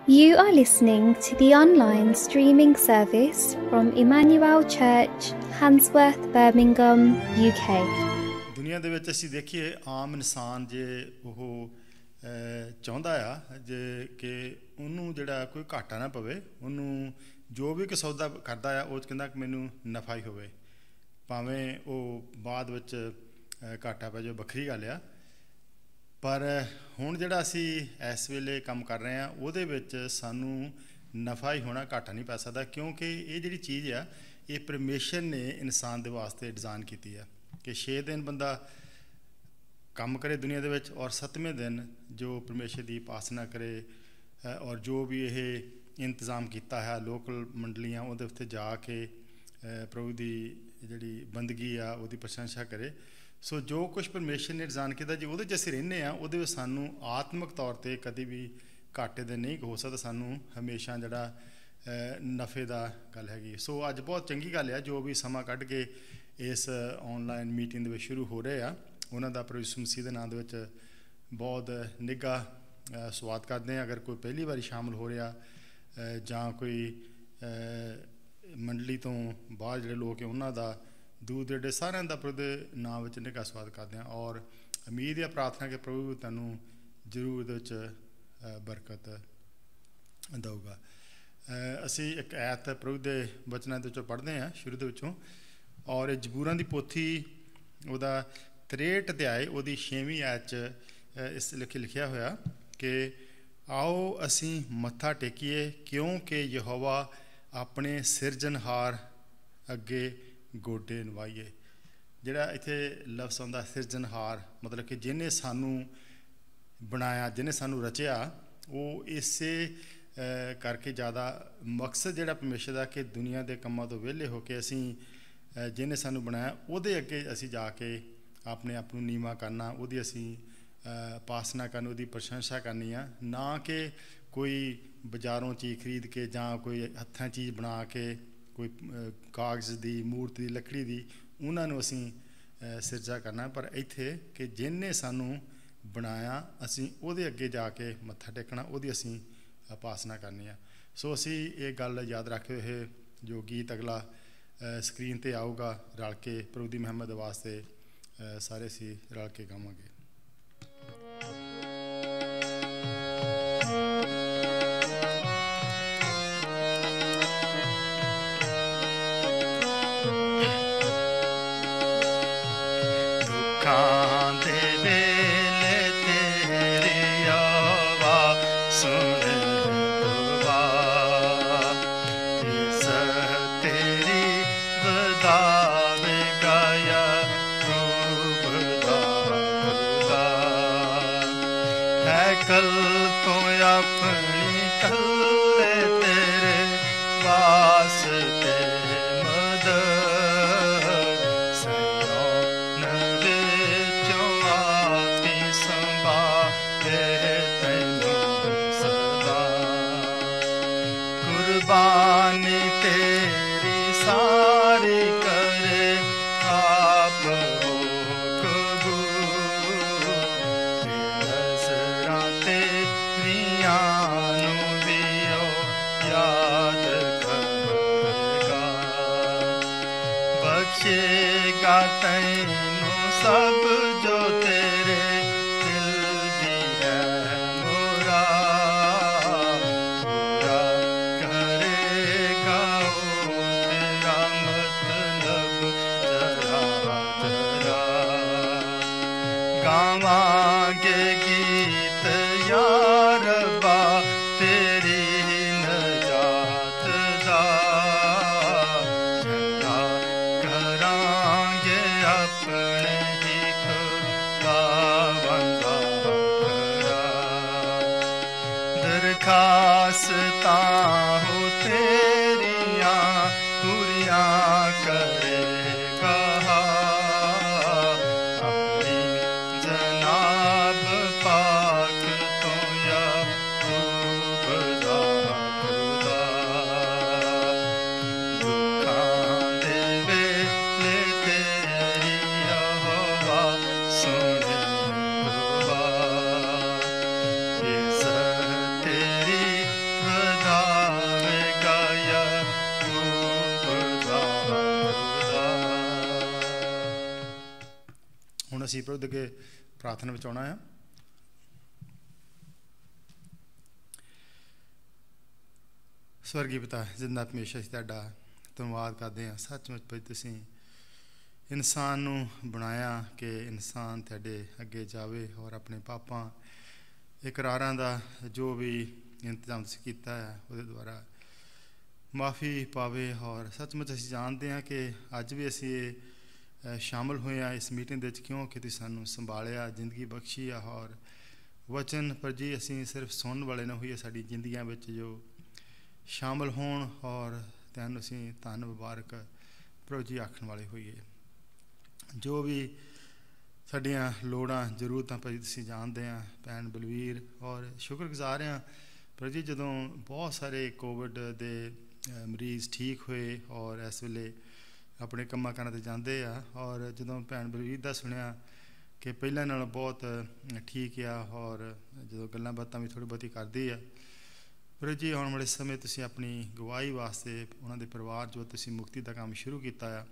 You are listening to the online streaming service from Emmanuel Church, Handsworth, Birmingham, UK. ਦੁਨੀਆ ਦੇ ਵਿੱਚ ਅਸੀਂ ਦੇਖੀਏ ਆਮ ਇਨਸਾਨ ਜੇ ਉਹ ਚਾਹੁੰਦਾ ਆ ਜੇ ਕਿ ਉਹਨੂੰ ਜਿਹੜਾ ਕੋਈ ਘਾਟਾ ਨਾ ਪਵੇ, ਉਹਨੂੰ ਜੋ ਵੀ ਕੋਈ ਸੌਦਾ ਕਰਦਾ ਆ ਉਹ ਕਹਿੰਦਾ ਕਿ ਮੈਨੂੰ ਨਫਾ ਹੀ ਹੋਵੇ, ਭਾਵੇਂ ਉਹ ਬਾਅਦ ਵਿੱਚ ਘਾਟਾ ਪੈ ਜਾਵੇ, ਵੱਖਰੀ ਗੱਲ ਆ। ਪਰ ਹੁਣ ਜਿਹੜਾ ਅਸੀਂ ਇਸ ਵੇਲੇ ਕੰਮ ਕਰ ਰਹੇ ਹਾਂ ਉਹਦੇ ਵਿੱਚ ਸਾਨੂੰ ਨਫਾ ਹੀ ਹੋਣਾ, ਘਾਟਾ ਨਹੀਂ ਪੈ ਸਕਦਾ, ਕਿਉਂਕਿ ਇਹ ਜਿਹੜੀ ਚੀਜ਼ ਆ ਇਹ ਪਰਮੇਸ਼ਰ ਨੇ ਇਨਸਾਨ ਦੇ ਵਾਸਤੇ ਡਿਜ਼ਾਈਨ ਕੀਤੀ ਆ ਕਿ 6 ਦਿਨ ਬੰਦਾ ਕੰਮ ਕਰੇ ਦੁਨੀਆ ਦੇ ਵਿੱਚ, ਔਰ 7ਵੇਂ ਦਿਨ ਜੋ ਪਰਮੇਸ਼ਰ ਦੀ ਉਪਾਸਨਾ ਕਰੇ, ਔਰ ਜੋ ਵੀ ਇਹ ਇੰਤਜ਼ਾਮ ਕੀਤਾ ਹੈ ਲੋਕਲ ਮੰਡਲੀਆਂ ਉਹਦੇ ਉੱਤੇ ਜਾ ਕੇ ਪ੍ਰਭੂ ਦੀ ਜਿਹੜੀ ਬੰਦਗੀ ਆ ਉਹਦੀ ਪ੍ਰਸ਼ੰਸਾ ਕਰੇ। ਸੋ ਜੋ ਕੁਛ ਪਰਮੇਸ਼ਰ ਨੇ ਡਿਜ਼ਾਈਨ ਕੀਤਾ, ਜੇ ਉਹਦੇ 'ਚ ਅਸੀਂ ਰਹਿੰਦੇ ਹਾਂ ਉਹਦੇ ਵਿੱਚ ਸਾਨੂੰ ਆਤਮਿਕ ਤੌਰ 'ਤੇ ਕਦੇ ਵੀ ਘਾਟੇ ਦੇ ਨਹੀਂ ਹੋ ਸਕਦਾ, ਸਾਨੂੰ ਹਮੇਸ਼ਾ ਜਿਹੜਾ ਨਫੇ ਦਾ ਗੱਲ ਹੈਗੀ। ਸੋ ਅੱਜ ਬਹੁਤ ਚੰਗੀ ਗੱਲ ਆ ਜੋ ਵੀ ਸਮਾਂ ਕੱਢ ਕੇ ਇਸ ਔਨਲਾਈਨ ਮੀਟਿੰਗ ਦੇ ਵਿੱਚ ਸ਼ੁਰੂ ਹੋ ਰਹੇ ਆ, ਉਹਨਾਂ ਦਾ ਪ੍ਰਭੂ ਯਿਸੂ ਮਸੀਹ ਦੇ ਨਾਮ ਦੇ ਵਿੱਚ ਬਹੁਤ ਨਿੱਘਾ ਸਵਾਗਤ ਕਰਦੇ ਹਾਂ। ਅਗਰ ਕੋਈ ਪਹਿਲੀ ਵਾਰੀ ਸ਼ਾਮਲ ਹੋ ਰਿਹਾ ਜਾਂ ਕੋਈ ਮੰਡਲੀ ਤੋਂ ਬਾਹਰ ਜਿਹੜੇ ਲੋਕ ਆ ਉਹਨਾਂ ਦਾ, ਦੂਰ ਨੇੜੇ ਸਾਰਿਆਂ ਦਾ ਪ੍ਰਭੂ ਦੇ ਨਾਮ ਵਿੱਚ ਨਿੱਘਾ ਸਵਾਗਤ ਕਰਦੇ ਹਾਂ, ਔਰ ਉਮੀਦ ਹੈ ਪ੍ਰਾਰਥਨਾ ਕਿ ਪ੍ਰਭੂ ਤੁਹਾਨੂੰ ਜ਼ਰੂਰ ਇਹਦੇ ਵਿੱਚ ਬਰਕਤ ਦਊਗਾ। ਅਸੀਂ ਇੱਕ ਐਤ ਪ੍ਰਭੂ ਦੇ ਬਚਨਾਂ ਦੇ ਵਿੱਚੋਂ ਪੜ੍ਹਦੇ ਹਾਂ ਸ਼ੁਰੂ ਦੇ ਵਿੱਚੋਂ, ਔਰ ਇਹ ਜ਼ਬੂਰਾਂ ਦੀ ਪੋਥੀ ਉਹਦਾ 63 ਅਧਿਆਏ ਉਹਦੀ 6ਵੀਂ ਐਤ 'ਚ ਇਸ ਲਿਖਿਆ ਹੋਇਆ ਕਿ ਆਓ ਅਸੀਂ ਮੱਥਾ ਟੇਕੀਏ ਕਿਉਂਕਿ ਯਹੋਵਾ ਆਪਣੇ ਸਿਰਜਣਹਾਰ ਅੱਗੇ ਗੋਡੇ ਨਵਾਈਏ। ਜਿਹੜਾ ਇੱਥੇ ਲਫ਼ਜ਼ ਆਉਂਦਾ ਸਿਰਜਣਹਾਰ, ਮਤਲਬ ਕਿ ਜਿਹਨੇ ਸਾਨੂੰ ਬਣਾਇਆ, ਜਿਹਨੇ ਸਾਨੂੰ ਰਚਿਆ, ਉਹ ਇਸੇ ਕਰਕੇ ਜ਼ਿਆਦਾ ਮਕਸਦ ਜਿਹੜਾ ਪਰਮੇਸ਼ਰ ਦਾ ਕਿ ਦੁਨੀਆ ਦੇ ਕੰਮਾਂ ਤੋਂ ਵਿਹਲੇ ਹੋ ਕੇ ਅਸੀਂ ਜਿਹਨੇ ਸਾਨੂੰ ਬਣਾਇਆ ਉਹਦੇ ਅੱਗੇ ਅਸੀਂ ਜਾ ਕੇ ਆਪਣੇ ਆਪ ਨੂੰ ਨੀਵਾਂ ਕਰਨਾ, ਉਹਦੀ ਅਸੀਂ ਉਪਾਸਨਾ ਕਰਨੀ, ਉਹਦੀ ਪ੍ਰਸ਼ੰਸਾ ਕਰਨੀ ਆ, ਨਾ ਕਿ ਕੋਈ ਬਾਜ਼ਾਰੋਂ ਚੀਜ਼ ਖਰੀਦ ਕੇ ਜਾਂ ਕੋਈ ਹੱਥਾਂ ਚੀਜ਼ ਬਣਾ ਕੇ, ਕੋਈ ਕਾਗਜ਼ ਦੀ, ਮੂਰਤ ਦੀ, ਲੱਕੜੀ ਦੀ, ਉਹਨਾਂ ਨੂੰ ਅਸੀਂ ਸਿਰਜਾ ਕਰਨਾ। ਪਰ ਇੱਥੇ ਕਿ ਜਿਹਨੇ ਸਾਨੂੰ ਬਣਾਇਆ ਅਸੀਂ ਉਹਦੇ ਅੱਗੇ ਜਾ ਕੇ ਮੱਥਾ ਟੇਕਣਾ, ਉਹਦੀ ਅਸੀਂ ਉਪਾਸਨਾ ਕਰਨੀ ਆ। ਸੋ ਅਸੀਂ ਇਹ ਗੱਲ ਯਾਦ ਰੱਖਦੇ ਹੋਏ ਜੋ ਗੀਤ ਅਗਲਾ ਸਕਰੀਨ 'ਤੇ ਆਊਗਾ, ਰਲ ਕੇ ਪ੍ਰਭੂ ਦੀ ਮਹਿਮਤ ਵਾਸਤੇ ਸਾਰੇ ਅਸੀਂ ਰਲ ਕੇ ਗਾਵਾਂਗੇ। प्रभु दे अगे प्रार्थना विच आउणा है। स्वर्गीय पिता जिंदा परमेश्वर, असीं तुहाडा धन्नवाद करते हैं सचमुच भाई तुसीं इंसान नूं बनाया कि इंसान तुहाडे अगे जावे और अपने पापां इकरारां दा जो भी इंतजाम तुसीं कीता है उहदे द्वारा माफ़ी पावे। और सचमुच असीं जानते हैं कि अज भी असीं शामिल होए हैं इस मीटिंग दे विच क्योंकि तुसीं सानूं संभालिया, जिंदगी बख्शी है। और वचन पर जी असीं सिर्फ सुनने वाले ना होइए, साडी जिंदगियां विच जो शामिल होण और तैनूं असीं धन मुबारक प्रभु जी आखण वाले होइए। जो भी साडियां लोड़ां जरूरतां भाई तुसीं जानदे हैं। भैन बलवीर और शुक्रगुजार हैं प्रभु जी जदों बहुत सारे कोविड दे मरीज़ ठीक होए और इस वेले अपने कम्मां कारां ते जांदे आ। और जदों भैन बलवीर दा सुनिया कि पहलां नालों बहुत ठीक आ और जदों गल्लां बातां भी थोड़ी बहुती करदी आ प्रभु जी, आने वाले समय तुसीं अपनी गवाही वास्ते उन्हां दे परिवार जो तुसीं मुक्ति दा काम शुरू कीता है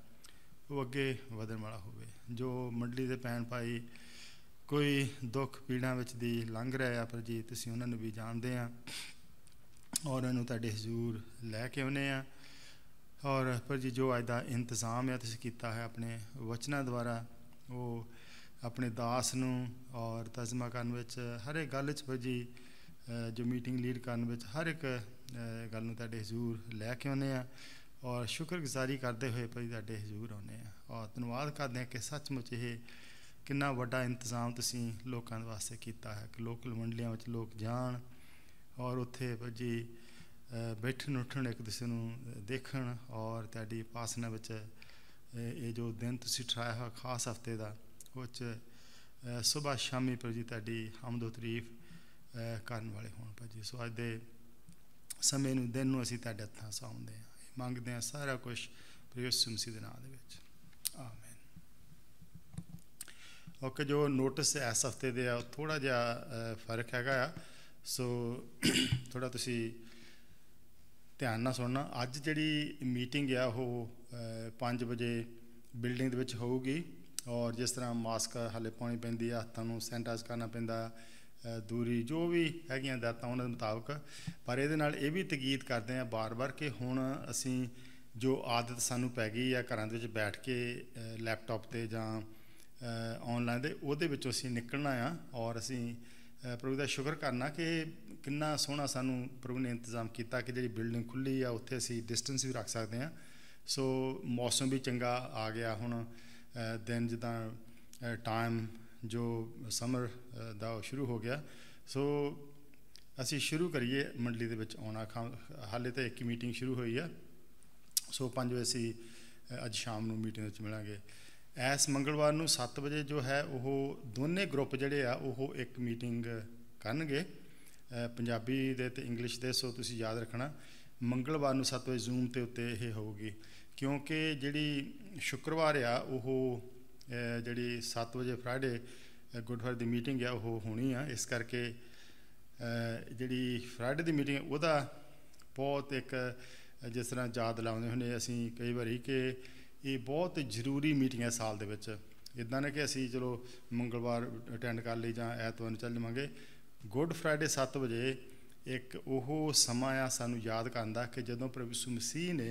वो अगे वधण वाला होवे। जो मंडली दे भैन भाई कोई दुख पीड़ा विच दी लंघ रहे आ प्रभु जी, तुसीं उन्हां नूं भी जानदे आ और उन्हां नूं तुहाडे हजूर लैके आउने आ। और प्रभु जी जो अज दा इंतजाम है तुसीं कीता है अपने वचनां द्वारा, वो अपने दास नूं और तर्जमा करन विच हर एक गल च प्रभु जी जो मीटिंग लीड करन विच हर एक गल नूं तुहाडे हजूर लैके आउने आ और शुक्रगुजारी करते हुए भाई तुहाडे हजूर आउने आ और धन्नवाद करते हैं कि सचमुच ये कितना वड्डा इंतजाम तुसीं लोकां दे वास्ते कीता है कि लोकल मंडलियां विच लोग जाण और उत्थे भाई जी बैठन उठन एक दूसरे नूं देखण और तुहाडी उपासना विच ये जो दिन तुसीं ठहराया है खास हफ्ते दा वो सुबह शामी प्रभु जी तुहाडी हमदो तारीफ करन वाले होण भाई जी। सो अज दे समय नूं दिन नूं असीं तुहाडे हत्थां सौंपदे हां, मंगदे हैं सारा कुछ प्रभु यीशु मसीह दे नाम दे विच, आमीन। ओके, जो नोटिस इस हफ्ते दे थोड़ा जिहा फर्क हैगा आ, सो थोड़ा तुसीं ध्यान नाल सुनना। अज जिहड़ी मीटिंग आ वो 5 बजे बिल्डिंग दे विच होऊगी और जिस तरह मास्क हाले पाउणी पैंदी आ, हत्थां नूं सैनिटाइज करना पैंदा, दूरी जो भी हैगियां हदायतां उन्हां दे मुताबक। पर इहदे नाल इह भी तकीद करदे आ बार बार कि हुण असीं जो आदत सानूं पै गई आ घरां दे विच बैठ के लैपटॉप ते जां ऑनलाइन दे ਉਹਦੇ ਵਿੱਚੋਂ ਅਸੀਂ ਨਿਕਲਣਾ ਆ और ਅਸੀਂ प्रभु ਦਾ ਸ਼ੁਕਰ ਕਰਨਾ कि किन्ना सोहना सानूं प्रभु ने इंतजाम किया कि जिहड़ी बिल्डिंग खुली आ उत्थे ਅਸੀਂ डिस्टेंस भी रख सकते हैं। सो मौसम भी चंगा आ गया हुण, दिन जिद्दां टाइम जो समर दा शुरू हो गया। सो असी शुरू करिए मंडली दे विच आउणा। हाले तो एक ही मीटिंग शुरू हुई है। सो 5 बजे असी अज शाम नूं मीटिंग विच मिलांगे। इस मंगलवार नूं 7 बजे जो है वो दोने ग्रुप जिहड़े आ वो एक मीटिंग करनगे, पंजाबी दे ते इंग्लिश दे। सो तुसीं याद रखना मंगलवार नूं 7 बजे जूम ते उत्ते ये होगी, क्योंकि जिहड़ी शुक्रवार आ वो जिहड़ी 7 बजे फ्राइडे गुड फ्राइडे दी मीटिंग है वो होनी आ। इस करके जिहड़ी फ्राइडे दी मीटिंग उहदा बहुत एक जिस तरह याद लाउंदे हुंदे असीं कई वारी कि ये बहुत जरूरी मीटिंग है साल दे विच। इदां ने कि असीं चलो मंगलवार अटैंड कर ली जां ऐतवार चल जावांगे। गुड फ्राइडे 7 बजे एक वो समा आ सानूं याद करन दा कि जदों प्रभु यीशु मसीह ने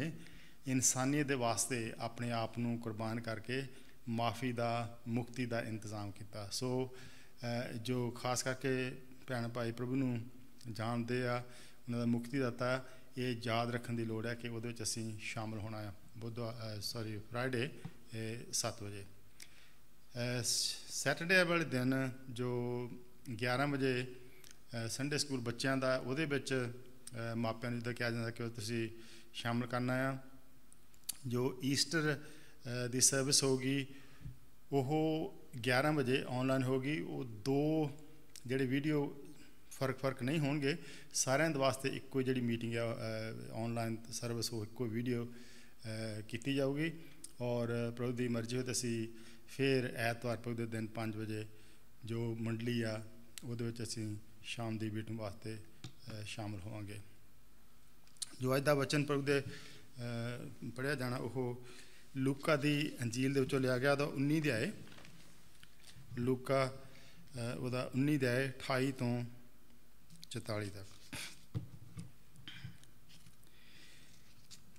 इंसानियत दे वास्ते अपने आप नूं कुर्बान करके माफ़ी दा मुक्ति दा इंतजाम किया। सो जो खास करके भैन भाई प्रभु नूं जानते आ उन्हां दा मुक्ति दाता, ये याद रखने की लोड़ है कि उहदे विच असीं शामिल होना है फ्राइडे 7 बजे। सैटरडे वाले दिन जो 11 बजे संडे स्कूल बच्चों का उहदे विच मापियां नूं कहा जाता कि तुसीं शामिल करना है। जो ईस्टर दी सर्विस होगी वो 11 बजे ऑनलाइन होगी। वो 2 जिहड़े वीडियो फर्क नहीं होणगे, सारिਆਂ ਦੇ वास्ते ਇੱਕੋ ਜਿਹੜੀ मीटिंग है ऑनलाइन सर्विस वो ਇੱਕੋ वीडियो की जाऊगी। और प्रभु की मर्जी हो तो असी फिर ऐतवार प्रभु के दिन 5 बजे जो मंडली आ उहदे विच असी शाम की मीटिंग वास्ते शामिल होवांगे। जो अज दा वचन प्रभु दे पढ़िया जाना वो लूका दी अंजील दे विचों लिया गया तो 19 अध्याय ਲੂਕਾ ਉਹਦਾ 19 ਅਧਿਆਇ 28 ਤੋਂ 44 ਤੱਕ।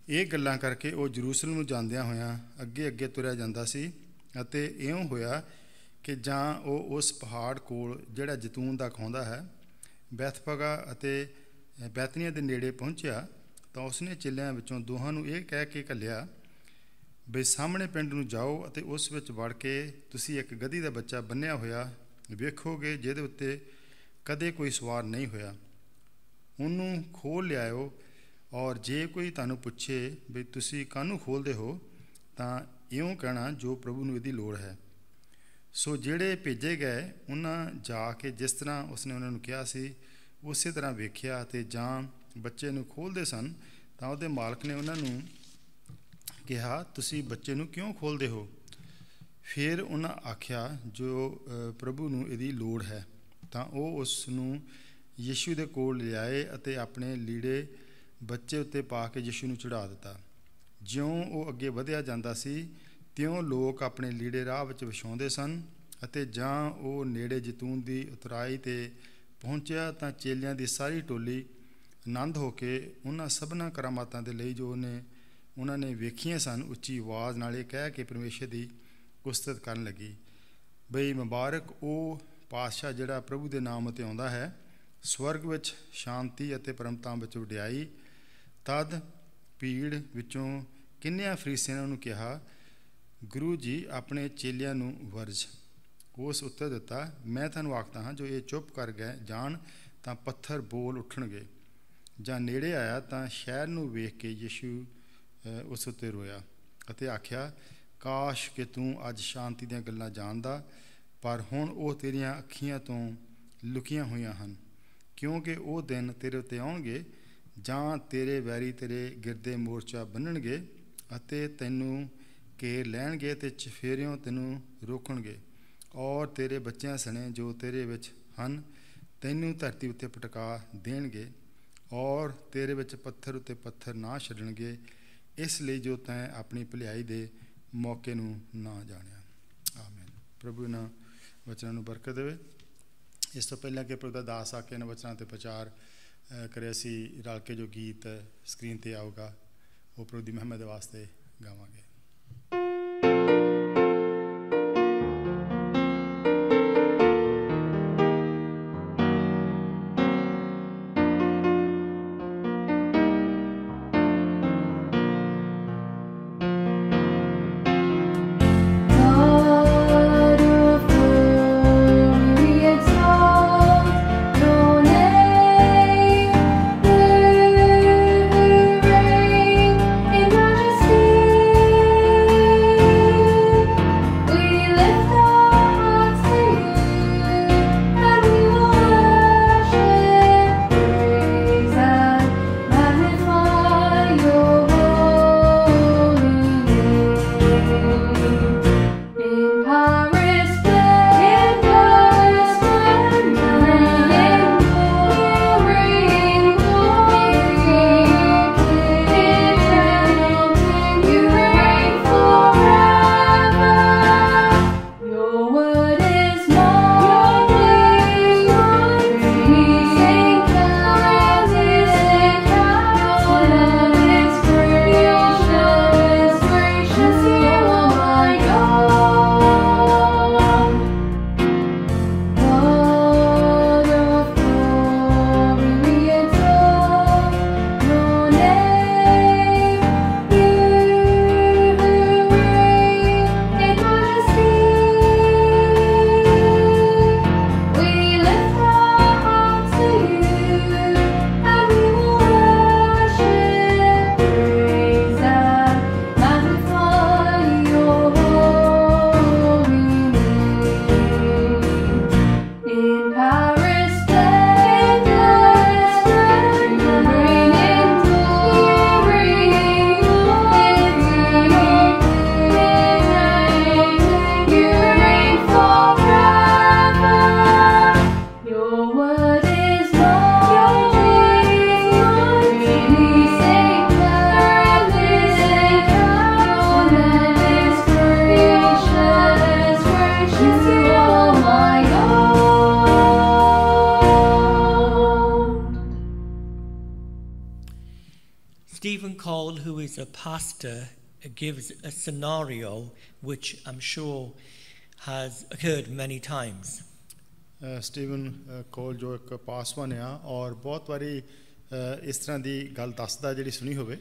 ਇਹ ਗੱਲਾਂ ਕਰਕੇ ਉਹ ਜਰੂਸਲਮ ਨੂੰ ਜਾਂਦਿਆਂ ਹੋਇਆਂ ਅੱਗੇ ਅੱਗੇ ਤੁਰਿਆ ਜਾਂਦਾ ਸੀ, ਅਤੇ ਇਉਂ ਹੋਇਆ ਕਿ ਜਾਂ ਉਹ ਉਸ ਪਹਾੜ ਕੋਲ ਜਿਹੜਾ ਜੈਤੂਨ ਦਾ ਖਾਉਂਦਾ ਹੈ, ਬੈਤਫਗਾ ਅਤੇ ਬੈਤਨੀਆ ਦੇ ਨੇੜੇ ਪਹੁੰਚਿਆ, ਤਾਂ ਉਸਨੇ ਚੇਲਿਆਂ ਵਿੱਚੋਂ ਦੋਹਾਂ ਨੂੰ ਇਹ ਕਹਿ ਕੇ ਘੱਲਿਆ ਬਈ ਸਾਹਮਣੇ ਪਿੰਡ ਨੂੰ ਜਾਓ ਅਤੇ ਉਸ ਵਿੱਚ ਵੜ ਕੇ ਤੁਸੀਂ ਇੱਕ ਗਧੀ ਦਾ ਬੱਚਾ ਬੰਨ੍ਹਿਆ ਹੋਇਆ ਵੇਖੋਗੇ, ਜਿਹਦੇ ਉੱਤੇ ਕਦੇ ਕੋਈ ਸਵਾਰ ਨਹੀਂ ਹੋਇਆ। ਉਹਨੂੰ ਖੋਲ੍ਹ ਲਿਆਇਓ, ਔਰ ਜੇ ਕੋਈ ਤੁਹਾਨੂੰ ਪੁੱਛੇ ਵੀ ਤੁਸੀਂ ਕਾਹਨੂੰ ਖੋਲ੍ਹਦੇ ਹੋ, ਤਾਂ ਇਉਂ ਕਹਿਣਾ ਜੋ ਪ੍ਰਭੂ ਨੂੰ ਇਹਦੀ ਲੋੜ ਹੈ। ਸੋ ਜਿਹੜੇ ਭੇਜੇ ਗਏ ਉਹਨਾਂ ਜਾ ਕੇ ਜਿਸ ਤਰ੍ਹਾਂ ਉਸਨੇ ਉਹਨਾਂ ਨੂੰ ਕਿਹਾ ਸੀ ਉਸੇ ਤਰ੍ਹਾਂ ਵੇਖਿਆ, ਅਤੇ ਜਾਂ ਬੱਚੇ ਨੂੰ ਖੋਲ੍ਹਦੇ ਸਨ ਤਾਂ ਉਹਦੇ ਮਾਲਕ ਨੇ ਉਹਨਾਂ ਨੂੰ ਕਿਹਾ, ਤੁਸੀਂ ਬੱਚੇ ਨੂੰ ਕਿਉਂ ਖੋਲ੍ਹਦੇ ਹੋ? ਫਿਰ ਉਹਨਾਂ ਆਖਿਆ, ਜੋ ਪ੍ਰਭੂ ਨੂੰ ਇਹਦੀ ਲੋੜ ਹੈ। ਤਾਂ ਉਹ ਉਸ ਨੂੰ ਯੀਸ਼ੂ ਦੇ ਕੋਲ ਲਿਆਏ ਅਤੇ ਆਪਣੇ ਲੀੜੇ ਬੱਚੇ ਉੱਤੇ ਪਾ ਕੇ ਯੀਸ਼ੂ ਨੂੰ ਚੜ੍ਹਾ ਦਿੱਤਾ। ਜਿਉਂ ਉਹ ਅੱਗੇ ਵਧਿਆ ਜਾਂਦਾ ਸੀ, ਤਿਉਂ ਲੋਕ ਆਪਣੇ ਲੀੜੇ ਰਾਹ ਵਿੱਚ ਵਿਛਾਉਂਦੇ ਸਨ, ਅਤੇ ਜਾਂ ਉਹ ਨੇੜੇ ਜੈਤੂਨ ਦੀ ਉਤਰਾਈ 'ਤੇ ਪਹੁੰਚਿਆ ਤਾਂ ਚੇਲਿਆਂ ਦੀ ਸਾਰੀ ਟੋਲੀ ਆਨੰਦ ਹੋ ਕੇ ਉਹਨਾਂ ਸਭਨਾਂ ਕਰਾਮਾਤਾਂ ਦੇ ਲਈ ਜੋ ਉਹਨਾਂ ਨੇ ਵੇਖੀਆਂ ਸਨ, ਉੱਚੀ ਆਵਾਜ਼ ਨਾਲ ਇਹ ਕਹਿ ਕੇ ਪਰਮੇਸ਼ਰ ਦੀ ਉਸਤਤ ਕਰਨ ਲੱਗੀ ਬਈ ਮੁਬਾਰਕ ਉਹ ਪਾਤਸ਼ਾਹ ਜਿਹੜਾ ਪ੍ਰਭੂ ਦੇ ਨਾਮ ਉੱਤੇ ਆਉਂਦਾ ਹੈ, ਸਵਰਗ ਵਿੱਚ ਸ਼ਾਂਤੀ ਅਤੇ ਪਰਮਤਾ ਵਿੱਚ ਵਡਿਆਈ। ਤਦ ਭੀੜ ਵਿੱਚੋਂ ਕਿੰਨਿਆਂ ਫਰੀਸੀਆਂ ਨੇ ਉਹਨੂੰ ਕਿਹਾ, ਗੁਰੂ ਜੀ ਆਪਣੇ ਚੇਲਿਆਂ ਨੂੰ ਵਰਜ। ਉਸ ਉੱਤਰ ਦਿੱਤਾ, ਮੈਂ ਤੁਹਾਨੂੰ ਆਖਦਾ ਹਾਂ ਜੋ ਇਹ ਚੁੱਪ ਕਰ ਗਏ ਜਾਣ ਤਾਂ ਪੱਥਰ ਬੋਲ ਉੱਠਣਗੇ। ਜਾਂ ਨੇੜੇ ਆਇਆ ਤਾਂ ਸ਼ਹਿਰ ਨੂੰ ਵੇਖ ਕੇ ਯੀਸ਼ੂ ਉਸ ਉੱਤੇ ਰੋਇਆ ਅਤੇ ਆਖਿਆ, ਕਾਸ਼ ਕਿ ਤੂੰ ਅੱਜ ਸ਼ਾਂਤੀ ਦੀਆਂ ਗੱਲਾਂ ਜਾਣਦਾ, ਪਰ ਹੁਣ ਉਹ ਤੇਰੀਆਂ ਅੱਖੀਆਂ ਤੋਂ ਲੁਕੀਆਂ ਹੋਈਆਂ ਹਨ। ਕਿਉਂਕਿ ਉਹ ਦਿਨ ਤੇਰੇ ਉੱਤੇ ਆਉਣਗੇ ਜਾਂ ਤੇਰੇ ਵੈਰੀ ਤੇਰੇ ਗਿਰਦੇ ਮੋਰਚਾ ਬੰਨਣਗੇ ਅਤੇ ਤੈਨੂੰ ਘੇਰ ਲੈਣਗੇ ਅਤੇ ਚਫੇਰਿਓਂ ਤੈਨੂੰ ਰੋਕਣਗੇ, ਔਰ ਤੇਰੇ ਬੱਚਿਆਂ ਸਣੇ ਜੋ ਤੇਰੇ ਵਿੱਚ ਹਨ ਤੈਨੂੰ ਧਰਤੀ ਉੱਤੇ ਪਟਕਾ ਦੇਣਗੇ, ਔਰ ਤੇਰੇ ਵਿੱਚ ਪੱਥਰ ਉੱਤੇ ਪੱਥਰ ਨਾ ਛੱਡਣਗੇ, ਇਸ ਲਈ ਜੋ ਤੈਂ ਆਪਣੀ ਭਲਾਈ ਦੇ ਮੌਕੇ ਨੂੰ ਨਾ ਜਾਣਿਆ। ਆਮੀਨ। ਪ੍ਰਭੂ ਇਹਨਾਂ ਵਚਨਾਂ ਨੂੰ ਬਰਕਤ ਦੇਵੇ। ਇਸ ਤੋਂ ਪਹਿਲਾਂ ਕਿ ਪ੍ਰਭੂ ਦਾ ਦਾਸ ਆ ਕੇ ਇਹਨਾਂ ਵਚਨਾਂ 'ਤੇ ਪ੍ਰਚਾਰ ਕਰੇ, ਅਸੀਂ ਰਲ ਕੇ ਜੋ ਗੀਤ ਸਕਰੀਨ 'ਤੇ ਆਊਗਾ ਉਹ ਪ੍ਰਭੂ ਦੀ ਮਹਿਮਾ ਦੇ ਵਾਸਤੇ ਗਾਵਾਂਗੇ। Majesty Stephen Cole, who is a pastor, gives a scenario which I'm sure has occurred many times. Steven ਕੋਲ ਜੋ ਇੱਕ ਪਾਸਵਾਨ ਆ ਔਰ ਬਹੁਤ ਵਾਰੀ ਇਸ ਤਰ੍ਹਾਂ ਦੀ ਗੱਲ ਦੱਸਦਾ ਜਿਹੜੀ ਸੁਣੀ ਹੋਵੇ.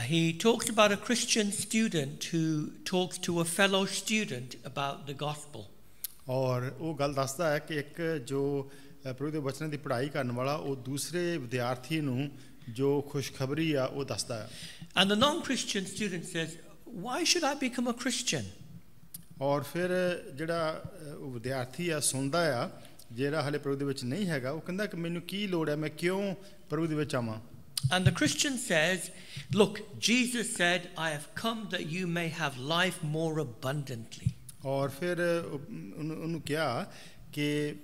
He talks about a Christian student who talks to a fellow student about the gospel. ਔਰ ਉਹ ਗੱਲ ਦੱਸਦਾ ਹੈ ਕਿ ਇੱਕ ਜੋ ਪ੍ਰਭੂ ਦੇ ਵਚਨਾਂ ਦੀ ਪੜ੍ਹਾਈ ਕਰਨ ਵਾਲਾ ਉਹ ਦੂਸਰੇ ਵਿਦਿਆਰਥੀ ਨੂੰ ਜੋ ਖੁਸ਼ਖਬਰੀ ਆ ਉਹ ਦੱਸਦਾ ਹੈ. And the non-Christian student says, "Why should I become a Christian?" ਔਰ ਫਿਰ ਜਿਹੜਾ ਉਹ ਵਿਦਿਆਰਥੀ ਆ ਸੁਣਦਾ ਆ ਜਿਹੜਾ ਹਾਲੇ ਪ੍ਰਭੂ ਦੇ ਵਿੱਚ ਨਹੀਂ ਹੈਗਾ ਉਹ ਕਹਿੰਦਾ ਕਿ ਮੈਨੂੰ ਕੀ ਲੋੜ ਹੈ ਮੈਂ ਕਿਉਂ ਪ੍ਰਭੂ ਦੇ ਵਿੱਚ ਆਵਾਂ. And the Christian says, "Look, Jesus said, I have come that you may have life more abundantly." ਔਰ ਫਿਰ ਉਹਨੂੰ ਕਿਹਾ ਕਿ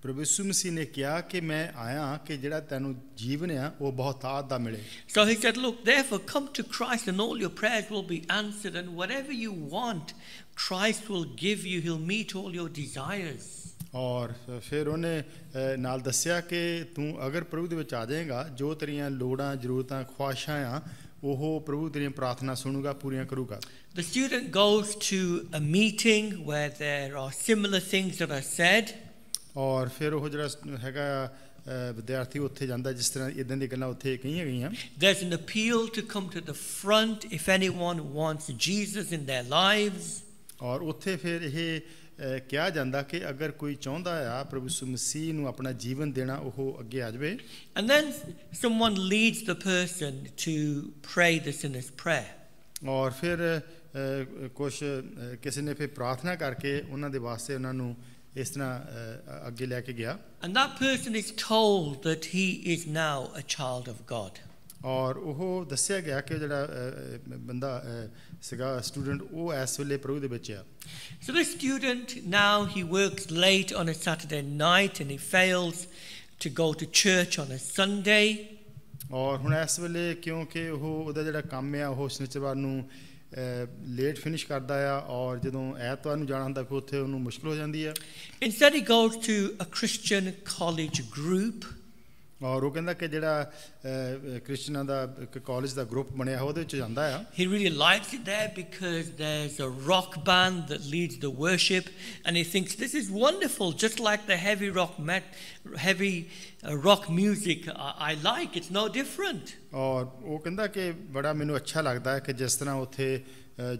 ਪ੍ਰਭੂ ਯਿਸੂ ਮਸੀਹ ਨੇ ਕਿਹਾ ਕਿ ਮੈਂ ਆਇਆ ਕਿ ਜਿਹੜਾ ਤੈਨੂੰ ਜੀਵਨ ਆ ਉਹ ਬਹੁਤਾਤ ਦਾ ਮਿਲੇ. So he said, "Look, therefore come to Christ and all your prayers will be answered, and whatever you want, Christ will give you. He'll meet all your desires." ਔਰ ਫਿਰ ਉਹਨੇ ਨਾਲ ਦੱਸਿਆ ਕਿ ਤੂੰ ਅਗਰ ਪ੍ਰਭੂ ਦੇ ਵਿੱਚ ਆ ਜਾਏਗਾ ਜੋ ਤੇਰੀਆਂ ਲੋੜਾਂ ਜ਼ਰੂਰਤਾਂ ਖੁਆਇਸ਼ਾਂ ਆ ਉਹ ਪ੍ਰਭੂ ਤੇਰੀਆਂ ਪ੍ਰਾਰਥਨਾ ਸੁਣੂਗਾ ਪੂਰੀਆਂ ਕਰੂਗਾ. The student goes to a meeting where there are similar things that are said. ਔਰ ਫਿਰ ਉਹ ਜਿਹੜਾ ਹੈਗਾ ਵਿਦਿਆਰਥੀ ਉੱਥੇ ਜਾਂਦਾ ਜਿਸ ਤਰ੍ਹਾਂ ਇਦਾਂ ਦੀਆਂ ਗੱਲਾਂ ਉੱਥੇ ਕਹੀਆਂ ਗਈਆਂ. There's an appeal to come to the front if anyone wants Jesus in their lives. ਔਰ ਉੱਥੇ ਫਿਰ ਇਹ ਕਿਹਾ ਜਾਂਦਾ ਕਿ ਅਗਰ ਕੋਈ ਚਾਹੁੰਦਾ ਆ ਪ੍ਰਭੂ ਯਿਸੂ ਮਸੀਹ ਨੂੰ ਆਪਣਾ ਜੀਵਨ ਦੇਣਾ ਉਹ ਅੱਗੇ ਆ ਜਾਵੇ. And then someone leads the person to pray the sinner's prayer. ਔਰ ਫਿਰ ਕੁਛ ਕਿਸੇ ਨੇ ਫਿਰ ਪ੍ਰਾਰਥਨਾ ਕਰਕੇ ਉਹਨਾਂ ਦੇ ਵਾਸਤੇ ਉਹਨਾਂ ਨੂੰ ਇਸ ਤਰ੍ਹਾਂ ਅੱਗੇ ਲੈ ਕੇ ਗਿਆ. And that person is told that he is now a child of God. ਔਰ ਉਹ ਦੱਸਿਆ ਗਿਆ ਕਿ ਜਿਹੜਾ ਬੰਦਾ ਸੀਗਾ ਸਟੂਡੈਂਟ ਉਹ ਇਸ ਵੇਲੇ ਪ੍ਰਭੂ ਦੇ ਵਿੱਚ ਆ. So this student now he works late on a Saturday night and he fails to go to church on a Sunday. ਔਰ ਹੁਣ ਇਸ ਵੇਲੇ ਕਿਉਂਕਿ ਉਹਦਾ ਜਿਹੜਾ ਕੰਮ ਆ ਉਹ ਸ਼ਨੀਚਰਵਾਰ ਨੂੰ ਲੇਟ ਫਿਨਿਸ਼ ਕਰਦਾ ਆ ਔਰ ਜਦੋਂ ਐਤਵਾਰ ਨੂੰ ਜਾਣਾ ਹੁੰਦਾ ਫਿਰ ਉੱਥੇ ਉਹਨੂੰ ਮੁਸ਼ਕਲ ਹੋ ਜਾਂਦੀ ਆ. Instead he goes to a Christian college group. ਔਰ ਉਹ ਕਹਿੰਦਾ ਕਿ ਜਿਹੜਾ ਕ੍ਰਿਸਚਨਾਂ ਦਾ ਇੱਕ ਕਾਲਜ ਦਾ ਗਰੁੱਪ ਬਣਿਆ ਉਹਦੇ ਵਿੱਚ ਜਾਂਦਾ ਆ. He really likes it there because there's a rock band that leads the worship and he thinks this is wonderful, just like the heavy rock music I like, it's no different. ਔਰ ਉਹ ਕਹਿੰਦਾ ਕਿ ਬੜਾ ਮੈਨੂੰ ਅੱਛਾ ਲੱਗਦਾ ਹੈ ਕਿ ਜਿਸ ਤਰ੍ਹਾਂ ਉੱਥੇ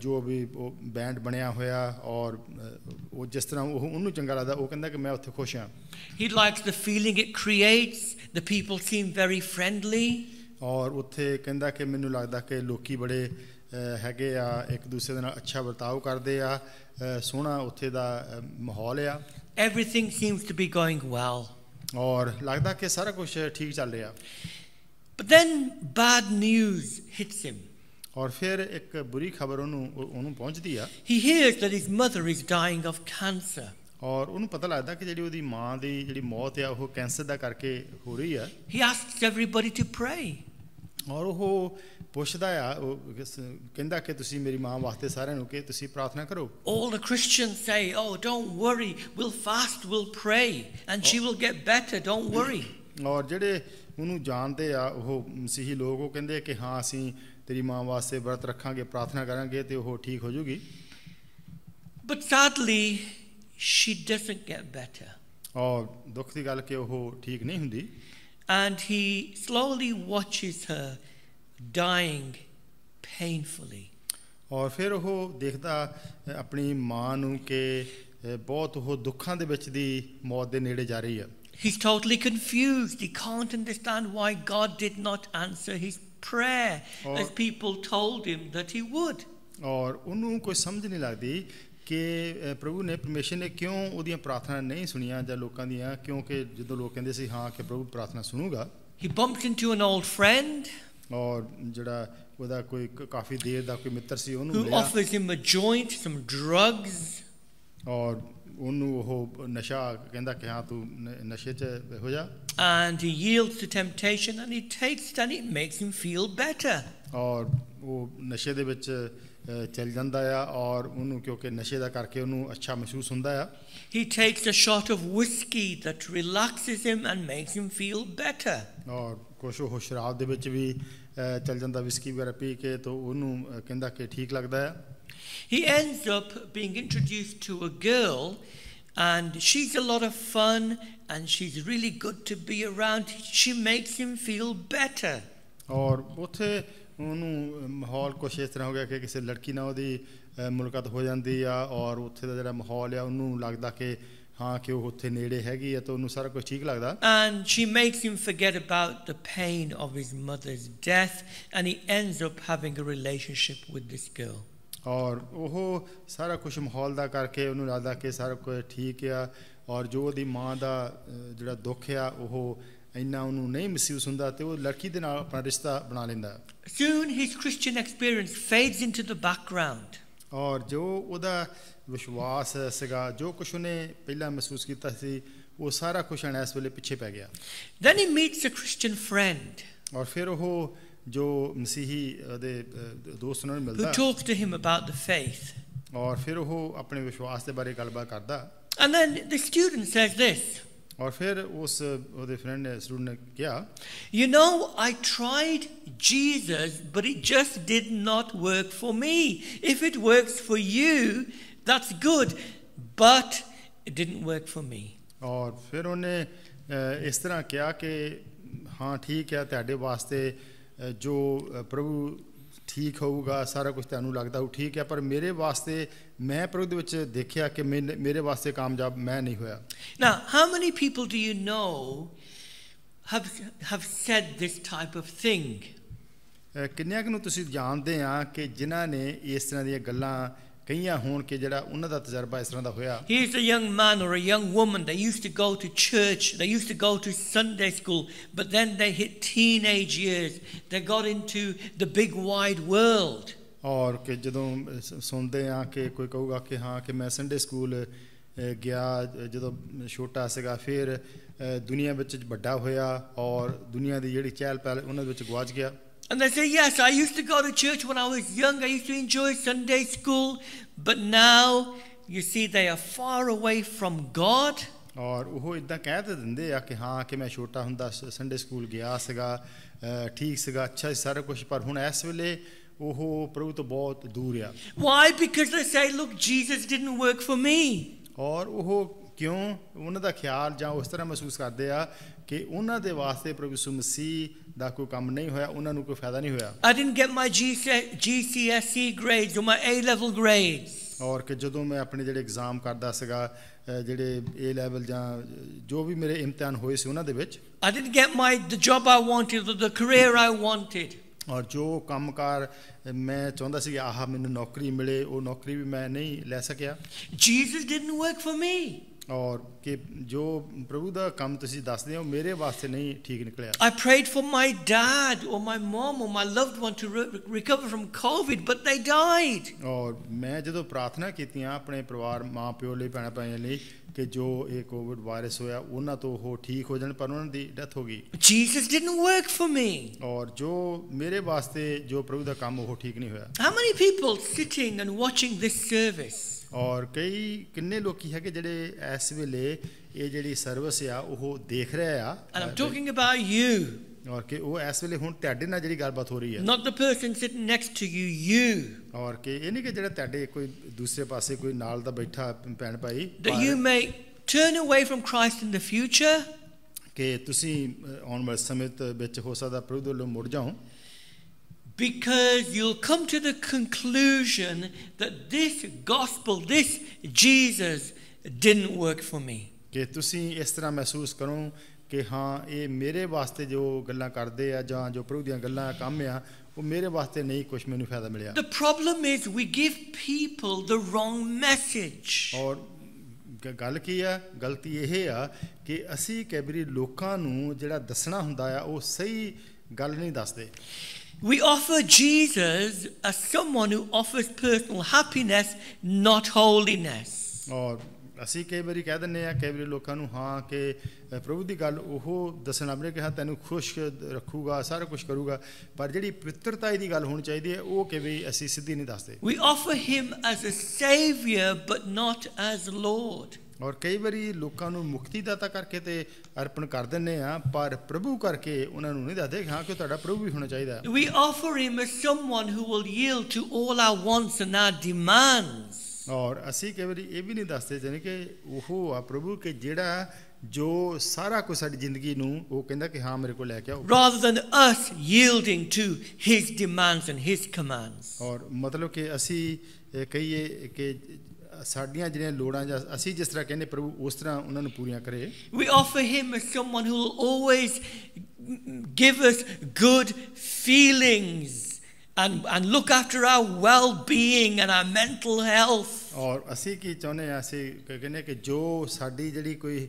ਜੋ ਵੀ ਉਹ ਬੈਂਡ ਬਣਿਆ ਹੋਇਆ ਔਰ ਉਹ ਜਿਸ ਤਰ੍ਹਾਂ ਉਹਨੂੰ ਚੰਗਾ ਲੱਗਦਾ ਉਹ ਕਹਿੰਦਾ ਕਿ ਮੈਂ ਉੱਥੇ ਖੁਸ਼ ਹਾਂ. He likes the feeling it creates. The people seem very friendly. ਔਰ ਉੱਥੇ ਕਹਿੰਦਾ ਕਿ ਮੈਨੂੰ ਲੱਗਦਾ ਕਿ ਲੋਕੀ ਬੜੇ ਹੈਗੇ ਆ ਇੱਕ ਦੂਸਰੇ ਦੇ ਨਾਲ ਅੱਛਾ ਵਰਤਾਓ ਕਰਦੇ ਆ ਸੋਹਣਾ ਉੱਥੇ ਦਾ ਮਾਹੌਲ ਆ. Everything seems to be going well. ਔਰ ਲੱਗਦਾ ਕਿ ਸਾਰਾ ਕੁਝ ਠੀਕ ਚੱਲ ਰਿਹਾ. But then bad news hits him. ਔਰ ਫਿਰ ਇੱਕ ਬੁਰੀ ਖਬਰ ਉਹਨੂੰ ਪਹੁੰਚਦੀ ਆ. He hears that his mother is dying of cancer. ਔਰ ਉਹਨੂੰ ਪਤਾ ਲੱਗਦਾ ਕਿ ਜਿਹੜੀ ਉਹਦੀ ਮਾਂ ਦੀ ਜਿਹੜੀ ਮੌਤ ਆ ਉਹ ਕੈਂਸਰ ਦਾ ਕਰਕੇ ਹੋ ਰਹੀ ਆ. He asks everybody to pray. ਔਰ ਉਹ ਪੁੱਛਦਾ ਆ ਉਹ ਕਹਿੰਦਾ ਕਿ ਤੁਸੀਂ ਮੇਰੀ ਮਾਂ ਵਾਸਤੇ ਸਾਰਿਆਂ ਨੂੰ ਕਿ ਤੁਸੀਂ ਪ੍ਰਾਰਥਨਾ ਕਰੋ. All the Christians say, "Oh, don't worry, we'll fast, we'll pray, and she will get better, don't worry." ਔਰ ਜਿਹੜੇ ਉਹਨੂੰ ਜਾਣਦੇ ਆ ਉਹ ਮਸੀਹੀ ਲੋਕ ਉਹ ਕਹਿੰਦੇ ਕਿ ਹਾਂ ਅਸੀਂ ਤੇਰੀ ਮਾਂ ਵਾਸਤੇ ਵਰਤ ਰੱਖਾਂਗੇ ਪ੍ਰਾਰਥਨਾ ਕਰਾਂਗੇ ਤੇ ਉਹ ਠੀਕ ਹੋ ਜਾਊਗੀ. But sadly she doesn't get better. ਔਰ ਦੁੱਖ ਦੀ ਗੱਲ ਕਿ ਉਹ ਠੀਕ ਨਹੀਂ ਹੁੰਦੀ. And he slowly watches her dying painfully. ਔਰ ਫਿਰ ਉਹ ਦੇਖਦਾ ਆਪਣੀ ਮਾਂ ਨੂੰ ਕਿ ਬਹੁਤ ਉਹ ਦੁੱਖਾਂ ਦੇ ਵਿੱਚ ਦੀ ਮੌਤ ਦੇ ਨੇੜੇ ਜਾ ਰਹੀ ਆ. He's totally confused. He can't understand why God did not answer his prayer as people told him that he would. ਔਰ ਉਹਨੂੰ ਕੋਈ ਸਮਝ ਨਹੀਂ ਲੱਗਦੀ ਕਿ ਪ੍ਰਭੂ ਨੇ ਪਰਮੇਸ਼ਰ ਨੇ ਕਿਉਂ ਉਹਦੀਆਂ ਪ੍ਰਾਰਥਨਾ ਨਹੀਂ ਸੁਣੀਆਂ ਜਾਂ ਲੋਕਾਂ ਦੀਆਂ ਕਿਉਂਕਿ ਜਦੋਂ ਲੋਕ ਕਹਿੰਦੇ ਸੀ ਹਾਂ ਕਿ ਪ੍ਰਭੂ ਪ੍ਰਾਰਥਨਾ ਸੁਣੂਗਾ. He bumps into an old friend. ਔਰ ਜਿਹੜਾ ਉਹਦਾ ਕੋਈ ਕਾਫੀ ਦੇਰ ਦਾ ਕੋਈ ਮਿੱਤਰ ਸੀ ਉਹਨੂੰ who offers him a joint, some drugs. ਔਰ ਉਹਨੂੰ ਉਹ ਨਸ਼ਾ ਕਹਿੰਦਾ ਕਿ ਹਾਂ ਤੂੰ ਨਸ਼ੇ 'ਚ ਹੋ ਜਾ. And he yields to temptation and he takes it and it makes him feel better. ਔਰ ਉਹ ਨਸ਼ੇ ਦੇ ਵਿੱਚ ਚੱਲ ਜਾਂਦਾ ਆ ਔਰ ਉਹਨੂੰ ਕਿਉਂਕਿ ਨਸ਼ੇ ਦਾ ਕਰਕੇ ਉਹਨੂੰ ਅੱਛਾ ਮਹਿਸੂਸ ਹੁੰਦਾ ਆ. He takes a shot of whiskey that relaxes him and makes him feel better. ਔਰ ਕੁਛ ਉਹ ਸ਼ਰਾਬ ਦੇ ਵਿੱਚ ਵੀ ਚੱਲ ਜਾਂਦਾ, ਵਿਸਕੀ ਵਗੈਰਾ ਪੀ ਕੇ, ਤਾਂ ਉਹਨੂੰ ਕਹਿੰਦਾ ਕਿ ਠੀਕ ਲੱਗਦਾ ਹੈ. He ends up being introduced to a girl, and she's a lot of fun, and she's really good to be around. She makes him feel better. ਔਰ ਉੱਥੇ ਉਹਨੂੰ ਮਾਹੌਲ ਕੁਛ ਇਸ ਤਰ੍ਹਾਂ ਹੋ ਗਿਆ ਕਿ ਕਿਸੇ ਲੜਕੀ ਨਾਲ ਉਹਦੀ ਮੁਲਾਕਾਤ ਹੋ ਜਾਂਦੀ ਆ, ਔਰ ਉੱਥੇ ਦਾ ਜਿਹੜਾ ਮਾਹੌਲ ਆ ਉਹਨੂੰ ਲੱਗਦਾ ਕਿ ਹਾਂ ਕਿ ਉਹ ਉੱਥੇ ਨੇੜੇ ਹੈਗੀ ਆ, ਤਾਂ ਉਹਨੂੰ ਸਾਰਾ ਕੁਝ ਠੀਕ ਲੱਗਦਾ. And she makes him forget about the pain of his mother's death, and he ends up having a relationship with this girl. ਔਰ ਉਹ ਸਾਰਾ ਕੁਝ ਮਾਹੌਲ ਦਾ ਕਰਕੇ ਉਹਨੂੰ ਲੱਗਦਾ ਕਿ ਸਾਰਾ ਕੁਝ ਠੀਕ ਆ, ਔਰ ਜੋ ਉਹਦੀ ਮਾਂ ਦਾ ਜਿਹੜਾ ਦੁੱਖ ਆ ਉਹ ਇੰਨਾ ਉਹਨੂੰ ਨਹੀਂ ਮਹਿਸੂਸ ਹੁੰਦਾ, ਤੇ ਉਹ ਲੜਕੀ ਦੇ ਨਾਲ ਆਪਣਾ ਰਿਸ਼ਤਾ ਬਣਾ ਲੈਂਦਾ. Soon his Christian experience fades into the background. ਔਰ ਜੋ ਉਹਦਾ ਵਿਸ਼ਵਾਸ ਸੀਗਾ, ਜੋ ਕੁਛ ਉਹਨੇ ਪਹਿਲਾਂ ਮਹਿਸੂਸ ਕੀਤਾ ਸੀ, ਉਹ ਸਾਰਾ ਕੁਛ ਹੁਣ ਇਸ ਵੇਲੇ ਪਿੱਛੇ ਪੈ ਗਿਆ. Then he meets a Christian friend ਔਰ ਫਿਰ ਉਹ ਜੋ ਮਸੀਹੀ ਉਹਦੇ ਦੋਸਤ ਨਾਲ who ਮਿਲਦਾ, talks to him about the faith. ਔਰ ਫਿਰ ਉਹ ਆਪਣੇ ਵਿਸ਼ਵਾਸ ਦੇ ਬਾਰੇ ਗੱਲਬਾਤ ਕਰਦਾ. And then the student says this, ਔਰ ਫਿਰ ਉਸ ਉਹਦੇ ਫਰੈਂਡ ਨੇ, ਸਟੂਡੈਂਟ ਨੇ ਕਿਹਾ, you know, I tried Jesus, but it just did not work for me. If it works for you, that's good, but it didn't work for me. ਔਰ ਫਿਰ ਉਹਨੇ ਇਸ ਤਰ੍ਹਾਂ ਕਿਹਾ ਕਿ ਹਾਂ ਠੀਕ ਹੈ, ਤੁਹਾਡੇ ਵਾਸਤੇ ਜੋ ਪ੍ਰਭੂ ਠੀਕ ਹੋਊਗਾ, ਸਾਰਾ ਕੁਝ ਤੁਹਾਨੂੰ ਲੱਗਦਾ ਉਹ ਠੀਕ ਹੈ, ਪਰ ਮੇਰੇ ਵਾਸਤੇ ਮੈਂ ਪ੍ਰਭੂ ਦੇ ਵਿੱਚ ਦੇਖਿਆ ਕਿ ਮੇਰੇ ਵਾਸਤੇ ਕਾਮਯਾਬ ਮੈਂ ਨਹੀਂ ਹੋਇਆ. Now, how many people do you know have said this type of thing? ਕਿੰਨਿਆਂ ਕੁ ਨੂੰ ਤੁਸੀਂ ਜਾਣਦੇ ਆ ਕਿ ਜਿਨ੍ਹਾਂ ਨੇ ਇਸ ਤਰ੍ਹਾਂ ਦੀਆਂ ਗੱਲਾਂ ਕਹੀਆਂ ਹੋਣ ਕਿ ਜਿਹੜਾ ਉਹਨਾਂ ਦਾ ਤਜਰਬਾ ਇਸ ਤਰ੍ਹਾਂ ਦਾ ਹੋਇਆ? Here's a young man or a young woman, they used to go to church, they used to go to Sunday school, but then they hit teenage years, they got into the big wide world. ਔਰ ਕਿ ਜਦੋਂ ਸੁਣਦੇ ਆ ਕਿ ਕੋਈ ਕਹੂਗਾ ਕਿ ਹਾਂ ਕਿ ਮੈਂ ਸੰਡੇ ਸਕੂਲ ਗਿਆ ਜਦੋਂ ਛੋਟਾ ਸੀਗਾ, ਫਿਰ ਦੁਨੀਆ ਵਿੱਚ ਵੱਡਾ ਹੋਇਆ, ਔਰ ਦੁਨੀਆ ਦੀ ਜਿਹੜੀ ਚਹਿਲ ਪਹਿਲ ਉਹਨਾਂ ਦੇ ਵਿੱਚ ਗਵਾਚ ਗਿਆ. And they say, yes, I used to go to church when I was young. I used to enjoy Sunday school. But now, you see, they are far away from God. ਔਰ ਉਹ ਇਦਾਂ ਕਹਿ ਤੇ ਦਿੰਦੇ ਆ ਕਿ ਹਾਂ ਕਿ ਮੈਂ ਛੋਟਾ ਹੁੰਦਾ ਸੰਡੇ ਸਕੂਲ ਗਿਆ ਸੀਗਾ, ਠੀਕ ਸੀਗਾ, ਅੱਛਾ ਸੀ ਸਾਰਾ ਕੁਝ, ਪਰ ਹੁਣ ਇਸ ਵੇਲੇ ਉਹ ਪ੍ਰਭੂ ਤੋਂ ਬਹੁਤ ਦੂਰ ਆ. Why? Because they say, look, Jesus didn't work for me. ਔਰ ਉਹ ਕਿਉਂ ਉਹਨਾਂ ਦਾ ਖਿਆਲ ਜਾਂ ਉਸ ਤਰ੍ਹਾਂ ਮਹਿਸੂਸ ਕਰਦੇ ਆ ਕਿ ਉਹਨਾਂ ਦੇ ਵਾਸਤੇ ਪ੍ਰਭੂ ਯਿਸੂ ਮਸੀਹ ਦਾ ਕੋਈ ਕੰਮ ਨਹੀਂ ਹੋਇਆ, ਉਹਨਾਂ ਨੂੰ ਕੋਈ ਫਾਇਦਾ ਨਹੀਂ ਹੋਇਆ. I didn't get my GCSE grades or my A-level grades. ਔਰ ਕਿ ਜਦੋਂ ਮੈਂ ਆਪਣੇ ਜਿਹੜੇ ਐਗਜ਼ਾਮ ਕਰਦਾ ਸੀਗਾ, ਜਿਹੜੇ A ਲੈਵਲ ਜਾਂ ਜੋ ਵੀ ਮੇਰੇ ਇਮਤਿਹਾਨ ਹੋਏ ਸੀ ਉਹਨਾਂ ਦੇ ਵਿੱਚ, I didn't get the job I wanted or the career I wanted. ਔਰ ਜੋ ਕੰਮਕਾਰ ਮੈਂ ਚਾਹੁੰਦਾ ਸੀ ਕਿ ਆਹ ਮੈਨੂੰ ਨੌਕਰੀ ਮਿਲੇ, ਉਹ ਨੌਕਰੀ ਵੀ ਮੈਂ ਨਹੀਂ ਲੈ ਸਕਿਆ. Jesus didn't work for me. ਔਰ ਕਿ ਜੋ ਪ੍ਰਭੂ ਦਾ ਕੰਮ ਤੁਸੀਂ ਦੱਸਦੇ ਹੋ ਮੇਰੇ ਵਾਸਤੇ ਨਹੀਂ ਠੀਕ ਨਿਕਲਿਆ. I prayed for my dad or my mom or my loved one to recover from COVID, but they died. ਔਰ ਮੈਂ ਜਦੋਂ ਪ੍ਰਾਰਥਨਾ ਕੀਤੀਆਂ ਆਪਣੇ ਪਰਿਵਾਰ, ਮਾਂ ਪਿਓ ਲਈ, ਭੈਣਾਂ ਭਾਈਆਂ ਲਈ ਕਿ ਜੋ ਇਹ ਕੋਵਿਡ ਵਾਇਰਸ ਹੋਇਆ ਉਹਨਾਂ ਤੋਂ ਉਹ ਠੀਕ ਹੋ ਜਾਣ, ਪਰ ਉਹਨਾਂ ਦੀ ਡੈਥ ਹੋ ਗਈ. Jesus didn't work for me. ਔਰ ਜੋ ਮੇਰੇ ਵਾਸਤੇ ਜੋ ਪ੍ਰਭੂ ਦਾ ਕੰਮ ਉਹ ਠੀਕ ਨਹੀਂ ਹੋਇਆ. How many people sitting and watching this service? ਔਰ ਕਿੰਨੇ ਲੋਕੀ ਹੈਗੇ ਜਿਹੜੇ ਇਸ ਵੇਲੇ ਇਹ ਜਿਹੜੀ ਸਰਵਿਸ ਆ ਉਹ ਦੇਖ ਰਹੇ ਆ. And I'm talking about you. ਔਰ ਕਿ ਉਹ ਇਸ ਵੇਲੇ ਹੁਣ ਤੁਹਾਡੇ ਨਾਲ ਜਿਹੜੀ ਗੱਲਬਾਤ ਹੋ ਰਹੀ ਹੈ. Not the person sitting next to you, you. ਔਰ ਕਿ ਇਹ ਨਹੀਂ ਕਿ ਜਿਹੜਾ ਤੁਹਾਡੇ ਕੋਈ ਦੂਸਰੇ ਪਾਸੇ ਕੋਈ ਨਾਲ ਦਾ ਬੈਠਾ ਭੈਣ ਭਾਈ, That you may turn away from Christ in the future. ਕਿ ਤੁਸੀਂ ਆਉਣ ਵਾਲੇ ਸਮੇਂ ਵਿੱਚ ਹੋ ਸਕਦਾ ਪ੍ਰਭੂ ਵੱਲੋਂ ਮੁੜ ਜਾਓ. Because you'll come to the conclusion that this gospel, this Jesus didn't work for me. ਕਿ ਤੁਸੀਂ ਇਸ ਤਰ੍ਹਾਂ ਮਹਿਸੂਸ ਕਰੋ ਕਿ ਹਾਂ ਇਹ ਮੇਰੇ ਵਾਸਤੇ ਜੋ ਗੱਲਾਂ ਕਰਦੇ ਆ ਜਾਂ ਜੋ ਪ੍ਰਭੂ ਦੀਆਂ ਗੱਲਾਂ ਕੰਮ ਆ ਉਹ ਮੇਰੇ ਵਾਸਤੇ ਨਹੀਂ, ਕੁਛ ਮੈਨੂੰ ਫਾਇਦਾ ਮਿਲਿਆ. The problem is we give people the wrong message. ਔਰ ਗੱਲ ਕੀ ਆ, ਗਲਤੀ ਇਹ ਆ ਕਿ ਅਸੀਂ ਕਈ ਵਾਰੀ ਲੋਕਾਂ ਨੂੰ ਜਿਹੜਾ ਦੱਸਣਾ ਹੁੰਦਾ ਆ ਉਹ ਸਹੀ ਗੱਲ ਨਹੀਂ ਦੱਸਦੇ. We offer Jesus as someone who offers personal happiness, not holiness. ਔਰ ਅਸੀਂ ਕਈ ਵਾਰੀ ਕਹਿ ਦਿੰਦੇ ਆ ਕਈ ਵਾਰੀ ਲੋਕਾਂ ਨੂੰ ਹਾਂ ਕਿ ਪ੍ਰਭੂ ਦੀ ਗੱਲ ਉਹ ਦੱਸਣਾ ਆਪਣੇ ਕਿ ਹਾਂ ਤੈਨੂੰ ਖੁਸ਼ ਰੱਖੂਗਾ, ਸਾਰਾ ਕੁਝ ਕਰੂਗਾ, ਪਰ ਜਿਹੜੀ ਪਵਿੱਤਰਤਾ ਦੀ ਗੱਲ ਹੋਣੀ ਚਾਹੀਦੀ ਹੈ ਉਹ ਕਿ ਵੀ ਅਸੀਂ ਸਿੱਧੀ ਨਹੀਂ ਦੱਸਦੇ. We offer him as a savior but not as Lord. ਔਰ ਕਈ ਵਾਰੀ ਲੋਕਾਂ ਨੂੰ ਮੁਕਤੀ ਦਾਤਾ ਕਰਕੇ ਤੇ ਅਰਪਣ ਕਰ ਦਿੰਦੇ ਆ, ਪਰ ਪ੍ਰਭੂ ਕਰਕੇ ਉਹਨਾਂ ਨੂੰ ਨਹੀਂ ਦੱਸਦੇ ਹਾਂ ਕਿ ਤੁਹਾਡਾ ਪ੍ਰਭੂ ਵੀ ਹੋਣਾ ਚਾਹੀਦਾ। We offer him as someone who will yield to all our wants and our demands. ਔਰ ਅਸੀਂ ਕਈ ਵਾਰੀ ਇਹ ਵੀ ਨਹੀਂ ਦੱਸਦੇ ਜਾਨੀ ਕਿ ਉਹ ਆ ਪ੍ਰਭੂ ਕਿ ਜਿਹੜਾ ਜੋ ਸਾਰਾ ਕੁਝ ਸਾਡੀ ਜ਼ਿੰਦਗੀ ਨੂੰ ਉਹ ਕਹਿੰਦਾ ਕਿ ਹਾਂ ਮੇਰੇ ਕੋਲ ਲੈ ਕੇ ਆਓ, rather than us yielding to his demands and his commands. ਔਰ ਮਤਲਬ ਕਿ ਅਸੀਂ ਕਹੀਏ ਕਿ ਸਾਡੀਆਂ ਜਿਹੜੀਆਂ ਲੋੜਾਂ ਜਾਂ ਅਸੀਂ ਜਿਸ ਤਰ੍ਹਾਂ ਕਹਿੰਦੇ ਪ੍ਰਭੂ ਉਸ ਤਰ੍ਹਾਂ ਉਹਨਾਂ ਨੂੰ ਪੂਰੀਆਂ ਕਰੇ। We offer him as someone who will always give us good feelings and look after our well-being and our mental health. ਔਰ ਅਸੀਂ ਕੀ ਚਾਹੁੰਦੇ ਹਾਂ, ਅਸੀਂ ਕਹਿੰਦੇ ਕਿ ਜੋ ਸਾਡੀ ਜਿਹੜੀ ਕੋਈ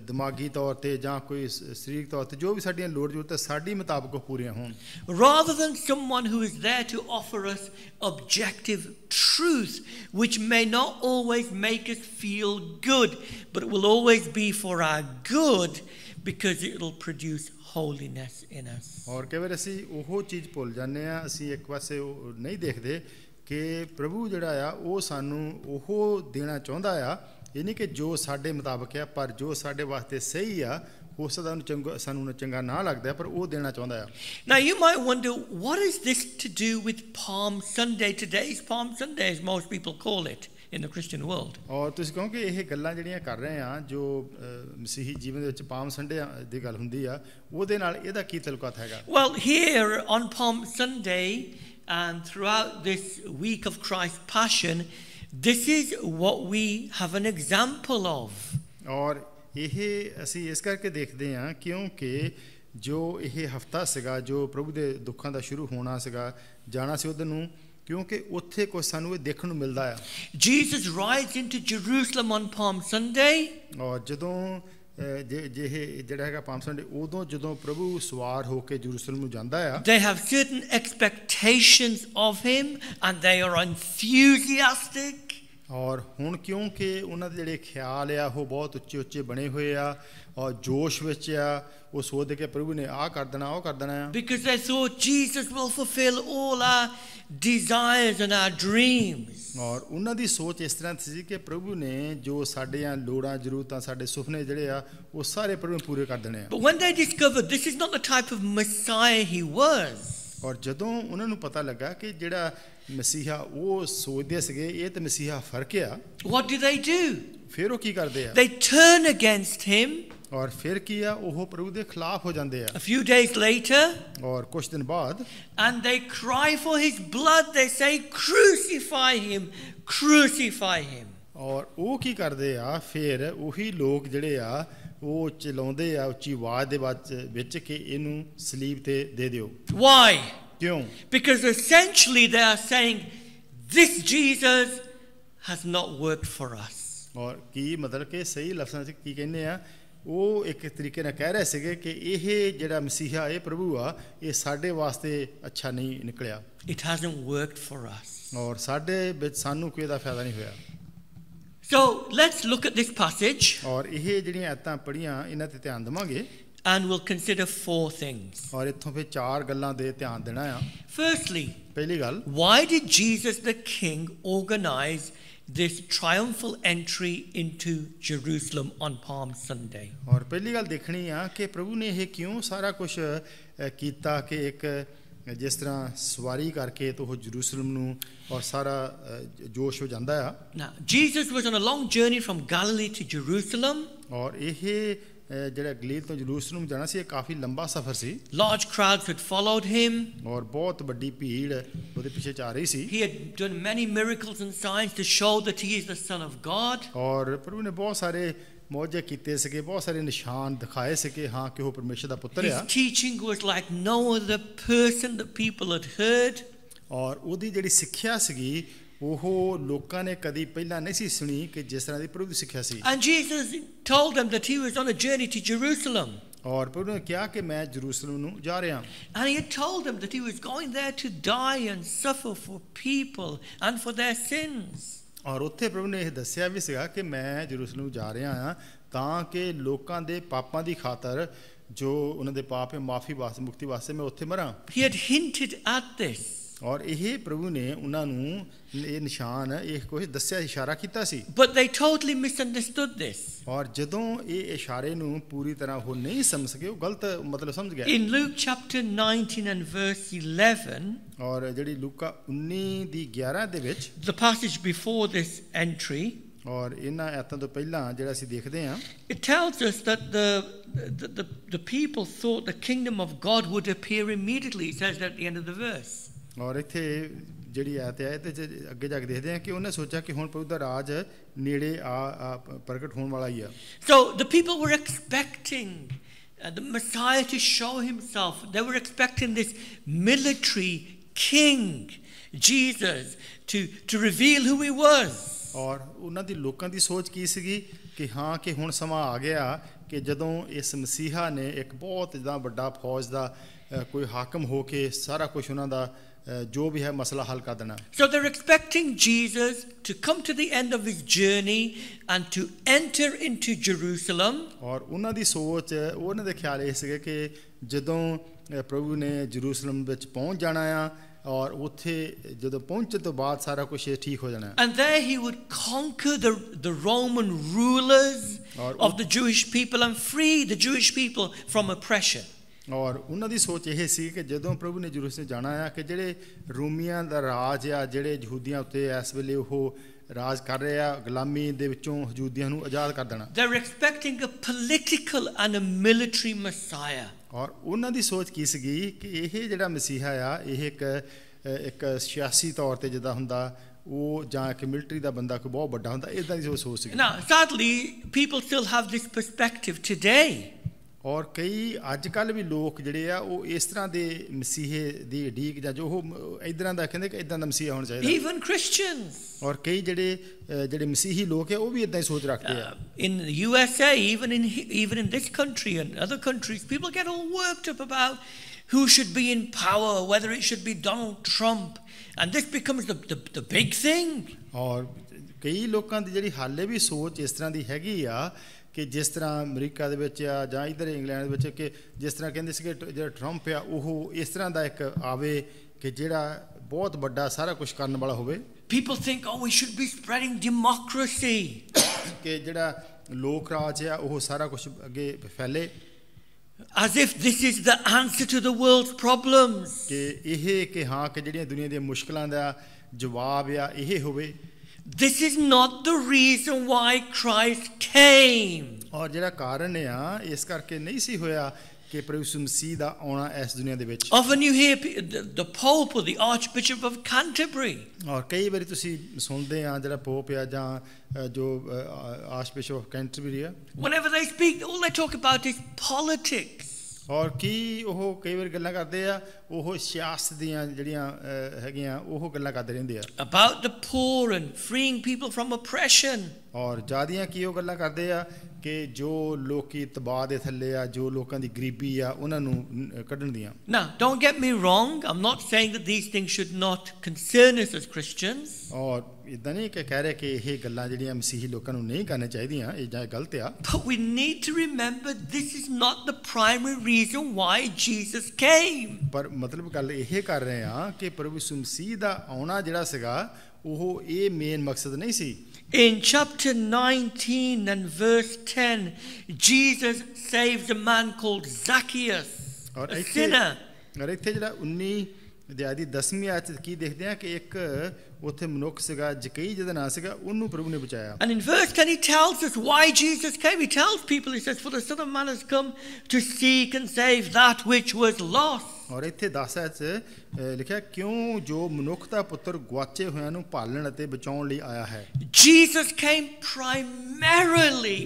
ਦਿਮਾਗੀ ਤੌਰ ਤੇ ਜਾਂ ਕੋਈ ਸਰੀਰਕ ਤੌਰ ਤੇ ਜੋ ਵੀ ਸਾਡੀਆਂ ਲੋੜ ਜ਼ਰੂਰਤਾਂ ਸਾਡੀ ਮੁਤਾਬਕ ਪੂਰੀਆਂ ਹੋਣ, rather than someone who is there to offer us objective truth which may not always make us feel good but will always be for our good because it will produce holiness in us. ਔਰ ਕਈ ਵਾਰ ਅਸੀਂ ਉਹ ਚੀਜ਼ ਭੁੱਲ ਜਾਂਦੇ ਆ, ਅਸੀਂ ਇੱਕ ਪਾਸੇ ਉਹ ਨਹੀਂ ਦੇਖਦੇ ਕਿ ਪ੍ਰਭੂ ਜਿਹੜਾ ਆ ਉਹ ਸਾਨੂੰ ਉਹ ਦੇਣਾ ਚਾਹੁੰਦਾ ਆ, ਇਹ ਨਹੀਂ ਕਿ ਜੋ ਸਾਡੇ ਮੁਤਾਬਕ ਆ, ਪਰ ਜੋ ਸਾਡੇ ਵਾਸਤੇ ਸਹੀ ਆ ਹੋ ਸਕਦਾ ਉਹਨੂੰ ਸਾਨੂੰ ਚੰਗਾ ਨਾ ਲੱਗਦਾ ਪਰ ਉਹ ਦੇਣਾ ਚਾਹੁੰਦਾ ਆ। Now you might wonder, what is this to do with Palm Sunday? Today's Palm Sunday, as most people call it in the Christian world. ਔਰ ਤੁਸੀਂ ਕਹੋਗੇ ਇਹ ਗੱਲਾਂ ਜਿਹੜੀਆਂ ਕਰ ਰਹੇ ਆ ਜੋ ਮਸੀਹੀ ਜੀਵਨ ਦੇ ਵਿੱਚ ਪਾਮ ਸੰਡੇ ਦੀ ਗੱਲ ਹੁੰਦੀ ਆ, ਉਹਦੇ ਨਾਲ ਇਹਦਾ ਕੀ ਤਾਲੁਕਾਤ ਹੈਗਾ? Well, here on Palm Sunday and throughout this week of Christ's Passion, this is what we have an example of. ਔਰ ਇਹ ਅਸੀਂ ਇਸ ਕਰਕੇ ਦੇਖਦੇ ਹਾਂ ਕਿਉਂਕਿ ਜੋ ਇਹ ਹਫਤਾ ਸੀਗਾ ਜੋ ਪ੍ਰਭੂ ਦੇ ਦੁੱਖਾਂ ਦਾ ਸ਼ੁਰੂ ਹੋਣਾ ਸੀਗਾ, ਜਾਣਾ ਸੀ ਉਧਰ ਨੂੰ, ਕਿਉਂਕਿ ਉੱਥੇ ਕੁਝ ਸਾਨੂੰ ਇਹ ਦੇਖਣ ਨੂੰ ਮਿਲਦਾ ਆ। Jesus rides into Jerusalem on Palm Sunday. ਔਰ ਜਦੋਂ ਜਿਹੜਾ ਹੈਗਾ ਪਾਮ ਸੰਡੇ, ਉਦੋਂ ਜਦੋਂ ਪ੍ਰਭੂ ਸਵਾਰ ਹੋ ਕੇ ਜਰੂਸਲਮ ਨੂੰ ਜਾਂਦਾ ਆ, they have certain expectations of him and they are enthusiastic. ਔਰ ਹੁਣ ਕਿਉਂਕਿ ਉਹਨਾਂ ਦੇ ਜਿਹੜੇ ਖਿਆਲ ਆ ਉਹ ਬਹੁਤ ਉੱਚੇ ਉੱਚੇ ਬਣੇ ਹੋਏ ਆ ਔਰ ਜੋਸ਼ ਵਿੱਚ ਆ, ਉਹ ਸੋਚਦੇ ਕਿ ਪ੍ਰਭੂ ਨੇ ਆਹ ਕਰ ਦੇਣਾ ਉਹ ਕਰ ਦੇਣਾ ਆ, because they thought Jesus will fulfill all our desires and our dreams. ਔਰ ਉਹਨਾਂ ਦੀ ਸੋਚ ਇਸ ਤਰ੍ਹਾਂ ਸੀ ਕਿ ਪ੍ਰਭੂ ਨੇ ਜੋ ਸਾਡੀਆਂ ਲੋੜਾਂ ਜ਼ਰੂਰਤਾਂ ਸਾਡੇ ਸੁਪਨੇ ਜਿਹੜੇ ਆ ਉਹ ਸਾਰੇ ਪ੍ਰਭੂ ਨੇ ਪੂਰੇ ਕਰ ਦੇਣੇ ਆ। But when they discovered this is not the type of Messiah he was, ਔਰ ਜਦੋਂ ਉਹਨਾਂ ਨੂੰ ਪਤਾ ਲੱਗਾ ਕਿ ਜਿਹੜਾ ਮਸੀਹਾ ਉਹ ਸੋਚਦੇ ਸੀਗੇ ਇਹ ਤੇ ਮਸੀਹਾ ਫਰਕ ਆ, what do? ਫਿਰ ਉਹ ਕੀ ਕਰਦੇ ਆ? They turn against him. ਔਰ ਫਿਰ ਕੀ ਆ, ਉਹ ਪ੍ਰਭੂ ਦੇ ਖਿਲਾਫ ਹੋ ਜਾਂਦੇ ਆ। A few days later, ਔਰ ਕੁਝ ਦਿਨ ਬਾਅਦ, and they cry for his blood. They say, crucify him, crucify him. ਔਰ ਉਹ ਕੀ ਕਰਦੇ ਆ, ਫਿਰ ਉਹੀ ਲੋਕ ਜਿਹੜੇ ਆ ਉਹ ਚਲਾਉਂਦੇ ਆ ਉੱਚੀ ਆਵਾਜ਼ ਦੇ ਵਿੱਚ ਕਿ ਇਹਨੂੰ ਸਲੀਬ ਤੇ ਦੇ ਦਿਓ। Why? ਕਿਉਂ? Because essentially they are saying this Jesus has not worked for us. ਔਰ ਕੀ ਮਤਲਬ ਕਿ ਸਹੀ ਲਫ਼ਜ਼ਾਂ ਵਿੱਚ ਕੀ ਕਹਿੰਦੇ ਆ, ਉਹ ਇੱਕ ਤਰੀਕੇ ਨਾਲ ਕਹਿ ਰਹੇ ਸੀਗੇ ਕਿ ਇਹ ਜਿਹੜਾ ਮਸੀਹਾ ਇਹ ਪ੍ਰਭੂ ਆ ਇਹ ਸਾਡੇ ਵਾਸਤੇ ਅੱਛਾ ਨਹੀਂ ਨਿਕਲਿਆ। It hasn't worked for us. ਔਰ ਸਾਡੇ ਵਿੱਚ ਸਾਨੂੰ ਕੋਈ ਦਾ ਫਾਇਦਾ ਨਹੀਂ ਹੋਇਆ। So let's look at this passage. ਔਰ ਇਹ ਜਿਹੜੀਆਂ ਆਇਤਾਂ ਪੜ੍ਹੀਆਂ ਇਹਨਾਂ ਤੇ ਧਿਆਨ ਦੇਵਾਂਗੇ। And we'll consider 4 things. ਔਰ ਇੱਥੋਂ ਫਿਰ 4 ਗੱਲਾਂ ਦੇ ਧਿਆਨ ਦੇਣਾ ਆ। Firstly, ਪਹਿਲੀ ਗੱਲ, why did Jesus the King organize this triumphal entry into Jerusalem on Palm Sunday? ਔਰ ਪਹਿਲੀ ਗੱਲ ਦੇਖਣੀ ਆ ਕਿ ਪ੍ਰਭੂ ਨੇ ਇਹ ਕਿਉਂ ਸਾਰਾ ਕੁਝ ਕੀਤਾ ਕਿ ਇੱਕ ਜਿਸ ਤਰ੍ਹਾਂ ਸਵਾਰੀ ਕਰਕੇ ਤੋਂ ਉਹ ਜਰੂਸਲਮ ਨੂੰ ਔਰ ਸਾਰਾ ਜੋਸ਼ ਹੋ ਜਾਂਦਾ ਆ। Now, Jesus was on a long journey from Galilee to Jerusalem. ਔਰ ਇਹ ਜਿਹੜਾ ਗਲੀਲ ਤੋਂ ਜਰੂਸਲਮ ਜਾਣਾ ਸੀ ਇਹ ਕਾਫੀ ਲੰਬਾ ਸਫ਼ਰ ਸੀ। Large crowds had followed him. ਔਰ ਬਹੁਤ ਵੱਡੀ ਭੀੜ ਉਹਦੇ ਪਿੱਛੇ ਜਾ ਰਹੀ ਸੀ। He had done many miracles and signs to show that he is the Son of God. ਔਰ ਪ੍ਰਭੂ ਨੇ ਬਹੁਤ ਸਾਰੇ ਮੌਜੇ ਕੀਤੇ ਸੀਗੇ, ਬਹੁਤ ਸਾਰੇ ਨਿਸ਼ਾਨ ਦਿਖਾਏ ਸੀਗੇ ਹਾਂ ਕਿ ਉਹ ਪਰਮੇਸ਼ਰ ਦਾ ਪੁੱਤਰ ਆ। His teaching was like no other person that people had heard. ਔਰ ਉਹਦੀ ਜਿਹੜੀ ਸਿੱਖਿਆ ਸੀਗੀ ਉਹ ਲੋਕਾਂ ਨੇ ਕਦੀ ਪਹਿਲਾਂ ਨਹੀਂ ਸੀ ਸੁਣੀ ਕਿ ਜਿਸ ਤਰ੍ਹਾਂ ਦੀ ਪ੍ਰਭੂ ਦੀ ਸਿੱਖਿਆ ਸੀ। And Jesus told them that he was on a journey to Jerusalem. ਔਰ ਪ੍ਰਭੂ ਨੇ ਕਿਹਾ ਕਿ ਮੈਂ ਜਰੂਸਲਮ ਨੂੰ ਜਾ ਰਿਹਾ। And he had told them that he was going there to die and suffer for people and for their sins. ਔਰ ਉੱਥੇ ਪ੍ਰਭੂ ਨੇ ਇਹ ਦੱਸਿਆ ਵੀ ਸੀਗਾ ਕਿ ਮੈਂ ਜਰੂਸਲਮ ਨੂੰ ਜਾ ਰਿਹਾ ਹਾਂ ਤਾਂ ਕਿ ਲੋਕਾਂ ਦੇ ਪਾਪਾਂ ਦੀ ਖਾਤਰ ਜੋ ਉਹਨਾਂ ਦੇ ਪਾਪ ਹੈ ਮਾਫੀ ਵਾਸਤੇ ਮੁਕਤੀ ਵਾਸਤੇ ਮੈਂ ਉੱਥੇ ਮਰਾਂ। He had hinted at this. ਔਰ ਇਹ ਪ੍ਰਭੂ ਨੇ ਉਹਨਾਂ ਨੂੰ ਇਹ ਨਿਸ਼ਾਨ ਇਹ ਕੁਝ ਦੱਸਿਆ ਇਸ਼ਾਰਾ ਕੀਤਾ ਸੀ But they totally misunderstood this. ਔਰ ਜਦੋਂ ਇਹ ਇਸ਼ਾਰੇ ਨੂੰ ਪੂਰੀ ਤਰ੍ਹਾਂ ਉਹ ਨਹੀਂ ਸਮਝ ਸਕੇ ਉਹ ਗਲਤ ਮਤਲਬ ਸਮਝ ਗਏ In Luke chapter 19 and verse 11, ਔਰ ਜਿਹੜੀ ਲੂਕਾ 19 ਦੀ 11 ਦੇ ਵਿੱਚ the passage before this entry, ਔਰ ਇਹਨਾਂ ਆਇਤਾਂ ਤੋਂ ਪਹਿਲਾਂ ਜਿਹੜਾ ਅਸੀਂ ਦੇਖਦੇ ਹਾਂ it tells us that the people thought the kingdom of God would appear immediately. It says that at the end of the verse. ਔਰ ਇੱਥੇ ਜਿਹੜੀ ਆਇਤ ਹੈ ਤੇ ਅੱਗੇ ਜਾ ਕੇ ਦੇਖਦੇ ਹਾਂ ਕਿ ਉਹਨੇ ਸੋਚਿਆ ਕਿ ਹੁਣ ਪ੍ਰਭੂ ਦਾ ਰਾਜ ਨੇੜੇ ਆ ਪ੍ਰਗਟ ਹੋਣ ਵਾਲਾ ਹੀ ਆ So the people were expecting the Messiah to show himself. They were expecting this military king, Jesus, to reveal who he was. ਔਰ ਉਹਨਾਂ ਦੀ ਲੋਕਾਂ ਦੀ ਸੋਚ ਕੀ ਸੀਗੀ ਕਿ ਹਾਂ ਕਿ ਹੁਣ ਸਮਾਂ ਆ ਗਿਆ ਕਿ ਜਦੋਂ ਇਸ ਮਸੀਹਾ ਨੇ ਇੱਕ ਬਹੁਤ ਜਿੱਦਾਂ ਵੱਡਾ ਫੌਜ ਦਾ ਕੋਈ ਹਾਕਮ ਹੋ ਕੇ ਸਾਰਾ ਕੁਝ ਉਹਨਾਂ ਦਾ ਜੋ ਵੀ ਹੈ ਮਸਲਾ ਹੱਲ ਕਰ ਦੇਣਾ So they're expecting Jesus to come to the end of his journey and to enter into Jerusalem. ਔਰ ਉਹਨਾਂ ਦੀ ਸੋਚ ਉਹਨਾਂ ਦੇ ਖਿਆਲ ਇਹ ਸੀਗੇ ਕਿ ਜਦੋਂ ਪ੍ਰਭੂ ਨੇ ਜਰੂਸਲਮ ਵਿੱਚ ਪਹੁੰਚ ਜਾਣਾ ਆ ਔਰ ਉੱਥੇ ਜਦੋਂ ਪਹੁੰਚਣ ਤੋਂ ਬਾਅਦ ਸਾਰਾ ਕੁਝ ਠੀਕ ਹੋ ਜਾਣਾ And there he would conquer the Roman rulers of the Jewish people and free the Jewish people from oppression. ਔਰ ਉਹਨਾਂ ਦੀ ਸੋਚ ਇਹ ਸੀ ਕਿ ਜਦੋਂ ਪ੍ਰਭੂ ਨੇ ਜਰੂਸਲਮ ਜਾਣਾ ਆ ਕਿ ਜਿਹੜੇ ਰੋਮੀਆਂ ਦਾ ਰਾਜ ਆ ਜਿਹੜੇ ਯਹੂਦੀਆਂ ਉੱਤੇ ਇਸ ਵੇਲੇ ਉਹ ਰਾਜ ਕਰ ਰਹੇ ਆ ਗੁਲਾਮੀ ਦੇ ਵਿੱਚੋਂ ਯਹੂਦੀਆਂ ਨੂੰ ਆਜ਼ਾਦ ਕਰ ਦੇਣਾ They were expecting a political and a military Messiah. ਔਰ ਉਹਨਾਂ ਦੀ ਸੋਚ ਕੀ ਸੀਗੀ ਕਿ ਇਹ ਜਿਹੜਾ ਮਸੀਹਾ ਆ ਇਹ ਇੱਕ ਸਿਆਸੀ ਤੌਰ ਤੇ ਜਿੱਦਾਂ ਹੁੰਦਾ ਉਹ ਜਾਂ ਇੱਕ ਮਿਲਟਰੀ ਦਾ ਬੰਦਾ ਕੋਈ ਬਹੁਤ ਵੱਡਾ ਹੁੰਦਾ ਇਦਾਂ ਦੀ ਸੋਚ ਸੀਗੀ Now, sadly, people still have this perspective today. ਔਰ ਕਈ ਅੱਜ ਕੱਲ੍ਹ ਵੀ ਲੋਕ ਜਿਹੜੇ ਆ ਉਹ ਇਸ ਤਰ੍ਹਾਂ ਦੇ ਮਸੀਹੇ ਦੀ ਉਡੀਕ ਜਾਂ ਜੋ ਉਹ ਇਦਾਂ ਦਾ ਕਹਿੰਦੇ ਕਿ ਇਦਾਂ ਦਾ ਮਸੀਹਾ ਹੋਣਾ ਚਾਹੀਦਾ Even Christians. ਔਰ ਕਈ ਜਿਹੜੇ ਮਸੀਹੀ ਲੋਕ ਆ ਉਹ ਵੀ ਇਦਾਂ ਹੀ ਸੋਚ ਰੱਖਦੇ ਆ In the USA, even in this country and other countries, people get all worked up about who should be in power, whether it should be Donald Trump, and this becomes the big thing. ਔਰ ਕਈ ਲੋਕਾਂ ਦੀ ਜਿਹੜੀ ਹਾਲੇ ਵੀ ਸੋਚ ਇਸ ਤਰ੍ਹਾਂ ਦੀ ਹੈਗੀ ਆ ਕਿ ਜਿਸ ਤਰ੍ਹਾਂ ਅਮਰੀਕਾ ਦੇ ਵਿੱਚ ਆ ਜਾਂ ਇੱਧਰ ਇੰਗਲੈਂਡ ਦੇ ਵਿੱਚ ਕਿ ਜਿਸ ਤਰ੍ਹਾਂ ਕਹਿੰਦੇ ਸੀ ਕਿ ਜਿਹੜਾ ਟਰੰਪ ਆ ਉਹ ਇਸ ਤਰ੍ਹਾਂ ਦਾ ਇੱਕ ਆਵੇ ਕਿ ਜਿਹੜਾ ਬਹੁਤ ਵੱਡਾ ਸਾਰਾ ਕੁਝ ਕਰਨ ਵਾਲਾ ਹੋਵੇ People think, oh, we should be spreading democracy. ਕਿ ਜਿਹੜਾ ਲੋਕ ਰਾਜ ਆ ਉਹ ਸਾਰਾ ਕੁਝ ਅੱਗੇ ਫੈਲੇ As if this is the answer to the world's problems. ਕਿ ਇਹ ਕਿ ਹਾਂ ਕਿ ਜਿਹੜੀਆਂ ਦੁਨੀਆ ਦੀਆਂ ਮੁਸ਼ਕਲਾਂ ਦਾ ਜਵਾਬ ਆ ਇਹ ਹੋਵੇ This is not the reason why Christ came. ਔਰ ਜਿਹੜਾ ਕਾਰਨ ਆ ਇਸ ਕਰਕੇ ਨਹੀਂ ਸੀ ਹੋਇਆ ਕਿ ਪ੍ਰਭੂ ਯਿਸੂ ਮਸੀਹ ਦਾ ਆਉਣਾ ਇਸ ਦੁਨੀਆ ਦੇ ਵਿੱਚ Often you hear the Pope or the Archbishop of Canterbury. ਔਰ ਕਈ ਵਾਰੀ ਤੁਸੀਂ ਸੁਣਦੇ ਆ ਜਿਹੜਾ ਪੋਪ ਆ ਜਾਂ ਜੋ ਆਰਚਬਿਸ਼ਪ ਆਫ ਕੈਂਟਰਬਰੀ ਆ Whenever they speak, all they talk about is politics. ਔਰ ਕੀ ਉਹ ਕਈ ਵਾਰ ਗੱਲਾਂ ਕਰਦੇ ਆ ਉਹ ਸਿਆਸਤ ਦੀਆਂ ਜਿਹੜੀਆਂ ਹੈਗੀਆਂ ਉਹ ਗੱਲਾਂ ਕਰਦੇ ਰਹਿੰਦੇ ਆ About the poor and freeing people from oppression. ਔਰ ਜ਼ਿਆਦੀਆਂ ਕੀ ਉਹ ਗੱਲਾਂ ਕਰਦੇ ਆ ਕਿ ਜੋ ਲੋਕੀ ਤਬਾਹ ਦੇ ਥੱਲੇ ਆ ਜੋ ਲੋਕਾਂ ਦੀ ਗਰੀਬੀ ਆ ਉਹਨਾਂ ਨੂੰ ਕੱਢਣ ਦੀਆਂ Now, don't get me wrong. I'm not saying that these things should not concern us as Christians. ਔਰ ਇਦਾਂ ਨਹੀਂ ਕਿ ਕਹਿ ਰਹੇ ਕਿ ਇਹ ਗੱਲਾਂ ਜਿਹੜੀਆਂ ਮਸੀਹੀ ਲੋਕਾਂ ਨੂੰ ਨਹੀਂ ਕਰਨੀਆਂ ਚਾਹੀਦੀਆਂ ਇਹ ਜਾਂ ਗਲਤ ਆ But we need to remember this is not the primary reason why Jesus came. ਪਰ ਮਤਲਬ ਗੱਲ ਇਹ ਕਰ ਰਹੇ ਆ ਕਿ ਪ੍ਰਭੂ ਯਿਸੂ ਮਸੀਹ ਦਾ ਆਉਣਾ ਜਿਹੜਾ ਸੀਗਾ ਉਹ ਇਹ ਮੇਨ ਮਕਸਦ ਨਹੀਂ ਸੀ In chapter 19 and verse 10, Jesus saves a man called Zacchaeus, a sinner. ਔਰ ਇੱਥੇ ਜਿਹੜਾ 19 ਅਧਿਆਇ ਦੀ 10ਵੀਂ ਆਇਤ ਕੀ ਦੇਖਦੇ ਆ ਕਿ ਇੱਕ ਉੱਥੇ ਮਨੁੱਖ ਸੀਗਾ ਜ਼ਕਈ ਜਿਹਦਾ ਨਾਂ ਸੀਗਾ ਉਹਨੂੰ ਪ੍ਰਭੂ ਨੇ ਬਚਾਇਆ And in verse 10 he tells us why Jesus came. He tells people, he says, for the Son of Man has come to seek and save that which was lost. ਔਰ ਇੱਥੇ 10 ਆਇਤ 'ਚ ਲਿਖਿਆ ਕਿਉਂ ਜੋ ਮਨੁੱਖ ਦਾ ਪੁੱਤਰ ਗੁਆਚੇ ਹੋਇਆਂ ਨੂੰ ਭਾਲਣ ਅਤੇ ਬਚਾਉਣ ਲਈ ਆਇਆ ਹੈ Jesus came primarily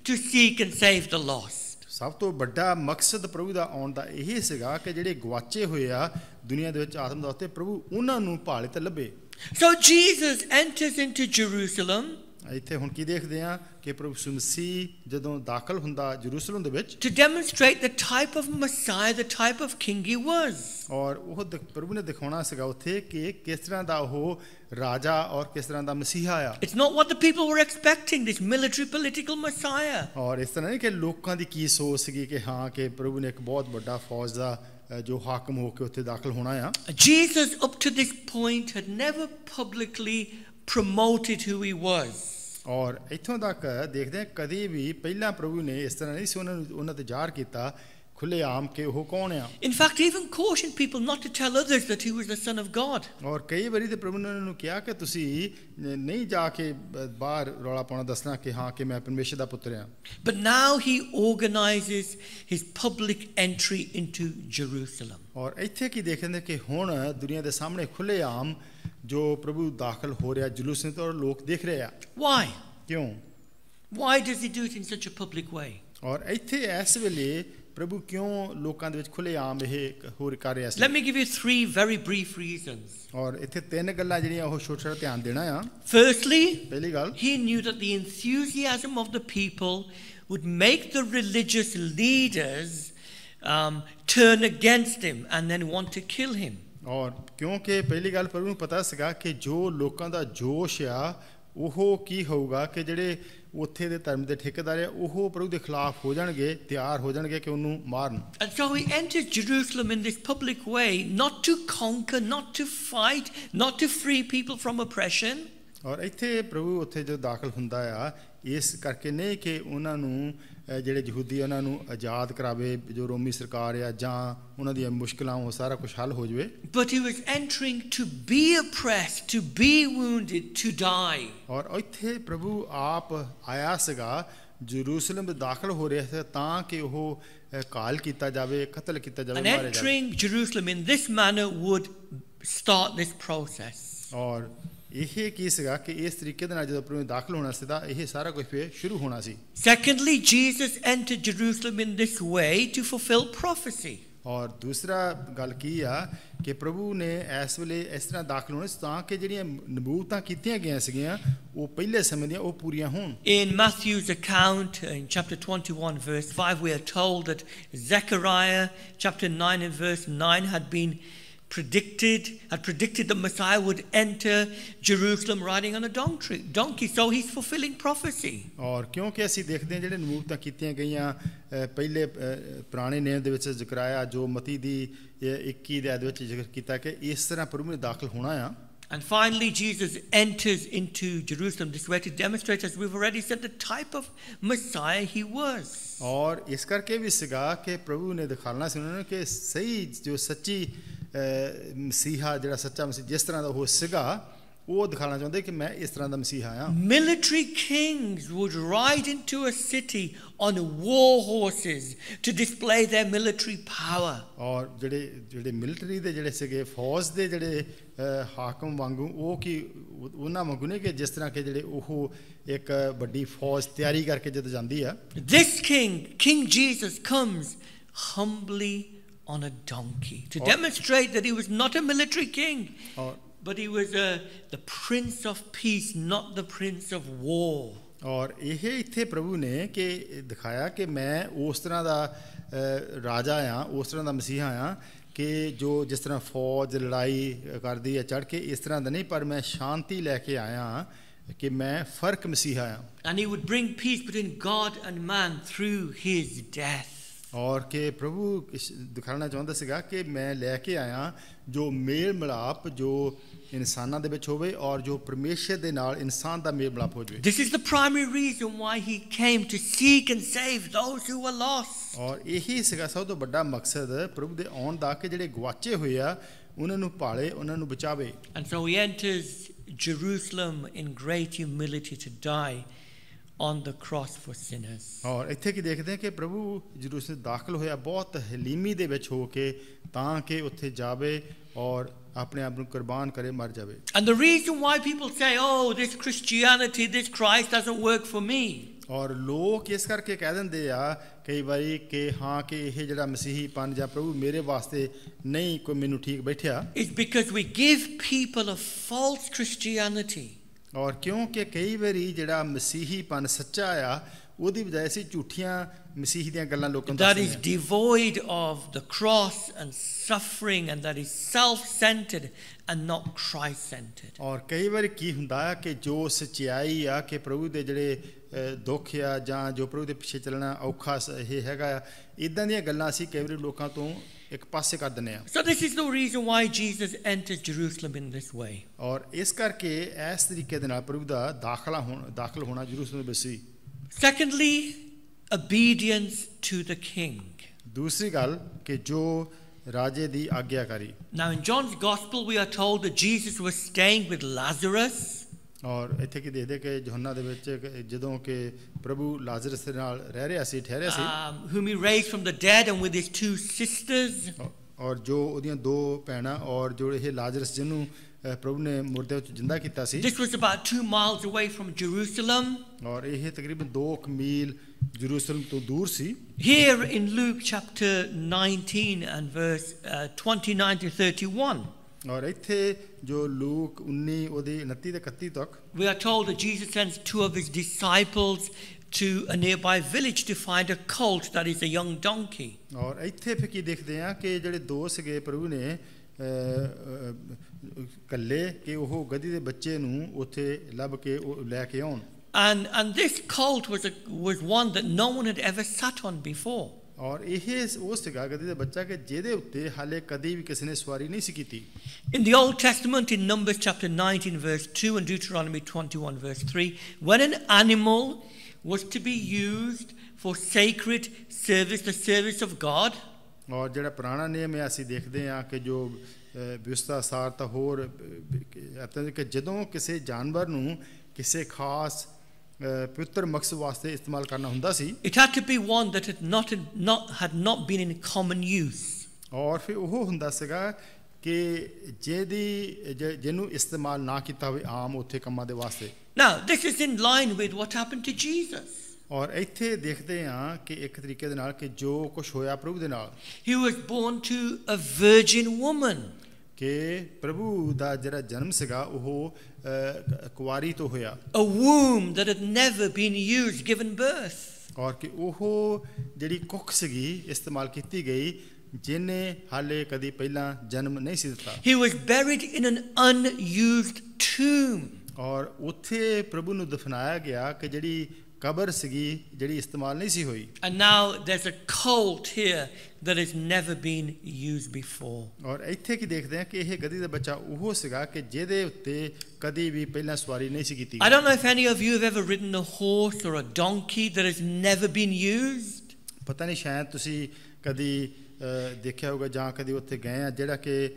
to seek and save the lost. ਸਭ ਤੋਂ ਵੱਡਾ ਮਕਸਦ ਪ੍ਰਭੂ ਦਾ ਆਉਣ ਦਾ ਇਹ ਸੀਗਾ ਕਿ ਜਿਹੜੇ ਗੁਆਚੇ ਹੋਏ ਆ ਦੁਨੀਆ ਦੇ ਵਿੱਚ ਆਤਮ ਦਾ ਉੱਤੇ ਪ੍ਰਭੂ ਉਹਨਾਂ ਨੂੰ ਭਾਲੇ ਤੇ ਲੱਭੇ So Jesus enters into Jerusalem. ਇੱਥੇ ਹੁਣ ਕੀ ਦੇਖਦੇ ਆ ਕਿ ਪ੍ਰਭੂ ਯਿਸੂ ਮਸੀਹ ਜਦੋਂ ਦਾਖਲ ਹੁੰਦਾ ਯਰੂਸ਼ਲਮ ਦੇ ਵਿੱਚ to demonstrate the type of Messiah, the type of king he was. ਔਰ ਉਹ ਪ੍ਰਭੂ ਨੇ ਦਿਖਾਉਣਾ ਸੀਗਾ ਉੱਥੇ ਕਿ ਕਿਸ ਤਰ੍ਹਾਂ ਦਾ ਉਹ ਰਾਜਾ ਔਰ ਕਿਸ ਤਰ੍ਹਾਂ ਦਾ ਮਸੀਹਾ ਆ. It's not what the people were expecting, this military political Messiah. ਔਰ ਇਸ ਤਰ੍ਹਾਂ ਨਹੀਂ ਕਿ ਲੋਕਾਂ ਦੀ ਕੀ ਸੋਚ ਸੀਗੀ ਕਿ ਹਾਂ ਕਿ ਪ੍ਰਭੂ ਨੇ ਇੱਕ ਬਹੁਤ ਵੱਡਾ ਫੌਜ ਦਾ ਜੋ ਹਾਕਮ ਹੋ ਕੇ ਉੱਥੇ ਦਾਖਲ ਹੋਣਾ ਆ. Jesus up to this point had never publicly promoted who he was. ਔਰ ਇੱਥੋਂ ਤੱਕ ਦੇਖਦੇ ਹਾਂ ਕਦੀ ਵੀ ਪਹਿਲਾਂ ਪ੍ਰਭੂ ਨੇ ਇਸ ਤਰ੍ਹਾਂ ਨਹੀਂ ਸੀ ਉਹਨਾਂ ਤੇ ਜ਼ਾਹਰ ਕੀਤਾ ਖੁੱਲ੍ਹੇਆਮ ਕਿ ਉਹ ਕੌਣ ਆ. In fact, he even cautioned people not to tell others that he was the Son of God. ਔਰ ਕਈ ਵਾਰੀ ਤੇ ਪ੍ਰਭੂ ਨੇ ਉਹਨਾਂ ਨੂੰ ਕਿਹਾ ਕਿ ਤੁਸੀਂ ਨਹੀਂ ਜਾ ਕੇ ਬਾਹਰ ਰੌਲਾ ਪਾਉਣਾ ਦੱਸਣਾ ਕਿ ਹਾਂ ਕਿ ਮੈਂ ਪਰਮੇਸ਼ਰ ਦਾ ਪੁੱਤਰ ਆ. But now he organizes his public entry into Jerusalem. ਔਰ ਇੱਥੇ ਕੀ ਦੇਖਦੇ ਕਿ ਹੁਣ ਦੁਨੀਆ ਦੇ ਸਾਹਮਣੇ ਖੁੱਲ੍ਹੇਆਮ ਜੋ ਪ੍ਰਭੂ ਦਾਖਲ ਹੋ ਰਿਹਾ ਜਲੂਸ ਤੋਂ ਲੋਕ ਦੇਖ ਰਹੇ ਆ. Why? ਕਿਉਂ? Why does he do it in such a public way? ਔਰ ਇੱਥੇ ਇਸ ਵੇਲੇ ਪ੍ਰਭੂ ਕਿਉਂ ਲੋਕਾਂ ਦੇ ਵਿੱਚ ਖੁੱਲ੍ਹੇਆਮ ਇਹ ਹੋਰ ਕਰ ਰਿਹਾ ਸੀ? Let me give you 3 very brief reasons. ਔਰ ਇੱਥੇ 3 ਗੱਲਾਂ ਜਿਹੜੀਆਂ ਉਹ ਛੋਟਾ ਛੋਟਾ ਧਿਆਨ ਦੇਣਾ ਆ. Firstly, ਪਹਿਲੀ ਗੱਲ, he knew that the enthusiasm of the people would make the religious leaders turn against him and then want to kill him. ਔਰ ਕਿਉਂਕਿ ਪਹਿਲੀ ਗੱਲ ਪ੍ਰਭੂ ਨੂੰ ਪਤਾ ਸੀਗਾ ਕਿ ਜੋ ਲੋਕਾਂ ਦਾ ਜੋਸ਼ ਆ ਉਹ ਕੀ ਹੋਊਗਾ ਕਿ ਜਿਹੜੇ ਉੱਥੇ ਦੇ ਧਰਮ ਦੇ ਠੇਕੇਦਾਰ ਆ ਉਹ ਪ੍ਰਭੂ ਦੇ ਖਿਲਾਫ ਹੋ ਜਾਣਗੇ, ਤਿਆਰ ਹੋ ਜਾਣਗੇ ਕਿ ਉਹਨੂੰ ਮਾਰਨ. And so he enters Jerusalem in this public way, not to conquer, not to fight, not to free people from oppression. ਔਰ ਇੱਥੇ ਪ੍ਰਭੂ ਉੱਥੇ ਜੋ ਦਾਖਲ ਹੁੰਦਾ ਆ ਇਸ ਕਰਕੇ ਨਹੀਂ ਕਿ ਉਹਨਾਂ ਨੂੰ ਜਿਹੜੇ ਯਹੂਦੀ ਉਹਨਾਂ ਨੂੰ ਆਜ਼ਾਦ ਕਰਾਵੇ ਜੋ ਰੋਮੀ ਸਰਕਾਰ ਆ ਜਾਂ ਉਹਨਾਂ ਦੀਆਂ ਮੁਸ਼ਕਲਾਂ ਉਹ ਸਾਰਾ ਕੁਝ ਹੱਲ ਹੋ ਜਾਵੇ. But he was entering to be oppressed, to be wounded, to die. ਔਰ ਇੱਥੇ ਪ੍ਰਭੂ ਆਪ ਆਇਆ ਸੀਗਾ ਯਰੂਸ਼ਲਮ ਵਿੱਚ ਦਾਖਲ ਹੋ ਰਿਹਾ ਸੀ ਤਾਂ ਕਿ ਉਹ ਕਾਲ ਕੀਤਾ ਜਾਵੇ, ਕਤਲ ਕੀਤਾ ਜਾਵੇ, And ਮਾਰਿਆ ਜਾਵੇ. entering Jerusalem in this manner would start this process. ਔਰ ਇਹ ਕੀ ਸੀਗਾ ਕਿ ਇਸ ਤਰੀਕੇ ਦੇ ਨਾਲ ਜਦੋਂ ਪ੍ਰਭੂ ਦਾਖਲ ਹੋਣਾ ਸੀ ਤਾਂ ਇਹ ਸਾਰਾ ਕੁਝ ਫਿਰ ਸ਼ੁਰੂ ਹੋਣਾ ਸੀ. Secondly, Jesus entered Jerusalem in this way to fulfill prophecy. ਔਰ ਦੂਸਰਾ ਗੱਲ ਕੀ ਆ ਕਿ ਪ੍ਰਭੂ ਨੇ ਇਸ ਵੇਲੇ ਇਸ ਤਰ੍ਹਾਂ ਦਾਖਲ ਹੋਣਾ ਸੀ ਤਾਂ ਕਿ ਜਿਹੜੀਆਂ ਨਬੂਵਤਾਂ ਕੀਤੀਆਂ ਗਈਆਂ ਸੀਗੀਆਂ ਉਹ ਪਹਿਲੇ ਸਮੇਂ ਦੀਆਂ ਉਹ ਪੂਰੀਆਂ ਹੋਣ. In Matthew's account, in chapter 21, verse 5, we are told that Zechariah, chapter 9 and verse 9, had predicted the Messiah would enter Jerusalem riding on a donkey. So he's fulfilling prophecy. ਔਰ ਕਿਉਂਕਿ ਅਸੀਂ ਦੇਖਦੇ ਹਾਂ ਜਿਹੜੇ ਨਬੂਵਤਾਂ ਕੀਤੀਆਂ ਗਈਆਂ ਪਹਿਲੇ ਪੁਰਾਣੇ ਨੇਮ ਦੇ ਵਿੱਚ ਜ਼ਿਕਰਾਇਆ ਜੋ ਮਤੀ ਦੀ 21 ਦੇ ਵਿੱਚ ਜ਼ਿਕਰ ਕੀਤਾ ਕਿ ਇਸ ਤਰ੍ਹਾਂ ਪ੍ਰਭੂ ਨੇ ਦਾਖਲ ਹੋਣਾ ਆ. And finally, Jesus enters into Jerusalem this way to demonstrate, as we've already said, the type of Messiah he was. ਔਰ ਇਸ ਕਰਕੇ ਵੀ ਸੀਗਾ ਕਿ ਪ੍ਰਭੂ ਨੇ ਦਿਖਾਉਣਾ ਸੀ ਉਹਨਾਂ ਨੂੰ ਕਿ ਸਹੀ ਜੋ ਸੱਚੀ ਮਸੀਹਾ ਜਿਹੜਾ ਸੱਚਾ ਮਸੀਹ ਜਿਸ ਤਰ੍ਹਾਂ ਦਾ ਉਹ ਸੀਗਾ ਉਹ ਦਿਖਾਉਣਾ ਚਾਹੁੰਦੇ ਕਿ ਮੈਂ ਇਸ ਤਰ੍ਹਾਂ ਦਾ ਮਸੀਹਾ ਆ. Military kings would ride into a city on war horses to display their military power. ਔਰ ਜਿਹੜੇ ਮਿਲਟਰੀ ਦੇ ਜਿਹੜੇ ਸੀਗੇ ਫੌਜ ਦੇ ਜਿਹੜੇ ਹਾਕਮ ਵਾਂਗੂ ਉਹ ਕੀ ਉਹਨਾਂ ਵਾਂਗੂ ਨੇ ਕਿ ਜਿਸ ਤਰ੍ਹਾਂ ਕਿ ਜਿਹੜੇ ਉਹ ਇੱਕ ਵੱਡੀ ਫੌਜ ਤਿਆਰੀ ਕਰਕੇ ਜਦ ਜਾਂਦੀ ਆ. This King Jesus comes humbly on a donkey to demonstrate that he was not a military king, but he was the Prince of Peace, not the Prince of War. ਔਰ ਇਹ ਇੱਥੇ ਪ੍ਰਭੂ ਨੇ ਕਿ ਦਿਖਾਇਆ ਕਿ ਮੈਂ ਉਸ ਤਰ੍ਹਾਂ ਦਾ ਰਾਜਾ ਆ, ਉਸ ਤਰ੍ਹਾਂ ਦਾ ਮਸੀਹਾ ਆ ਕਿ ਜੋ ਜਿਸ ਤਰ੍ਹਾਂ ਫੌਜ ਲੜਾਈ ਕਰਦੀ ਹੈ ਚੜ ਕੇ ਇਸ ਤਰ੍ਹਾਂ ਦਾ ਨਹੀਂ, ਪਰ ਮੈਂ ਸ਼ਾਂਤੀ ਲੈ ਕੇ ਆਇਆ ਕਿ ਮੈਂ ਫਰਕ ਮਸੀਹਾ ਆ. And he would bring peace between God and man through his death. ਔਰ ਕਿ ਪ੍ਰਭੂ ਦਿਖਾਉਣਾ ਚਾਹੁੰਦਾ ਸੀਗਾ ਕਿ ਮੈਂ ਲੈ ਕੇ ਆਇਆ ਜੋ ਮੇਲ ਮਿਲਾਪ ਜੋ ਇਨਸਾਨਾਂ ਦੇ ਵਿੱਚ ਹੋਵੇ ਔਰ ਜੋ ਪਰਮੇਸ਼ਰ ਦੇ ਨਾਲ ਇਨਸਾਨ ਦਾ ਮੇਲ ਮਿਲਾਪ ਹੋ ਜਾਵੇ. This is the primary reason why he came, to seek and save those who were lost. ਔਰ ਇਹੀ ਸੀਗਾ ਸਭ ਤੋਂ ਵੱਡਾ ਮਕਸਦ ਪ੍ਰਭੂ ਦੇ ਆਉਣ ਦਾ ਕਿ ਜਿਹੜੇ ਗਵਾਚੇ ਹੋਏ ਆ ਉਹਨਾਂ ਨੂੰ ਭਾਲੇ, ਉਹਨਾਂ ਨੂੰ ਬਚਾਵੇ. And so he enters Jerusalem in great humility to die on the cross for sinners. ਔਰ ਇੱਥੇ ਕੀ ਦੇਖਦੇ ਹਾਂ ਕਿ ਪ੍ਰਭੂ ਯਰੂਸ਼ਲਮ ਦਾਖਲ ਹੋਇਆ ਬਹੁਤ ਹਲੀਮੀ ਦੇ ਵਿੱਚ ਹੋ ਕੇ ਤਾਂ ਕਿ ਉੱਥੇ ਜਾਵੇ ਔਰ ਆਪਣੇ ਆਪ ਨੂੰ ਕੁਰਬਾਨ ਕਰੇ, ਮਰ ਜਾਵੇ. And the reason why people say, oh, this Christianity, this Christ doesn't work for me. ਔਰ ਲੋਕ ਇਸ ਕਰਕੇ ਕਹਿ ਦਿੰਦੇ ਆ ਕਈ ਵਾਰੀ ਕਿ ਹਾਂ ਕਿ ਇਹ ਜਿਹੜਾ ਮਸੀਹੀਪਨ ਜਾਂ ਪ੍ਰਭੂ ਮੇਰੇ ਵਾਸਤੇ ਨਹੀਂ ਕੋਈ ਮੈਨੂੰ ਠੀਕ ਬੈਠਿਆ. It's because we give people a false Christianity. ਔਰ ਕਿਉਂਕਿ ਕਈ ਵਾਰੀ ਜਿਹੜਾ ਮਸੀਹੀਪਨ ਸੱਚਾ ਆ ਉਹਦੀ ਬਜਾਏ ਅਸੀਂ ਝੂਠੀਆਂ ਮਸੀਹ ਦੀਆਂ ਗੱਲਾਂ ਲੋਕਾਂ ਨੂੰ that ਦੱਸਦੇ is ਹਾਂ devoid of the cross and suffering, and that is self-centered and not Christ-centered. ਔਰ ਕਈ ਵਾਰੀ ਕੀ ਹੁੰਦਾ ਆ ਕਿ ਜੋ ਸੱਚਾਈ ਆ ਕਿ ਪ੍ਰਭੂ ਦੇ ਜਿਹੜੇ ਦੁੱਖ ਆ ਜਾਂ ਜੋ ਪ੍ਰਭੂ ਦੇ ਪਿੱਛੇ ਚੱਲਣਾ ਔਖਾ ਇਹ ਹੈਗਾ ਆ ਇਦਾਂ ਦੀਆਂ ਗੱਲਾਂ ਅਸੀਂ ਕਈ ਵਾਰੀ ਲੋਕਾਂ ਤੋਂ ਇੱਕ ਪਾਸੇ ਕਰ ਦਿੰਦੇ ਆ So this is the reason why Jesus enters Jerusalem in this way. ਔਰ ਇਸ ਕਰਕੇ ਇਸ ਤਰੀਕੇ ਦੇ ਨਾਲ ਪ੍ਰਭੂ ਦਾ ਦਾਖਲ ਹੋਣਾ ਯਰੂਸ਼ਲਮ ਵਿੱਚ ਸੀ Secondly, obedience to the king. ਦੂਸਰੀ ਗੱਲ ਕਿ ਜੋ ਰਾਜੇ ਦੀ ਆਗਿਆਕਾਰੀ Now in John's Gospel we are told that Jesus was staying with Lazarus. ਔਰ ਇੱਥੇ ਕੀ ਦੇਖਦੇ ਕਿ ਯੋਹੰਨਾ ਦੇ ਵਿੱਚ ਜਦੋਂ ਕਿ ਪ੍ਰਭੂ ਲਾਜ਼ਰਸ ਦੇ ਨਾਲ ਰਹਿ ਰਿਹਾ ਸੀ ਠਹਿਰਿਆ ਸੀ Whom he raised from the dead, and with his 2 sisters. ਔਰ ਜੋ ਉਹਦੀਆਂ 2 ਭੈਣਾਂ ਔਰ ਜੋ ਇਹ ਲਾਜ਼ਰਸ ਜਿਹਨੂੰ ਪ੍ਰਭੂ ਨੇ ਮੁਰਦਿਆਂ ਵਿੱਚ ਜਿੰਦਾ ਕੀਤਾ ਸੀ This was about 2 miles away from Jerusalem. ਔਰ ਇਹ ਤਕਰੀਬਨ 2 ਮੀਲ ਯਰੂਸ਼ਲਮ ਤੋਂ ਦੂਰ ਸੀ Here in Luke chapter 19 and verse 29 to 31. ਔਰ ਇੱਥੇ ਜੋ ਲੂਕ 19 ਉਹਦੀ 29 ਤੇ 31 ਤੱਕ We are told that Jesus sends 2 of his disciples to a nearby village to find a colt that is a young donkey. ਔਰ ਇੱਥੇ ਫਿਰ ਕੀ ਦੇਖਦੇ ਆ ਕਿ ਜਿਹੜੇ 2 ਸੀਗੇ ਪ੍ਰਭੂ ਨੇ ਕੱਲੇ ਕਿ ਉਹ ਗਧੀ ਦੇ ਬੱਚੇ ਨੂੰ ਉੱਥੇ ਲੱਭ ਕੇ ਉਹ ਲੈ ਕੇ ਆਉਣ And this colt was one that no one had ever sat on before. ਔਰ ਇਹ ਉਹ ਸੀਗਾ ਗਧੀ ਦਾ ਬੱਚਾ ਕਿ ਜਿਹਦੇ ਉੱਤੇ ਹਾਲੇ ਕਦੀ ਵੀ ਕਿਸੇ ਨੇ ਸਵਾਰੀ ਨਹੀਂ ਸੀ ਕੀਤੀ In the Old Testament, in Numbers chapter 19 verse 2 and Deuteronomy 21 verse 3, when an animal was to be used for sacred service, the service of God, ਔਰ ਜਿਹੜਾ ਪੁਰਾਣਾ ਨਿਯਮ ਹੈ ਅਸੀਂ ਦੇਖਦੇ ਹਾਂ ਕਿ ਜੋ ਵਿਵਸਥਾ ਸਾਰ ਤਾਂ ਹੋਰ ਕਿ ਜਦੋਂ ਕਿਸੇ ਜਾਨਵਰ ਨੂੰ ਕਿਸੇ ਖਾਸ ਪਵਿੱਤਰ ਮਕਸਦ ਵਾਸਤੇ ਇਸਤੇਮਾਲ ਕਰਨਾ ਹੁੰਦਾ ਸੀ it had to be one that had not been in common use. ਔਰ ਫਿਰ ਉਹ ਹੁੰਦਾ ਸੀਗਾ ਕਿ ਜਿਹਨੂੰ ਇਸਤੇਮਾਲ ਨਾ ਕੀਤਾ ਹੋਵੇ ਆਮ ਉੱਥੇ ਕੰਮਾਂ ਦੇ ਵਾਸਤੇ Now this is in line with what happened to Jesus. ਔਰ ਇੱਥੇ ਦੇਖਦੇ ਹਾਂ ਕਿ ਇੱਕ ਤਰੀਕੇ ਦੇ ਨਾਲ ਕਿ ਜੋ ਕੁਝ ਹੋਇਆ ਪ੍ਰਭੂ ਦੇ ਨਾਲ He was born to a virgin woman. ਕਿ ਪ੍ਰਭੂ ਦਾ ਜਿਹੜਾ ਜਨਮ ਸੀਗਾ ਉਹ ਕੁਆਰੀ ਤੋਂ ਹੋਇਆ A womb that had never been used, given birth. ਔਰ ਕਿ ਉਹ ਜਿਹੜੀ ਕੁੱਖ ਸੀਗੀ ਇਸਤੇਮਾਲ ਕੀਤੀ ਗਈ ਜਿਹਨੇ ਹਾਲੇ ਕਦੀ ਪਹਿਲਾਂ ਜਨਮ ਨਹੀਂ ਸੀ ਦਿੱਤਾ He was buried in an unused tomb. ਔਰ ਉੱਥੇ ਪ੍ਰਭੂ ਨੂੰ ਦਫਨਾਇਆ ਗਿਆ ਕਿ ਜਿਹੜੀ ਕਬਰ ਸੀਗੀ ਜਿਹੜੀ ਇਸਤੇਮਾਲ ਨਹੀਂ ਸੀ ਹੋਈ And now there's a colt here that has never been used before. ਔਰ ਇੱਥੇ ਕੀ ਦੇਖਦੇ ਹਾਂ ਕਿ ਇਹ ਗਧੀ ਦਾ ਬੱਚਾ ਉਹ ਸੀਗਾ ਕਿ ਜਿਹਦੇ ਉੱਤੇ ਕਦੀ ਵੀ ਪਹਿਲਾਂ ਸਵਾਰੀ ਨਹੀਂ ਸੀ ਕੀਤੀ I don't know if any of you have ever ridden a horse or a donkey that has never been used. ਪਤਾ ਨਹੀਂ ਸ਼ਾਇਦ ਤੁਸੀਂ ਕਦੀ ਦੇਖਿਆ ਹੋਊਗਾ ਜਾਂ ਕਦੀ ਉੱਥੇ ਗਏ ਆ ਜਿਹੜਾ ਕਿ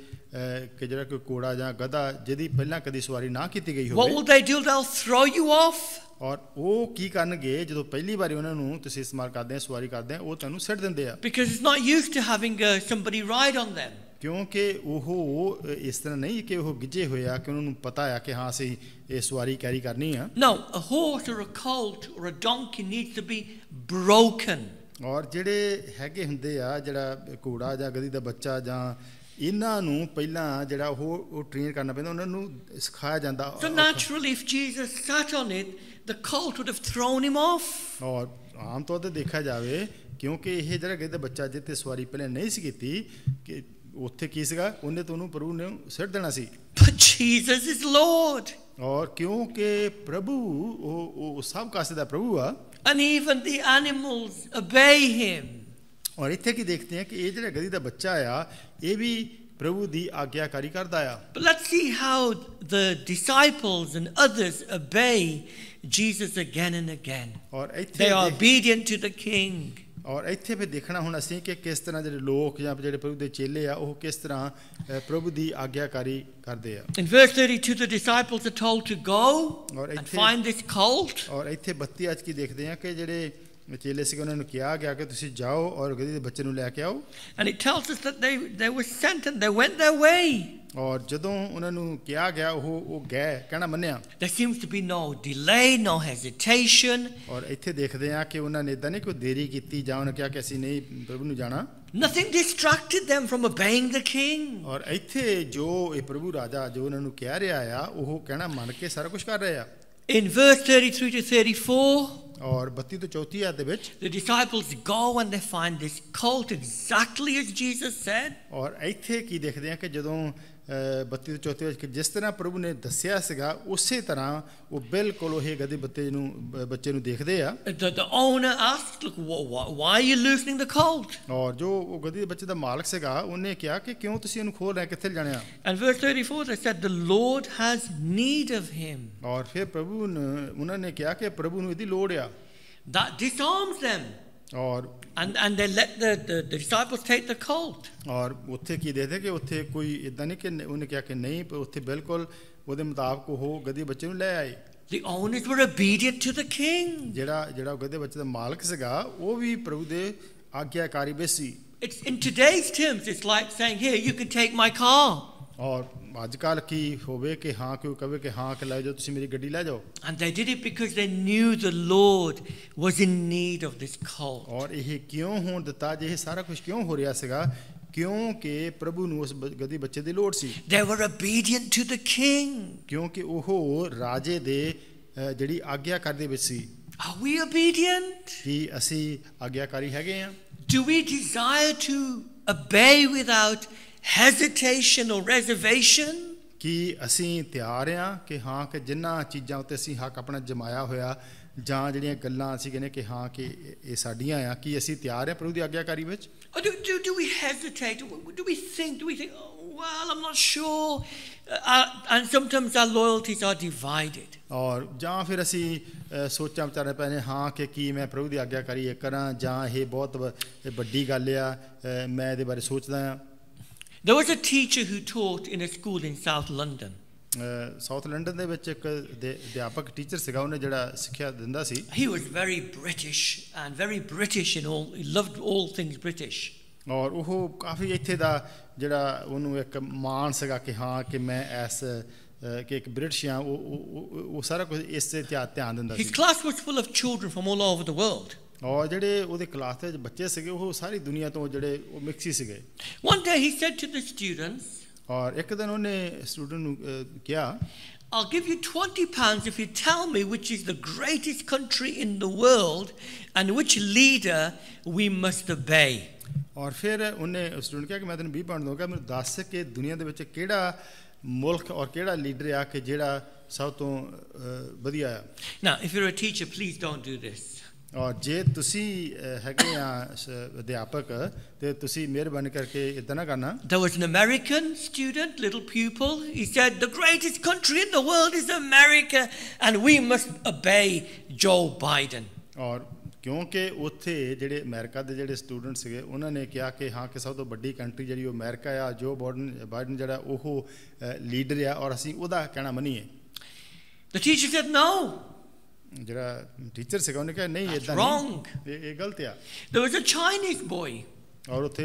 ਜਿਹੜਾ ਕੋਈ ਘੋੜਾ ਜਾਂ ਗਧਾ ਜਿਹਦੀ ਪਹਿਲਾਂ ਕਦੀ ਸਵਾਰੀ ਨਾ ਕੀਤੀ ਗਈ What will they do? They'll throw you off. ਔਰ ਉਹ ਕੀ ਕਰਨਗੇ ਜਦੋਂ ਪਹਿਲੀ ਵਾਰੀ ਉਹਨਾਂ ਨੂੰ ਤੁਸੀਂ ਇਸਤੇਮਾਲ ਕਰਦੇ ਆ ਸਵਾਰੀ ਕਰਦੇ ਆ ਉਹ ਤੁਹਾਨੂੰ ਸਿੱਟ ਦਿੰਦੇ ਆ Because it's not used to having somebody ride on them. ਕਿਉਂਕਿ ਉਹ ਇਸ ਤਰ੍ਹਾਂ ਨਹੀਂ ਕਿ ਉਹ ਗਿੱਜੇ ਹੋਏ ਆ ਕਿ ਉਹਨਾਂ ਨੂੰ ਪਤਾ ਆ ਕਿ ਹਾਂ ਅਸੀਂ ਇਹ ਸਵਾਰੀ ਕੈਰੀ ਕਰਨੀ ਆ No, a horse or a colt or a donkey needs to be broken. ਔਰ ਜਿਹੜੇ ਹੈਗੇ ਹੁੰਦੇ ਆ ਜਿਹੜਾ ਘੋੜਾ ਜਾਂ ਗਧੀ ਦਾ ਬੱਚਾ ਜਾਂ ਇਹਨਾਂ ਨੂੰ ਪਹਿਲਾਂ ਜਿਹੜਾ ਉਹ ਟ੍ਰੇਨ ਕਰਨਾ ਪੈਂਦਾ ਉਹਨਾਂ ਨੂੰ ਸਿਖਾਇਆ ਜਾਂਦਾ So naturally, if Jesus sat on it, the colt would have thrown him off. ਔਰ ਆਮ ਤੌਰ ਤੇ ਦੇਖਿਆ ਜਾਵੇ ਕਿਉਂਕਿ ਇਹ ਜਿਹੜਾ ਗਧੀ ਦਾ ਬੱਚਾ ਜਿੱਤੇ ਸਵਾਰੀ ਪਹਿਲਾਂ ਨਹੀਂ ਸੀ ਕੀਤੀ ਕਿ ਉੱਥੇ ਕੀ ਸੀਗਾ ਉਹਨੇ ਤੁਹਾਨੂੰ ਪ੍ਰਭੂ ਨੇ ਸਿੱਟ ਦੇਣਾ ਸੀ But Jesus is Lord. ਔਰ ਕਿਉਂਕਿ ਪ੍ਰਭੂ ਉਹ ਸਭ ਕਾਸੇ ਦਾ ਪ੍ਰਭੂ ਆ And even the animals obey him. ਔਰ ਇੱਥੇ ਕੀ ਦੇਖਦੇ ਆ ਕਿ ਇਹ ਜਿਹੜਾ ਗਧੀ ਦਾ ਬੱਚਾ ਆ ਇਹ ਵੀ ਪ੍ਰਭੂ ਦੀ ਆਗਿਆਕਾਰੀ ਕਰਦਾ ਆ But let's see how the disciples and others obey Jesus again and again. ਔਰ They ਇੱਥੇ are obedient to the king. ਔਰ ਇੱਥੇ ਫਿਰ ਦੇਖਣਾ ਹੁਣ ਅਸੀਂ ਕਿ ਕਿਸ ਤਰ੍ਹਾਂ ਜਿਹੜੇ ਲੋਕ ਜਾਂ ਜਿਹੜੇ ਪ੍ਰਭੂ ਦੇ ਚੇਲੇ ਆ ਉਹ ਕਿਸ ਤਰ੍ਹਾਂ ਪ੍ਰਭੂ ਦੀ ਆਗਿਆਕਾਰੀ ਕਰਦੇ ਆ In verse 32, the disciples are told to go ਔਰ and ਇੱਥੇ find this colt. ਔਰ ਇੱਥੇ 32 ਅੱਜ ਕੀ ਦੇਖਦੇ ਆ ਕਿ ਜਿਹੜੇ ਚੇਲੇ ਸੀਗੇ ਉਹਨਾਂ ਨੂੰ ਕਿਹਾ ਗਿਆ ਕਿ ਤੁਸੀਂ ਜਾਓ ਔਰ ਗਧੀ ਦੇ ਬੱਚੇ ਨੂੰ ਲੈ ਕੇ ਆਓ And it tells us that they were sent and they went their way. ਔਰ ਜਦੋਂ ਉਹਨਾਂ ਨੂੰ ਕਿਹਾ ਗਿਆ ਉਹ ਗਏ ਕਹਿਣਾ ਮੰਨਿਆ There seems to be no delay, no hesitation. ਔਰ ਇੱਥੇ ਦੇਖਦੇ ਆ ਕਿ ਉਹਨਾਂ ਨੇ ਇਦਾਂ ਨਹੀਂ ਕੋਈ ਦੇਰੀ ਕੀਤੀ ਜਾਂ ਉਹਨੇ ਕਿਹਾ ਕਿ ਅਸੀਂ ਨਹੀਂ ਪ੍ਰਭੂ ਨੂੰ ਜਾਣਾ Nothing distracted them from obeying the king. ਔਰ ਇੱਥੇ ਜੋ ਇਹ ਪ੍ਰਭੂ ਰਾਜਾ ਜੋ ਉਹਨਾਂ ਨੂੰ ਕਹਿ ਰਿਹਾ ਆ ਉਹ ਕਹਿਣਾ ਮੰਨ ਕੇ ਸਾਰਾ ਕੁਝ ਕਰ ਰਹੇ ਆ। In verse 33 to 34, ਔਰ 32 ਤੋਂ 34 ਆਇਤ ਦੇ ਵਿੱਚ the disciples go and they find this colt exactly as Jesus said. ਔਰ ਇੱਥੇ ਕੀ ਦੇਖਦੇ ਆ ਕਿ ਜਦੋਂ 32 ਤੋਂ 34 ਵਿੱਚ ਜਿਸ ਤਰ੍ਹਾਂ ਪ੍ਰਭੂ ਨੇ ਦੱਸਿਆ ਸੀਗਾ ਉਸੇ ਤਰ੍ਹਾਂ ਉਹ ਬਿਲਕੁਲ ਉਹ ਗਧੇ ਬੱਚੇ ਨੂੰ ਦੇਖਦੇ ਆ। The owner asked, look, why are you loosening the colt? ਔਰ ਜੋ ਉਹ ਗਧੇ ਦੇ ਬੱਚੇ ਦਾ ਮਾਲਕ ਸੀਗਾ ਉਹਨੇ ਕਿਹਾ ਕਿ ਕਿਉਂ ਤੁਸੀਂ ਇਹਨੂੰ ਖੋਲ ਰਹੇ ਕਿੱਥੇ ਜਾਣੇ ਆ। And verse 34 they said the Lord has need of him. ਔਰ ਫਿਰ ਪ੍ਰਭੂ ਨੇ ਉਹਨਾਂ ਨੇ ਕਿਹਾ ਕਿ ਪ੍ਰਭੂ ਨੂੰ ਇਹਦੀ ਲੋੜ ਆ। That disarms them. ਔਰ And they let the disciples take the colt. ਔਰ ਉੱਥੇ ਕੀ ਦੇਖਦੇ ਕਿ ਉੱਥੇ ਕੋਈ ਇਦਾਂ ਨਹੀਂ ਕਿ ਉਹਨੇ ਕਿਹਾ ਕਿ ਨਹੀਂ ਉੱਥੇ ਬਿਲਕੁਲ ਉਹਦੇ ਮੁਤਾਬਕ ਉਹ ਗਧੇ ਬੱਚੇ ਨੂੰ ਲੈ ਆਏ। The owners were obedient to the king. ਜਿਹੜਾ ਗਧੇ ਬੱਚੇ ਦਾ ਮਾਲਕ ਸੀਗਾ ਉਹ ਵੀ ਪ੍ਰਭੂ ਦੇ ਆਗਿਆਕਾਰੀ ਵਿੱਚ ਸੀ। It's in today's terms it's like saying here you can take my car. ਔਰ ਅੱਜ ਕੱਲ੍ਹ ਕੀ ਹੋਵੇ ਕਿ ਹਾਂ ਕੋਈ ਕਹੇ ਕਿ ਹਾਂ ਕਿ ਲੈ ਜਾਓ ਤੁਸੀਂ ਮੇਰੀ ਗੱਡੀ ਲੈ ਜਾਓ। And they did it because they knew the Lord was in need of this colt. ਔਰ ਇਹ ਕਿਉਂ ਹੋਣ ਦਿੱਤਾ ਜੇ ਇਹ ਸਾਰਾ ਕੁਝ ਕਿਉਂ ਹੋ ਰਿਹਾ ਸੀਗਾ ਕਿਉਂਕਿ ਪ੍ਰਭੂ ਨੂੰ ਉਸ ਗਧੇ ਬੱਚੇ ਦੀ ਲੋੜ ਸੀ। They were obedient to the king. ਕਿਉਂਕਿ ਉਹ ਰਾਜੇ ਦੇ ਜਿਹੜੀ ਆਗਿਆਕਾਰੀ ਦੇ ਵਿੱਚ ਸੀ। Are we obedient? ਕੀ ਅਸੀਂ ਆਗਿਆਕਾਰੀ ਹੈਗੇ ਆ? Do we desire to obey without hesitation or reservation? ਕਿ ਅਸੀਂ ਤਿਆਰ ਆ ਕਿ ਹਾਂ ਕਿ ਜਿਨ੍ਹਾਂ ਚੀਜ਼ਾਂ ਉੱਤੇ ਅਸੀਂ ਹੱਕ ਆਪਣਾ ਜਮਾਇਆ ਹੋਇਆ ਜਾਂ ਜਿਹੜੀਆਂ ਗੱਲਾਂ ਅਸੀਂ ਕਹਿੰਦੇ ਕਿ ਹਾਂ ਕਿ ਇਹ ਸਾਡੀਆਂ ਆ ਕੀ ਅਸੀਂ ਤਿਆਰ ਆ ਪ੍ਰਭੂ ਦੀ ਆਗਿਆਕਾਰੀ ਵਿੱਚ? Or do we hesitate? Do we think, oh, well, I'm not sure. And sometimes our loyalties are divided. ਔਰ ਜਾਂ ਫਿਰ ਅਸੀਂ ਸੋਚਾਂ ਵਿਚਾਰੇ ਪੈਣੇ ਹਾਂ ਕਿ ਕੀ ਮੈਂ ਪ੍ਰਭੂ ਦੀ ਆਗਿਆਕਾਰੀ ਕਰਾਂ ਜਾਂ ਇਹ ਬਹੁਤ ਵੱਡੀ ਗੱਲ ਆ ਮੈਂ ਇਹਦੇ ਬਾਰੇ ਸੋਚਦਾ ਹਾਂ। There was a teacher who taught in a school in South London. South London ਦੇ ਵਿੱਚ ਇੱਕ ਅਧਿਆਪਕ ਟੀਚਰ ਸੀਗਾ ਉਹਨੇ ਜਿਹੜਾ ਸਿੱਖਿਆ ਦਿੰਦਾ ਸੀ। He was very British and very British in all. He loved all things British. ਔਰ ਉਹ ਕਾਫੀ ਇੱਥੇ ਦਾ ਜਿਹੜਾ ਉਹਨੂੰ ਇੱਕ ਮਾਣ ਸੀਗਾ ਕਿ ਹਾਂ ਕਿ ਮੈਂ ਇਸ ਕਿ ਇੱਕ ਬ੍ਰਿਟਿਸ਼ ਆ ਉਹ ਸਾਰਾ ਕੁਝ ਇਸ ਤੇ ਧਿਆਨ ਦਿੰਦਾ ਸੀ। His class was full of children from all over the world. ਔਰ ਜਿਹੜੇ ਉਹਦੇ ਕਲਾਸ ਦੇ ਵਿੱਚ ਬੱਚੇ ਸੀਗੇ ਉਹ ਸਾਰੀ ਦੁਨੀਆ ਤੋਂ ਜਿਹੜੇ ਉਹ ਮਿਕਸੀ ਸੀਗੇ। One day he said to the students, ਔਰ ਇੱਕ ਦਿਨ ਉਹਨੇ ਸਟੂਡੈਂਟ ਨੂੰ ਕਿਹਾ I'll give you £20 if you tell me which is the greatest country in the world and which leader we must obey. ਔਰ ਫਿਰ ਉਹਨੇ ਸਟੂਡੈਂਟ ਕਿਹਾ ਕਿ ਮੈਂ ਤੈਨੂੰ 20 ਪਾਉਂਡ ਦਊਂਗਾ ਮੈਨੂੰ ਦੱਸ ਕਿ ਦੁਨੀਆ ਦੇ ਵਿੱਚ ਕਿਹੜਾ ਮੁਲਕ ਔਰ ਕਿਹੜਾ ਲੀਡਰ ਆ ਕਿ ਜਿਹੜਾ ਸਭ ਤੋਂ ਵਧੀਆ ਆ। Now if you're a teacher please don't do this. ਔਰ ਜੇ ਤੁਸੀਂ ਹੈਗੇ ਆ ਅਧਿਆਪਕ ਤੇ ਤੁਸੀਂ ਮਿਹਰਬਾਨੀ ਕਰਕੇ ਇਦਾਂ ਨਾ ਕਰਨਾ। There was an American student, little pupil. He said, the greatest country in the world is America and we must obey Joe Biden. ਔਰ ਕਿਉਂਕਿ ਉੱਥੇ ਜਿਹੜੇ ਅਮਰੀਕਾ ਦੇ ਜਿਹੜੇ ਸਟੂਡੈਂਟ ਸੀਗੇ ਉਹਨਾਂ ਨੇ ਕਿਹਾ ਕਿ ਹਾਂ ਕਿ ਸਭ ਤੋਂ ਵੱਡੀ ਕੰਟਰੀ ਜਿਹੜੀ ਉਹ ਅਮਰੀਕਾ ਆ ਜੋ ਬਾਈਡਨ ਜਿਹੜਾ ਉਹ ਲੀਡਰ ਆ ਔਰ ਅਸੀਂ ਉਹਦਾ ਕਹਿਣਾ ਮੰਨੀਏ। The teacher said no. ਜਿਹੜਾ ਟੀਚਰ ਸੀਗਾ ਉਹਨੇ ਕਿਹਾ ਨਹੀਂ ਇਦਾਂ ਨਹੀਂ ਇਹ ਗਲਤ ਆ। There was a Chinese boy. ਔਰ ਉੱਥੇ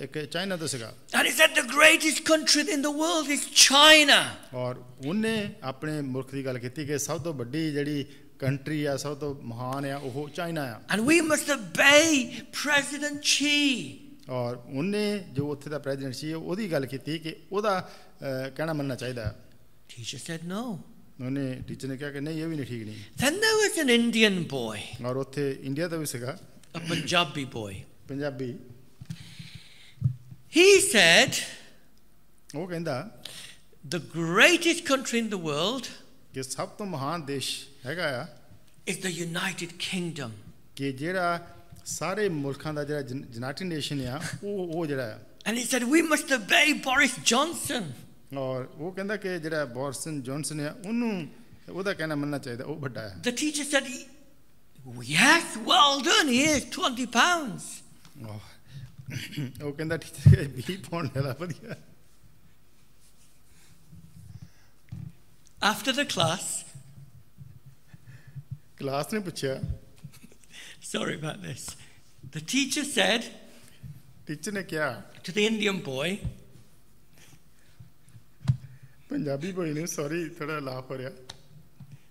ਇੱਕ ਚਾਈਨਾ ਦਾ ਸੀਗਾ। And he said the greatest country in the world is China. ਔਰ ਉਹਨੇ ਆਪਣੇ ਮੁਲਕ ਦੀ ਗੱਲ ਕੀਤੀ ਕਿ ਸਭ ਤੋਂ ਵੱਡੀ ਜਿਹੜੀ ਕੰਟਰੀ ਆ ਸਭ ਤੋਂ ਮਹਾਨ ਆ ਉਹ ਚਾਈਨਾ ਆ। And we must obey President Xi. ਔਰ ਉਹਨੇ ਜੋ ਉੱਥੇ ਦਾ ਪ੍ਰੈਜ਼ੀਡੈਂਟ ਸੀ ਉਹਦੀ ਗੱਲ ਕੀਤੀ ਕਿ ਉਹਦਾ ਕਹਿਣਾ ਮੰਨਣਾ ਚਾਹੀਦਾ। Teacher said no. ਉਹਨੇ ਟੀਚਰ ਨੇ ਕਿਹਾ ਕਿ ਨਹੀਂ ਇਹ ਵੀ ਨਹੀਂ ਠੀਕ ਨਹੀਂ। Then there was an Indian boy. ਔਰ ਉੱਥੇ ਇੰਡੀਆ ਦਾ ਵੀ ਸੀਗਾ A Punjabi boy. Punjabi. He said ਉਹ ਕਹਿੰਦਾ the greatest country in the world ਕਿ ਸਭ ਤੋਂ ਮਹਾਨ ਦੇਸ਼ ਹੈਗਾ ਆ is the United Kingdom. ਕਿ ਜਿਹੜਾ ਸਾਰੇ ਮੁਲਕਾਂ ਦਾ ਜਿਹੜਾ ਯੂਨਾਈਟਿਡ ਨੇਸ਼ਨ ਆ ਉਹ ਜਿਹੜਾ ਆ। And he said we must obey Boris Johnson. ਔਰ ਉਹ ਕਹਿੰਦਾ ਕਿ ਜਿਹੜਾ ਬੋਰਿਸ ਜੌਨਸਨ ਆ ਉਹਨੂੰ ਉਹਦਾ ਕਹਿਣਾ ਮੰਨਣਾ ਚਾਹੀਦਾ ਉਹ ਵੱਡਾ ਹੈ। The teacher said yes, well done, here's £20. ਉਹ ਕਹਿੰਦਾ ਟੀਚਰ 20 ਪਾਉਂਡ ਲੈ ਲਾ ਵਧੀਆ। After the class, ਕਲਾਸ ਨੇ ਪੁੱਛਿਆ sorry about this, the teacher said teacher ਨੇ ਕਿਹਾ to the Indian boy, Punjabi ਬੋਈ ਨੂੰ ਸੌਰੀ ਥੋੜਾ ਲਾਫ ਹੋ ਰਿਹਾ।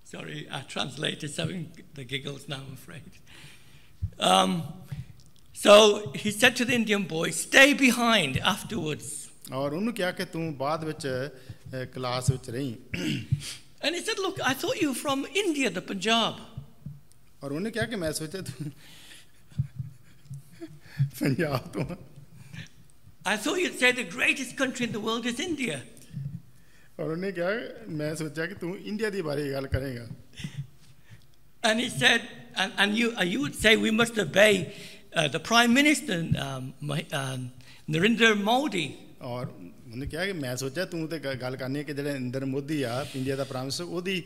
sorry, our translator's having the giggles now, I'm afraid. So he said to the Indian boy, stay behind afterwards. ਔਰ ਉਹਨੂੰ ਕਿਹਾ ਕਿ ਤੂੰ ਬਾਅਦ ਵਿੱਚ ਕਲਾਸ ਵਿੱਚ ਰਹੀਂ। And he said, look, I thought you were from India, the Punjab. ਔਰ ਉਹਨੇ ਕਿਹਾ ਕਿ ਮੈਂ ਸੋਚਿਆ ਤੂੰ ਪੰਜਾਬ ਤੋਂ। I thought you'd say the greatest country in the world is India. ਔਰ ਉਹਨੇ ਕਿਹਾ ਮੈਂ ਸੋਚਿਆ ਕਿ ਤੂੰ ਇੰਡੀਆ ਦੀ ਬਾਰੇ ਗੱਲ ਕਰੇਗਾ। And he said, and you would say we must obey the Prime Minister, Narendra Modi. ਔਰ ਉਹਨੇ ਕਿਹਾ ਕਿ ਮੈਂ ਸੋਚਿਆ ਤੂੰ ਤੇ ਗੱਲ ਕਰਨੀ ਹੈ ਕਿ ਜਿਹੜੇ ਨਰਿੰਦਰ ਮੋਦੀ ਆ ਇੰਡੀਆ ਦਾ ਪ੍ਰਾਈਮ ਮਿਨਿਸਟਰ ਉਹਦੀ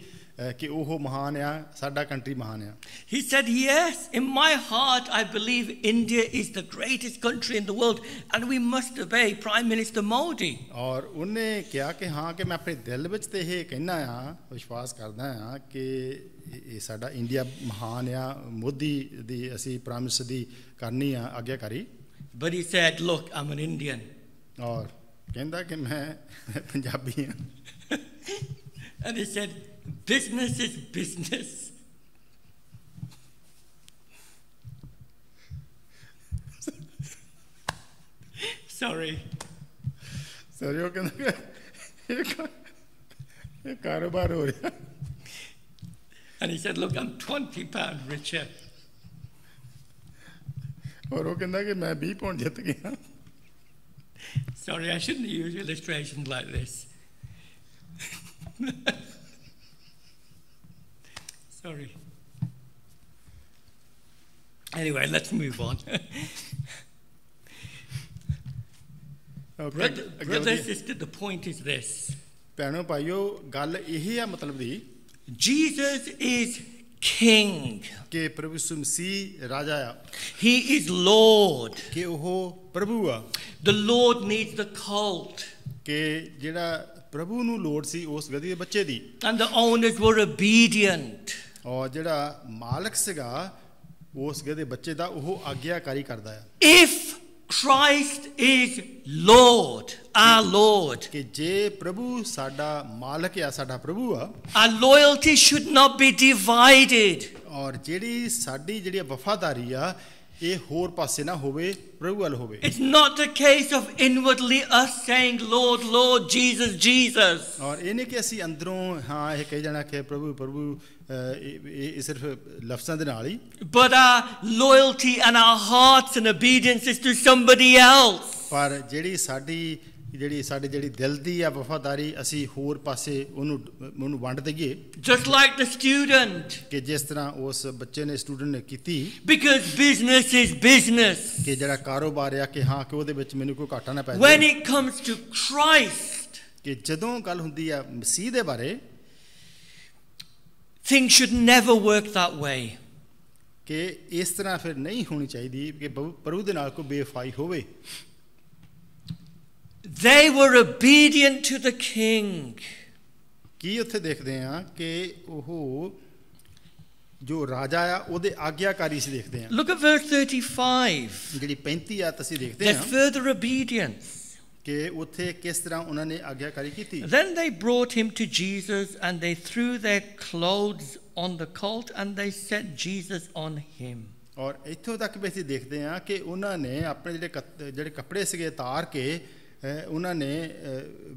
ਕਿ ਉਹ ਮਹਾਨ ਆ ਸਾਡਾ ਕੰਟਰੀ ਮਹਾਨ ਆ। He said, yes, in my heart I believe India is the greatest country in the world and we must obey Prime Minister Modi. ਔਰ ਉਹਨੇ ਕਿਹਾ ਕਿ ਹਾਂ ਕਿ ਮੈਂ ਆਪਣੇ ਦਿਲ ਵਿੱਚ ਤੇ ਇਹ ਕਹਿਣਾ ਆ ਵਿਸ਼ਵਾਸ ਕਰਦਾ ਆ ਕਿ ਇਹ ਸਾਡਾ ਇੰਡੀਆ ਮਹਾਨ ਆ ਮੋਦੀ ਦੀ ਅਸੀਂ ਪ੍ਰਾਈਮ ਮਿਨਿਸਟਰ ਦੀ ਕਰਨੀ ਆ ਆਗਿਆਕਾਰੀ। But he said, look, I'm an Indian. ਔਰ ਕਹਿੰਦਾ ਕਿ ਮੈਂ ਪੰਜਾਬੀ ਆ। And he said, business is business. Sorry. ਉਹ ਕਹਿੰਦਾ ਇਹ ਕਾਰੋਬਾਰ ਹੋ ਰਿਹਾ। And he said, look, I'm £20 richer. ਔਰ ਉਹ ਕਹਿੰਦਾ ਕਿ ਮੈਂ 20 ਪਾਉਂਡ ਜਿੱਤ ਗਿਆ। Sorry, I shouldn't use illustrations like this. Sorry. Anyway, let's move on. Brother, sister, the point is this. ਭੈਣੋ ਭਾਈਓ ਗੱਲ ਇਹ ਆ ਮਤਲਬ ਦੀ Jesus is King. ਕਿ ਪ੍ਰਭੂ ਯਿਸੂ ਮਸੀਹ ਰਾਜਾ ਆ। He is Lord. ਕਿ ਉਹ ਪ੍ਰਭੂ ਆ। The Lord needs the colt. ਕਿ ਜਿਹੜਾ ਪ੍ਰਭੂ ਨੂੰ ਲੋੜ ਸੀ ਉਸ ਗਧੇ ਦੇ ਬੱਚੇ ਦੀ। And the owners were obedient. ਔਰ ਜਿਹੜਾ ਮਾਲਕ ਸੀਗਾ ਉਸ ਗਧੇ ਦੇ ਬੱਚੇ ਦਾ ਉਹ ਆਗਿਆਕਾਰੀ ਕਰਦਾ ਆ। If Christ is Lord, our Lord, ਕਿ ਜੇ ਪ੍ਰਭੂ ਸਾਡਾ ਮਾਲਕ ਆ ਸਾਡਾ ਪ੍ਰਭੂ ਆ our loyalty should not be divided. ਔਰ ਜਿਹੜੀ ਸਾਡੀ ਜਿਹੜੀ ਵਫਾਦਾਰੀ ਆ ਇਹ ਹੋਰ ਪਾਸੇ ਨਾ ਹੋਵੇ ਪ੍ਰਭੂ ਵੱਲ ਹੋਵੇ। It's not a case of inwardly us saying, Lord, Lord, Jesus, Jesus. ਔਰ ਇਹ ਨਹੀਂ ਕਿ ਅਸੀਂ ਅੰਦਰੋਂ ਹਾਂ ਇਹ ਕਹੀ ਜਾਣਾ ਕਿ ਪ੍ਰਭੂ ਪ੍ਰਭੂ ਇਹ ਸਿਰਫ ਲਫ਼ਜ਼ਾਂ ਦੇ ਨਾਲ ਹੀ। But our loyalty and our hearts and obedience is to somebody else. ਪਰ ਜਿਹੜੀ ਸਾਡੀ ਦਿਲ ਦੀ ਆ ਵਫਾਦਾਰੀ ਅਸੀਂ ਹੋਰ ਪਾਸੇ ਉਹਨੂੰ ਵੰਡ ਦਈਏ। Just like the student. ਕਿ ਜਿਸ ਤਰ੍ਹਾਂ ਉਸ ਬੱਚੇ ਨੇ ਸਟੂਡੈਂਟ ਨੇ ਕੀਤੀ। Because business is business. ਕਿ ਜਿਹੜਾ ਕਾਰੋਬਾਰ ਆ ਕਿ ਹਾਂ ਕਿ ਉਹਦੇ ਵਿੱਚ ਮੈਨੂੰ ਕੋਈ ਘਾਟਾ ਨਾ ਪੈ When ਜਾਵੇ। it comes to Christ, ਕਿ ਜਦੋਂ ਗੱਲ ਹੁੰਦੀ ਆ ਮਸੀਹ ਦੇ ਬਾਰੇ things should never work that way. ਕਿ ਇਸ ਤਰ੍ਹਾਂ ਫਿਰ ਨਹੀਂ ਹੋਣੀ ਚਾਹੀਦੀ ਕਿ ਪ੍ਰਭੂ ਦੇ ਨਾਲ ਕੋਈ ਬੇਵਫਾਈ ਹੋਵੇ। They were obedient to the king. ਕੀ ਉੱਥੇ ਦੇਖਦੇ ਆ ਕਿ ਉਹ ਜੋ ਰਾਜਾ ਆ ਉਹਦੇ ਆਗਿਆਕਾਰੀ ਸੀ ਦੇਖਦੇ ਆ। Look at verse 35. ਜਿਹੜੀ 35 ਆ ਅਸੀਂ ਦੇਖਦੇ There's ਆ further obedience. ਕਿ ਉੱਥੇ ਕਿਸ ਤਰ੍ਹਾਂ ਉਹਨਾਂ ਨੇ ਆਗਿਆਕਾਰੀ ਕੀਤੀ। Then they brought him to Jesus and they threw their clothes on the colt and they set Jesus on him. ਔਰ ਇੱਥੋਂ ਤੱਕ ਵੀ ਅਸੀਂ ਦੇਖਦੇ ਆ ਕਿ ਉਹਨਾਂ ਨੇ ਆਪਣੇ ਜਿਹੜੇ ਕੱਪੜੇ ਸੀਗੇ ਤਾਰ ਕੇ ਉਹਨਾਂ ਨੇ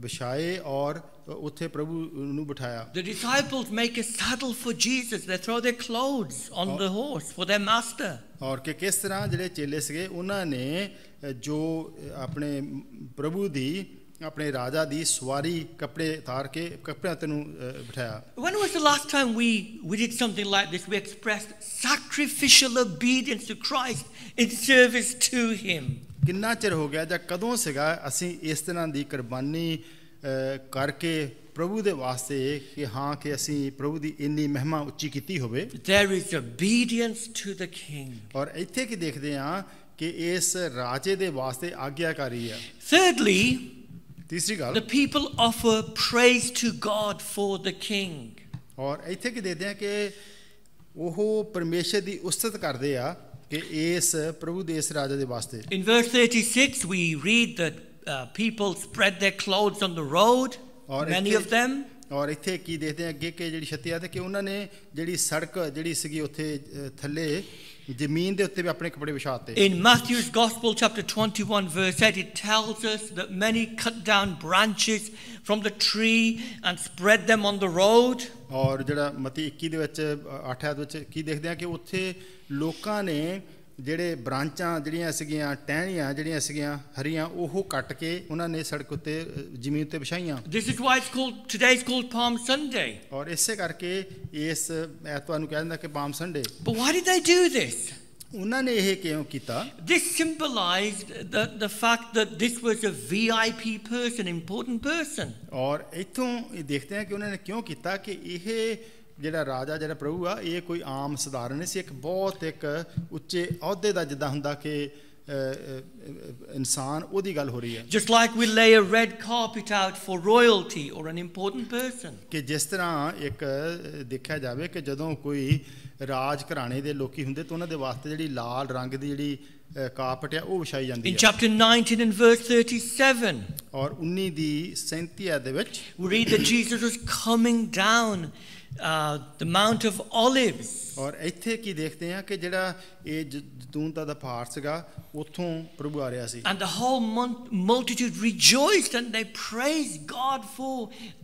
ਵਿਛਾਏ ਔਰ ਉੱਥੇ ਪ੍ਰਭੂ ਨੂੰ ਬਿਠਾਇਆ। The disciples make a saddle for Jesus. They throw their clothes on the horse for their master. ਔਰ ਕਿ ਕਿਸ ਤਰ੍ਹਾਂ ਜਿਹੜੇ ਚੇਲੇ ਸੀਗੇ ਉਹਨਾਂ ਨੇ ਜੋ ਆਪਣੇ ਪ੍ਰਭੂ ਦੀ ਆਪਣੇ ਰਾਜਾ ਦੀ ਸਵਾਰੀ ਕੱਪੜੇ ਤਾਰ ਕੇ ਕੱਪੜਿਆਂ ਤੇ ਨੂੰ ਬਿਠਾਇਆ। When was the last time we did something like this? We expressed sacrificial obedience to Christ in service to him. ਕਿੰਨਾ ਚਿਰ ਹੋ ਗਿਆ ਜਾਂ ਕਦੋਂ ਸੀਗਾ ਅਸੀਂ ਇਸ ਤਰ੍ਹਾਂ ਦੀ ਕੁਰਬਾਨੀ ਕਰਕੇ ਪ੍ਰਭੂ ਦੇ ਵਾਸਤੇ ਕਿ ਹਾਂ ਕਿ ਅਸੀਂ ਪ੍ਰਭੂ ਦੀ ਇੰਨੀ ਮਹਿਮਾ ਉੱਚੀ ਕੀਤੀ ਹੋਵੇ। There is obedience to the king. ਔਰ ਇੱਥੇ ਕੀ ਦੇਖਦੇ ਹਾਂ ਕਿ ਇਸ ਰਾਜੇ ਦੇ ਵਾਸਤੇ ਆਗਿਆਕਾਰੀ ਹੈ। Thirdly, ਤੀਸਰੀ ਗੱਲ the people offer praise to God for the king. ਔਰ ਇੱਥੇ ਕੀ ਦੇਖਦੇ ਹਾਂ ਕਿ ਉਹ ਪਰਮੇਸ਼ਰ ਦੀ ਉਸਤਤ ਕਰਦੇ ਆ ਕਿ ਇਸ ਪ੍ਰਭੂ ਦੇ ਇਸ ਰਾਜੇ ਦੇ ਵਾਸਤੇ। In verse 36 we read that people spread their clothes on the road, many of them. ਔਰ ਇੱਥੇ ਕੀ ਦੇਖਦੇ ਆ ਅੱਗੇ ਕਿ ਜਿਹੜੀ 36 ਆ ਤੇ ਕਿ ਉਹਨਾਂ ਨੇ ਜਿਹੜੀ ਸੜਕ ਜਿਹੜੀ ਸੀਗੀ ਉੱਥੇ ਥੱਲੇ ਜ਼ਮੀਨ ਦੇ ਉੱਤੇ ਵੀ ਆਪਣੇ ਕੱਪੜੇ ਵਿਛਾਤੇ. In Matthew's Gospel chapter 21 verse 8 it tells us that many cut down branches from the tree and spread them on the road. ਔਰ ਜਿਹੜਾ ਮਤੀ 21 ਦੇ ਵਿੱਚ 8 ਆਇਤ ਵਿੱਚ ਕੀ ਦੇਖਦੇ ਆ ਕਿ ਉੱਥੇ ਲੋਕਾਂ ਨੇ ਜਿਹੜੇ ਬ੍ਰਾਂਚਾਂ ਜਿਹੜੀਆਂ ਸੀਗੀਆਂ ਟਹਿਣੀਆਂ ਜਿਹੜੀਆਂ ਸੀਗੀਆਂ ਹਰੀਆਂ ਉਹ ਕੱਟ ਕੇ ਉਹਨਾਂ ਨੇ ਸੜਕ ਉੱਤੇ ਜ਼ਮੀਨ ਉੱਤੇ ਵਿਛਾਈਆਂ. This is why it's called today is called Palm Sunday. ਔਰ ਇਸੇ ਕਰਕੇ ਇਸ ਐਤਵਾਰ ਨੂੰ ਕਹਿ ਦਿੰਦਾ ਕਿ palm Sunday. But why did they do this? ਉਹਨਾਂ ਨੇ ਇਹ ਕਿਉਂ ਕੀਤਾ? This symbolized the fact that this was a VIP person, important person. ਔਰ ਇੱਥੋਂ ਦੇਖਦੇ ਹਾਂ ਕਿ ਉਹਨਾਂ ਨੇ ਕਿਉਂ ਕੀਤਾ ਕਿ ਇਹ ਜਿਹੜਾ ਰਾਜਾ ਜਿਹੜਾ ਪ੍ਰਭੂ ਆ ਇਹ ਕੋਈ ਆਮ ਸਧਾਰਨ ਨਹੀਂ ਸੀ. ਇੱਕ ਬਹੁਤ ਇੱਕ ਉੱਚੇ ਅਹੁਦੇ ਦਾ ਜਿੱਦਾਂ ਹੁੰਦਾ ਕਿ ਇਨਸਾਨ ਉਹਦੀ ਗੱਲ ਹੋ ਰਹੀ ਹੈ. Just like we lay a red carpet out for royalty or an important person. ਕਿ ਜਿਸ ਤਰ੍ਹਾਂ ਇੱਕ ਦੇਖਿਆ ਜਾਵੇ ਕਿ ਜਦੋਂ ਕੋਈ ਰਾਜ ਘਰਾਣੇ ਦੇ ਲੋਕੀ ਹੁੰਦੇ ਤਾਂ ਉਹਨਾਂ ਦੇ ਵਾਸਤੇ ਜਿਹੜੀ ਲਾਲ ਰੰਗ ਦੀ ਜਿਹੜੀ ਕਾਰਪਟ ਆ ਉਹ ਵਿਛਾਈ ਜਾਂਦੀ ਹੈ. In chapter 19 and verse 37. ਔਰ 19 ਦੀ 37 ਆਇਤ ਦੇ ਵਿੱਚ we read that Jesus was coming down the Mount of Olives. ਔਰ ਇੱਥੇ ਕੀ ਦੇਖਦੇ ਆ ਕਿ ਜਿਹੜਾ ਇਹ ਜੈਤੂਨ ਦਾ ਪਹਾੜ ਸੀਗਾ ਉੱਥੋਂ ਪ੍ਰਭੂ ਆ ਰਿਹਾ ਸੀ. And the whole multitude rejoiced and they praised God for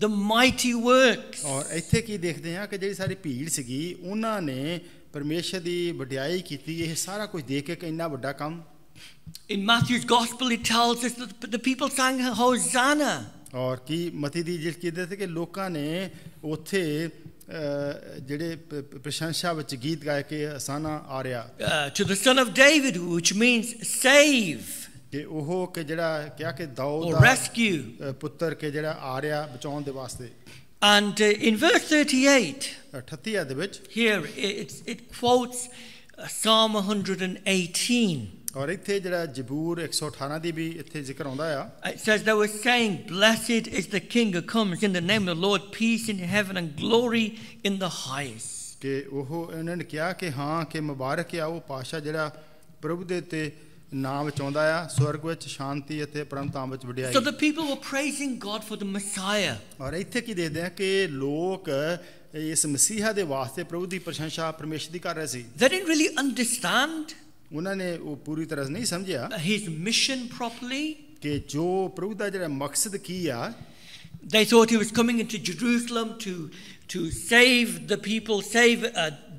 the mighty works. ਔਰ ਇੱਥੇ ਕੀ ਦੇਖਦੇ ਆ ਕਿ ਜਿਹੜੀ ਸਾਰੀ ਭੀੜ ਸੀਗੀ ਉਹਨਾਂ ਨੇ ਪਰਮੇਸ਼ਰ ਦੀ ਵਡਿਆਈ ਕੀਤੀ. ਇਹ ਸਾਰਾ ਕੁਝ ਦੇਖ ਕੇ ਕਿ ਇੰਨਾ ਵੱਡਾ ਕੰਮ. In Matthew's Gospel it tells us that the people sang Hosanna. ਔਰ ਕੀ ਮਤੀ ਦੀ ਜਿਹੜੀ ਕਿਹਦੇ ਤੇ ਕਿ ਲੋਕਾਂ ਨੇ ਉੱਥੇ ਜਿਹੜੇ ਪ੍ਰਸ਼ੰਸਾ ਵਿੱਚ ਗੀਤ ਗਾਏ ਕਿ ਹਸਾਨਾ ਆ ਰਿਹਾ. To the son of David, which means save. ਕਿ ਉਹ ਕਿ ਜਿਹੜਾ ਕਿਹਾ ਕਿ ਦਾਊਦ or rescue. ਪੁੱਤਰ ਕਿ ਜਿਹੜਾ ਆ ਰਿਹਾ ਬਚਾਉਣ ਦੇ ਵਾਸਤੇ. And in verse 38 38 ਦੇ ਵਿੱਚ here it quotes Psalm 118. ਔਰ ਇੱਥੇ ਜਿਹੜਾ ਜ਼ਬੂਰ 118 ਦੀ ਵੀ ਇੱਥੇ ਜ਼ਿਕਰ ਆਉਂਦਾ ਆ. It says they were saying, blessed is the king who comes in the name of the Lord, peace in heaven and glory in the highest. ਕਿ ਉਹ ਇਹਨਾਂ ਨੇ ਕਿਹਾ ਕਿ ਹਾਂ ਕਿ ਮੁਬਾਰਕ ਆ ਉਹ ਪਾਤਸ਼ਾਹ ਜਿਹੜਾ ਪ੍ਰਭੂ ਦੇ ਤੇ ਨਾਮ ਵਿੱਚ ਆਉਂਦਾ ਆ ਸਵਰਗ ਵਿੱਚ ਸ਼ਾਂਤੀ ਅਤੇ ਪਰਮਤਾਮ ਵਿੱਚ ਵਡਿਆਈ. So the people were praising God for the Messiah. ਔਰ ਇੱਥੇ ਕੀ ਦੇਖਦੇ ਆ ਕਿ ਲੋਕ ਇਸ ਮਸੀਹਾ ਦੇ ਵਾਸਤੇ ਪ੍ਰਭੂ ਦੀ ਪ੍ਰਸ਼ੰਸਾ ਪਰਮੇਸ਼ਰ ਦੀ ਕਰ ਰਹੇ ਸੀ. They didn't really understand ਉਹਨਾਂ ਨੇ ਉਹ ਪੂਰੀ ਤਰ੍ਹਾਂ ਨਹੀਂ ਸਮਝਿਆ his mission properly. ਕਿ ਜੋ ਪ੍ਰਭੂ ਦਾ ਜਿਹੜਾ ਮਕਸਦ ਕੀ ਆ. They thought he was coming into Jerusalem to save the people, save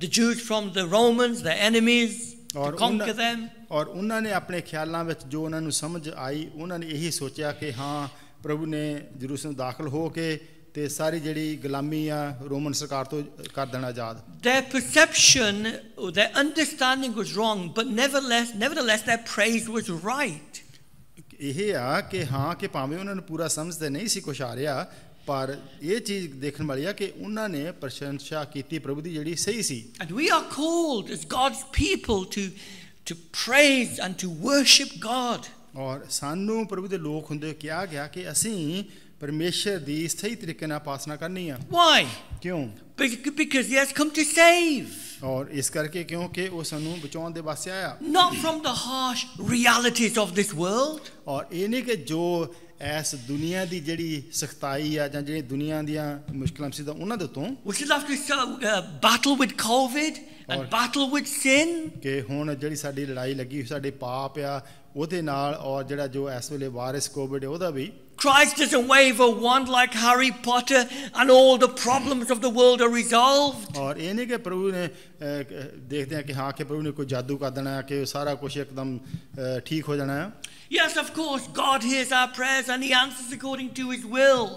the Jews from the Romans, their enemies, to conquer them. ਔਰ ਉਹਨਾਂ ਨੇ ਆਪਣੇ ਖਿਆਲਾਂ ਵਿੱਚ ਜੋ ਉਹਨਾਂ ਨੂੰ ਸਮਝ ਆਈ ਉਹਨਾਂ ਨੇ ਇਹੀ ਸੋਚਿਆ ਕਿ ਹਾਂ ਪ੍ਰਭੂ ਨੇ ਜਰੂਸਲਮ ਦਾਖਲ ਹੋ ਕੇ ਤੇ ਸਾਰੀ ਜਿਹੜੀ ਗੁਲਾਮੀ ਆ ਰੋਮਨ ਸਰਕਾਰ ਤੋਂ ਕਰ ਦੇਣਾ ਆਜ਼ਾਦ. Their perception, their understanding was wrong, but nevertheless their praise was right. ਇਹ ਆ ਕਿ ਹਾਂ ਕਿ ਭਾਵੇਂ ਉਹਨਾਂ ਨੂੰ ਪੂਰਾ ਸਮਝਦੇ ਨਹੀਂ ਸੀ ਕੁਛ ਆ ਰਿਹਾ ਪਰ ਇਹ ਚੀਜ਼ ਦੇਖਣ ਵਾਲੀ ਆ ਕਿ ਉਹਨਾਂ ਨੇ ਪ੍ਰਸ਼ੰਸਾ ਕੀਤੀ ਪ੍ਰਭੂ ਦੀ ਜਿਹੜੀ ਸਹੀ ਸੀ. And we are called as God's people to praise and to worship God. ਔਰ ਸਾਨੂੰ ਪ੍ਰਭੂ ਦੇ ਲੋਕ ਹੁੰਦੇ ਕਿਹਾ ਗਿਆ ਕਿ ਅਸੀਂ ਪਰਮੇਸ਼ਰ ਦੀ ਸਹੀ ਤਰੀਕੇ ਨਾਲ ਉਪਾਸਨਾ ਕਰਨੀ ਆ. Why? ਕਿਉਂ? Because he has come to save. ਔਰ ਇਸ ਕਰਕੇ ਕਿਉਂਕਿ ਉਹ ਸਾਨੂੰ ਬਚਾਉਣ ਦੇ ਵਾਸਤੇ ਆਇਆ. Not from the harsh realities of this world. ਔਰ ਇਹ ਨਹੀਂ ਕਿ ਜੋ ਇਸ ਦੁਨੀਆ ਦੀ ਜਿਹੜੀ ਸਖਤਾਈ ਆ ਜਾਂ ਜਿਹੜੀ ਦੁਨੀਆ ਦੀਆਂ ਮੁਸ਼ਕਲਾਂ ਸੀ ਉਹਨਾਂ ਦੇ ਤੋਂ. We still have to battle with COVID and battle with sin. ਕਿ ਹੁਣ ਜਿਹੜੀ ਸਾਡੀ ਲੜਾਈ ਲੱਗੀ ਸਾਡੇ ਪਾਪ ਆ ਉਹਦੇ ਨਾਲ ਔਰ ਜਿਹੜਾ ਜੋ ਇਸ ਵੇਲੇ ਵਾਇਰਸ ਕੋਵਿਡ ਹੈ ਉਹਦਾ ਵੀ. Christ doesn't wave a wand like Harry Potter and all the problems of the world are resolved. ਔਰ ਇਹ ਨਹੀਂ ਕਿ ਪ੍ਰਭੂ ਨੇ ਦੇਖਦੇ ਆ ਕਿ ਹਾਂ ਕਿ ਪ੍ਰਭੂ ਨੇ ਕੋਈ ਜਾਦੂ ਕਰ ਦੇਣਾ ਕਿ ਸਾਰਾ ਕੁਝ ਇੱਕਦਮ ਠੀਕ ਹੋ ਜਾਣਾ ਹੈ. Yes, of course, God hears our prayers and he answers according to his will.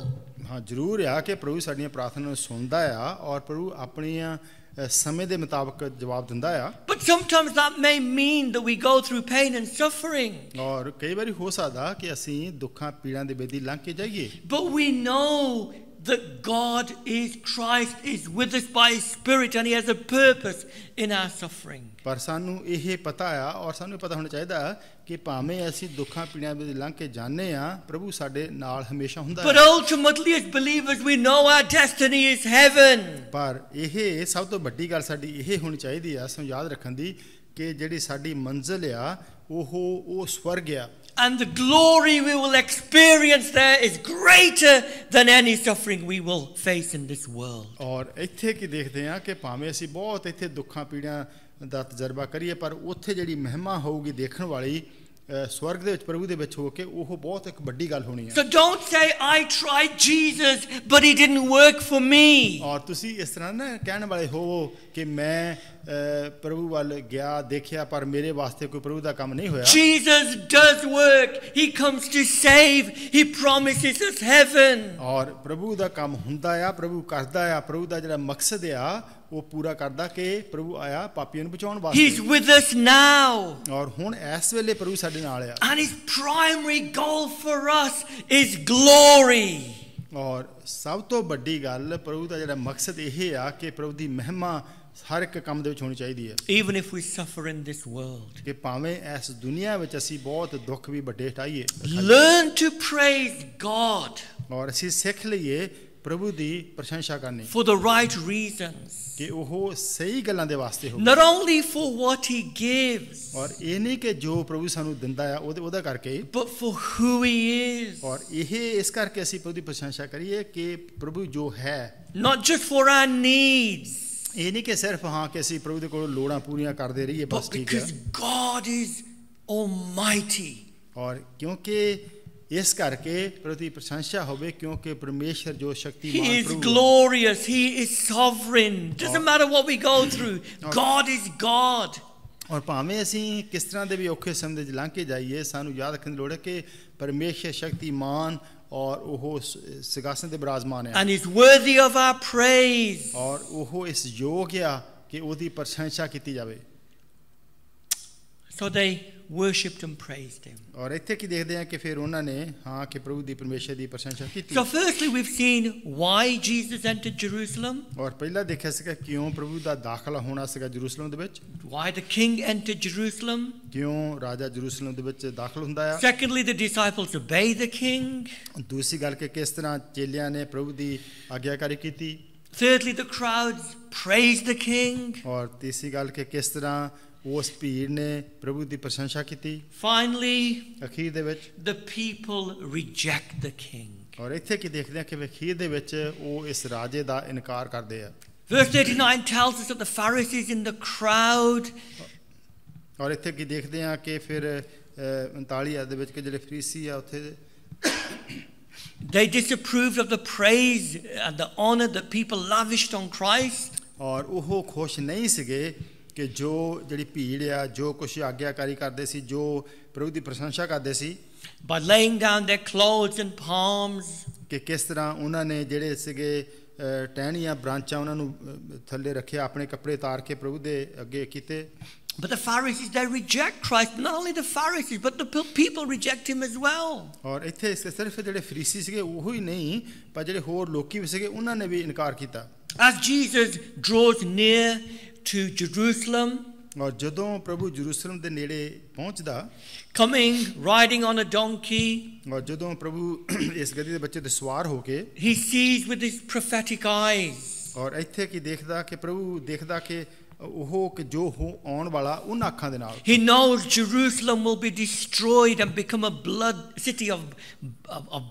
ਹਾਂ ਜ਼ਰੂਰ ਆ ਕਿ ਪ੍ਰਭੂ ਸਾਡੀਆਂ ਪ੍ਰਾਰਥਨਾਵਾਂ ਨੂੰ ਸੁਣਦਾ ਆ ਔਰ ਪ੍ਰਭੂ ਆਪਣੀਆਂ ਸਮੇਂ ਦੇ ਮੁਤਾਬਕ ਜਵਾਬ ਦਿੰਦਾ ਆ. But sometimes that may mean that we go through pain and suffering. ਔਰ ਕਈ ਵਾਰੀ ਹੋ ਸਕਦਾ ਕਿ ਅਸੀਂ ਦੁੱਖਾਂ ਪੀੜਾਂ ਦੇ ਬੇਦੀ ਲੰਘ ਕੇ ਜਾਈਏ. But we know that God is Christ is with us by his spirit and he has a purpose in our suffering. ਪਰ ਸਾਨੂੰ ਇਹ ਪਤਾ ਆ ਔਰ ਸਾਨੂੰ ਪਤਾ ਹੋਣਾ ਚਾਹੀਦਾ ਕਿ ਭਾਵੇਂ ਅਸੀਂ ਦੁੱਖਾਂ ਪੀੜਾਂ ਦੇ ਲੰਘ ਕੇ ਜਾਂਦੇ ਆ ਪ੍ਰਭੂ ਸਾਡੇ ਨਾਲ ਹਮੇਸ਼ਾ ਹੁੰਦਾ ਹੈ. But ultimately as believers we know our destiny is heaven. ਪਰ ਇਹ ਸਭ ਤੋਂ ਵੱਡੀ ਗੱਲ ਸਾਡੀ ਇਹ ਹੋਣੀ ਚਾਹੀਦੀ ਆ ਸਾਨੂੰ ਯਾਦ ਰੱਖਣ ਦੀ ਕਿ ਜਿਹੜੀ ਸਾਡੀ ਮੰਜ਼ਿਲ ਆ ਉਹ ਸਵਰਗ ਆ. And the glory we will experience there is greater than any suffering we will face in this world. ਔਰ ਇੱਥੇ ਕੀ ਦੇਖਦੇ ਹਾਂ ਕਿ ਭਾਵੇਂ ਅਸੀਂ ਬਹੁਤ ਇੱਥੇ ਦੁੱਖਾਂ ਪੀੜਾਂ ਦਾ ਤਜਰਬਾ ਕਰੀਏ ਪਰ ਉੱਥੇ ਜਿਹੜੀ ਮਹਿਮਾ ਹੋਊਗੀ ਦੇਖਣ ਵਾਲੀ ਸਵਰਗ ਦੇ ਵਿੱਚ ਪ੍ਰਭੂ ਦੇ ਵਿੱਚ ਹੋ ਕੇ ਉਹ ਬਹੁਤ ਇੱਕ ਵੱਡੀ ਗੱਲ ਹੋਣੀ ਹੈ. So don't say I tried Jesus but he didn't work for me. ਔਰ ਤੁਸੀਂ ਇਸ ਤਰ੍ਹਾਂ ਨਾ ਕਹਿਣ ਵਾਲੇ ਹੋਵੋ ਕਿ ਮੈਂ ਪ੍ਰਭੂ ਵੱਲ ਗਿਆ ਦੇਖਿਆ ਪਰ ਮੇਰੇ ਵਾਸਤੇ ਕੋਈ ਪ੍ਰਭੂ ਦਾ ਕੰਮ ਨਹੀਂ ਹੋਇਆ. Jesus does work. He comes to save. He promises us heaven. ਔਰ ਪ੍ਰਭੂ ਦਾ ਕੰਮ ਹੁੰਦਾ ਆ, ਪ੍ਰਭੂ ਕਰਦਾ ਆ, ਪ੍ਰਭੂ ਦਾ ਜਿਹੜਾ ਮਕਸਦ ਆ ਉਹ ਪੂਰਾ ਕਰਦਾ ਕਿ ਪ੍ਰਭੂ ਆਇਆ ਪਾਪੀਆਂ ਨੂੰ ਬਚਾਉਣ ਵਾਸਤੇ. He's with us now. ਔਰ ਹੁਣ ਇਸ ਵੇਲੇ ਪ੍ਰਭੂ ਸਾਡੇ ਨਾਲ ਆ. And his primary goal for us is glory. ਔਰ ਸਭ ਤੋਂ ਵੱਡੀ ਗੱਲ ਪ੍ਰਭੂ ਦਾ ਜਿਹੜਾ ਮਕਸਦ ਇਹ ਆ ਕਿ ਪ੍ਰਭੂ ਦੀ ਮਹਿਮਾ ਹਰ ਇੱਕ ਕੰਮ ਦੇ ਵਿੱਚ ਹੋਣੀ ਚਾਹੀਦੀ ਹੈ. Even if we suffer in this world. ਕਿ ਭਾਵੇਂ ਇਸ ਦੁਨੀਆ ਵਿੱਚ ਅਸੀਂ ਬਹੁਤ ਦੁੱਖ ਵੀ ਵੱਡੇ ਹਟਾਈਏ. Learn to praise God. ਔਰ ਅਸੀਂ ਸਿੱਖ ਲਈਏ ਪ੍ਰਭੂ ਦੀ ਪ੍ਰਸ਼ੰਸਾ ਕਰਨੀ. For the right reasons. ਕਿ ਉਹ ਸਹੀ ਗੱਲਾਂ ਦੇ ਵਾਸਤੇ ਹੋਵੇ. Not only for what he gives. ਔਰ ਇਹ ਨਹੀਂ ਕਿ ਜੋ ਪ੍ਰਭੂ ਸਾਨੂੰ ਦਿੰਦਾ ਆ ਉਹਦਾ ਕਰਕੇ. But for who he is. ਔਰ ਇਹ ਇਸ ਕਰਕੇ ਅਸੀਂ ਪ੍ਰਭੂ ਦੀ ਪ੍ਰਸ਼ੰਸਾ ਕਰੀਏ ਕਿ ਪ੍ਰਭੂ ਜੋ ਹੈ. Not just for our needs. ਇਹ ਨਹੀਂ ਕਿ ਸਿਰਫ ਹਾਂ ਕਿ ਅਸੀਂ ਪ੍ਰਭੂ ਦੇ ਕੋਲ ਲੋੜਾਂ ਪੂਰੀਆਂ ਕਰਦੇ ਰਹੀਏ ਬਸ ਠੀਕ ਹੈ. Because God is almighty. ਔਰ ਕਿਉਂਕਿ ਇਸ ਕਰਕੇ ਪ੍ਰਭੂ ਦੀ ਪ੍ਰਸ਼ੰਸਾ ਹੋਵੇ ਕਿਉਂਕਿ ਪਰਮੇਸ਼ਰ ਜੋ ਸ਼ਕਤੀਮਾਨ He is glorious. He is sovereign. Doesn't matter what we go through. God is God. ਔਰ ਭਾਵੇਂ ਅਸੀਂ ਕਿਸ ਤਰ੍ਹਾਂ ਦੇ ਵੀ ਔਖੇ ਸਮੇਂ ਦੇ ਲੰਘ ਕੇ ਜਾਈਏ ਸਾਨੂੰ ਯਾਦ ਰੱਖਣ ਦੀ ਲੋੜ ਹੈ ਕਿ ਪਰਮੇਸ਼ਰ ਸ਼ਕਤੀਮਾਨ ਔਰ ਉਹ ਸਿੰਘਾਸਨ ਤੇ ਬਿਰਾਜਮਾਨ ਹੈ. And is worthy of our praise. ਔਰ ਉਹ ਇਸ ਯੋਗ ਆ ਕਿ ਉਹਦੀ ਪ੍ਰਸ਼ੰਸਾ ਕੀਤੀ ਜਾਵੇ. So they worshipped and praised him. ਔਰ ਇੱਥੇ ਕੀ ਦੇਖਦੇ ਹਾਂ ਕਿ ਫਿਰ ਉਹਨਾਂ ਨੇ ਹਾਂ ਕਿ ਪ੍ਰਭੂ ਦੀ ਪਰਮੇਸ਼ਰ ਦੀ ਪ੍ਰਸ਼ੰਸਾ ਕੀਤੀ. So firstly we've seen why Jesus entered Jerusalem. ਔਰ ਪਹਿਲਾਂ ਦੇਖਿਆ ਸੀਗਾ ਕਿਉਂ ਪ੍ਰਭੂ ਦਾ ਦਾਖਲਾ ਹੋਣਾ ਸੀਗਾ ਜਰੂਸਲਮ ਦੇ ਵਿੱਚ. Why the king entered Jerusalem. ਕਿਉਂ ਰਾਜਾ ਜਰੂਸਲਮ ਦੇ ਵਿੱਚ ਦਾਖਲ ਹੁੰਦਾ ਆ. Secondly the disciples obey the king. ਦੂਸਰੀ ਗੱਲ ਕਿ ਕਿਸ ਤਰ੍ਹਾਂ ਚੇਲਿਆਂ ਨੇ ਪ੍ਰਭੂ ਦੀ ਆਗਿਆਕਾਰੀ ਕੀਤੀ. Thirdly the crowds praised the king. ਔਰ ਤੀਸਰੀ ਗੱਲ ਕਿ ਕਿਸ ਤਰ੍ਹਾਂ ਉਸ ਭੀੜ ਨੇ ਪ੍ਰਭੂ ਦੀ ਪ੍ਰਸ਼ੰਸਾ ਕੀਤੀ. Finally ਅਖੀਰ ਦੇ ਵਿੱਚ the people reject the king. ਔਰ ਇੱਥੇ ਕੀ ਦੇਖਦੇ ਹਾਂ ਕਿ ਅਖੀਰ ਦੇ ਵਿੱਚ ਉਹ ਇਸ ਰਾਜੇ ਦਾ ਇਨਕਾਰ ਕਰਦੇ ਆ. Verse 39 tells us that the Pharisees in the crowd. ਔਰ ਇੱਥੇ ਕੀ ਦੇਖਦੇ ਹਾਂ ਕਿ ਫਿਰ 39 ਦੇ ਵਿੱਚ ਕਿ ਜਿਹੜੇ ਫਰੀਸੀ ਆ ਉੱਥੇ They disapproved of the praise and the honor that people lavished on Christ. ਔਰ ਉਹ ਖੁਸ਼ ਨਹੀਂ ਸੀਗੇ ਕਿ ਜੋ ਜਿਹੜੀ ਭੀੜ ਆ ਜੋ ਕੁਛ ਆਗਿਆਕਾਰੀ ਕਰਦੇ ਸੀ ਜੋ ਪ੍ਰਭੂ ਦੀ ਪ੍ਰਸ਼ੰਸਾ ਕਰਦੇ ਸੀ. By laying down their clothes and palms. ਕਿ ਕਿਸ ਤਰ੍ਹਾਂ ਉਹਨਾਂ ਨੇ ਜਿਹੜੇ ਸੀਗੇ ਟਹਿਣੀਆਂ ਬ੍ਰਾਂਚਾਂ ਉਹਨਾਂ ਨੂੰ ਥੱਲੇ ਰੱਖਿਆ ਆਪਣੇ ਕੱਪੜੇ ਉਤਾਰ ਕੇ ਪ੍ਰਭੂ ਦੇ ਅੱਗੇ ਕੀਤੇ. But the Pharisees, they reject Christ. Not only the Pharisees, but the people reject him as well. ਔਰ ਇੱਥੇ ਸਿਰਫ ਜਿਹੜੇ ਫਰੀਸੀ ਸੀਗੇ ਉਹ ਹੀ ਨਹੀਂ ਪਰ ਜਿਹੜੇ ਹੋਰ ਲੋਕੀ ਵੀ ਸੀਗੇ ਉਹਨਾਂ ਨੇ ਵੀ ਇਨਕਾਰ ਕੀਤਾ. As Jesus draws near to Jerusalem. ਔਰ ਜਦੋਂ ਪ੍ਰਭੂ ਜਰੂਸਲਮ ਦੇ ਨੇੜੇ ਪਹੁੰਚਦਾ. Coming, riding on a donkey. ਔਰ ਜਦੋਂ ਪ੍ਰਭੂ ਇਸ ਗੱਦੀ ਦੇ ਬੱਚੇ ਤੇ ਸਵਾਰ ਹੋ ਕੇ. He sees with his prophetic eyes. ਔਰ ਇੱਥੇ ਕੀ ਦੇਖਦਾ ਕਿ ਪ੍ਰਭੂ ਦੇਖਦਾ ਕਿ ਉਹ ਕਿ ਜੋ ਆਉਣ ਵਾਲਾ ਉਹਨਾਂ ਅੱਖਾਂ ਦੇ ਨਾਲ. He knows Jerusalem will be destroyed and become a city of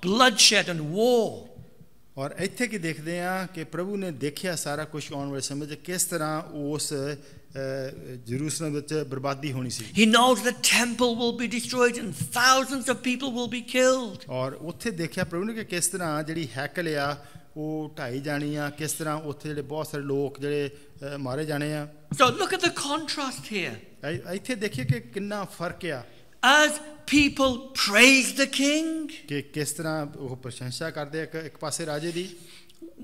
bloodshed and war. ਔਰ ਇੱਥੇ ਕੀ ਦੇਖਦੇ ਆ ਕਿ ਪ੍ਰਭੂ ਨੇ ਦੇਖਿਆ ਸਾਰਾ ਕੁਝ ਆਉਣ ਵਾਲੇ ਸਮੇਂ 'ਚ ਕਿਸ ਤਰ੍ਹਾਂ ਉਸ ਜਰੂਸਲਮ ਵਿੱਚ ਬਰਬਾਦੀ ਹੋਣੀ ਸੀ. He knows the temple will be destroyed and thousands of people will be killed. ਔਰ ਉੱਥੇ ਦੇਖਿਆ ਪ੍ਰਭੂ ਨੇ ਕਿ ਕਿਸ ਤਰ੍ਹਾਂ ਜਿਹੜੀ ਹੈਕਲ ਆ ਉਹ ਢਾਈ ਜਾਣੀ ਆ ਕਿਸ ਤਰ੍ਹਾਂ ਉੱਥੇ ਜਿਹੜੇ ਬਹੁਤ ਸਾਰੇ ਲੋਕ ਜਿਹੜੇ ਮਾਰੇ ਜਾਣੇ ਆ. So look at the contrast here. ਇੱਥੇ ਦੇਖੀਏ ਕਿ ਕਿੰਨਾ ਫਰਕ ਆ. As people praise the king. ਕਿ ਕਿਸ ਤਰ੍ਹਾਂ ਉਹ ਪ੍ਰਸ਼ੰਸਾ ਕਰਦੇ ਇੱਕ ਪਾਸੇ ਰਾਜੇ ਦੀ.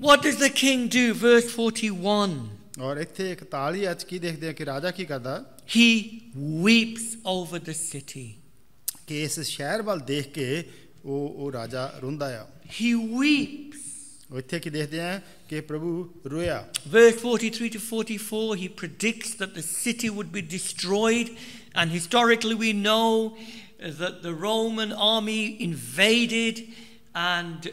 What does the king do? Verse 41. ਔਰ ਇੱਥੇ 41 ਅੱਜ ਕੀ ਦੇਖਦੇ ਆ ਕਿ ਰਾਜਾ ਕੀ ਕਰਦਾ. He weeps over the city. ਕਿ ਇਸ ਸ਼ਹਿਰ ਵੱਲ ਦੇਖ ਕੇ ਉਹ ਰਾਜਾ ਰੋਂਦਾ ਆ. He weeps. ਇੱਥੇ ਕੀ ਦੇਖਦੇ ਆ ਕਿ ਪ੍ਰਭੂ ਰੋਇਆ. Verse 43 to 44 he predicts that the city would be destroyed, and historically we know that the Roman army invaded and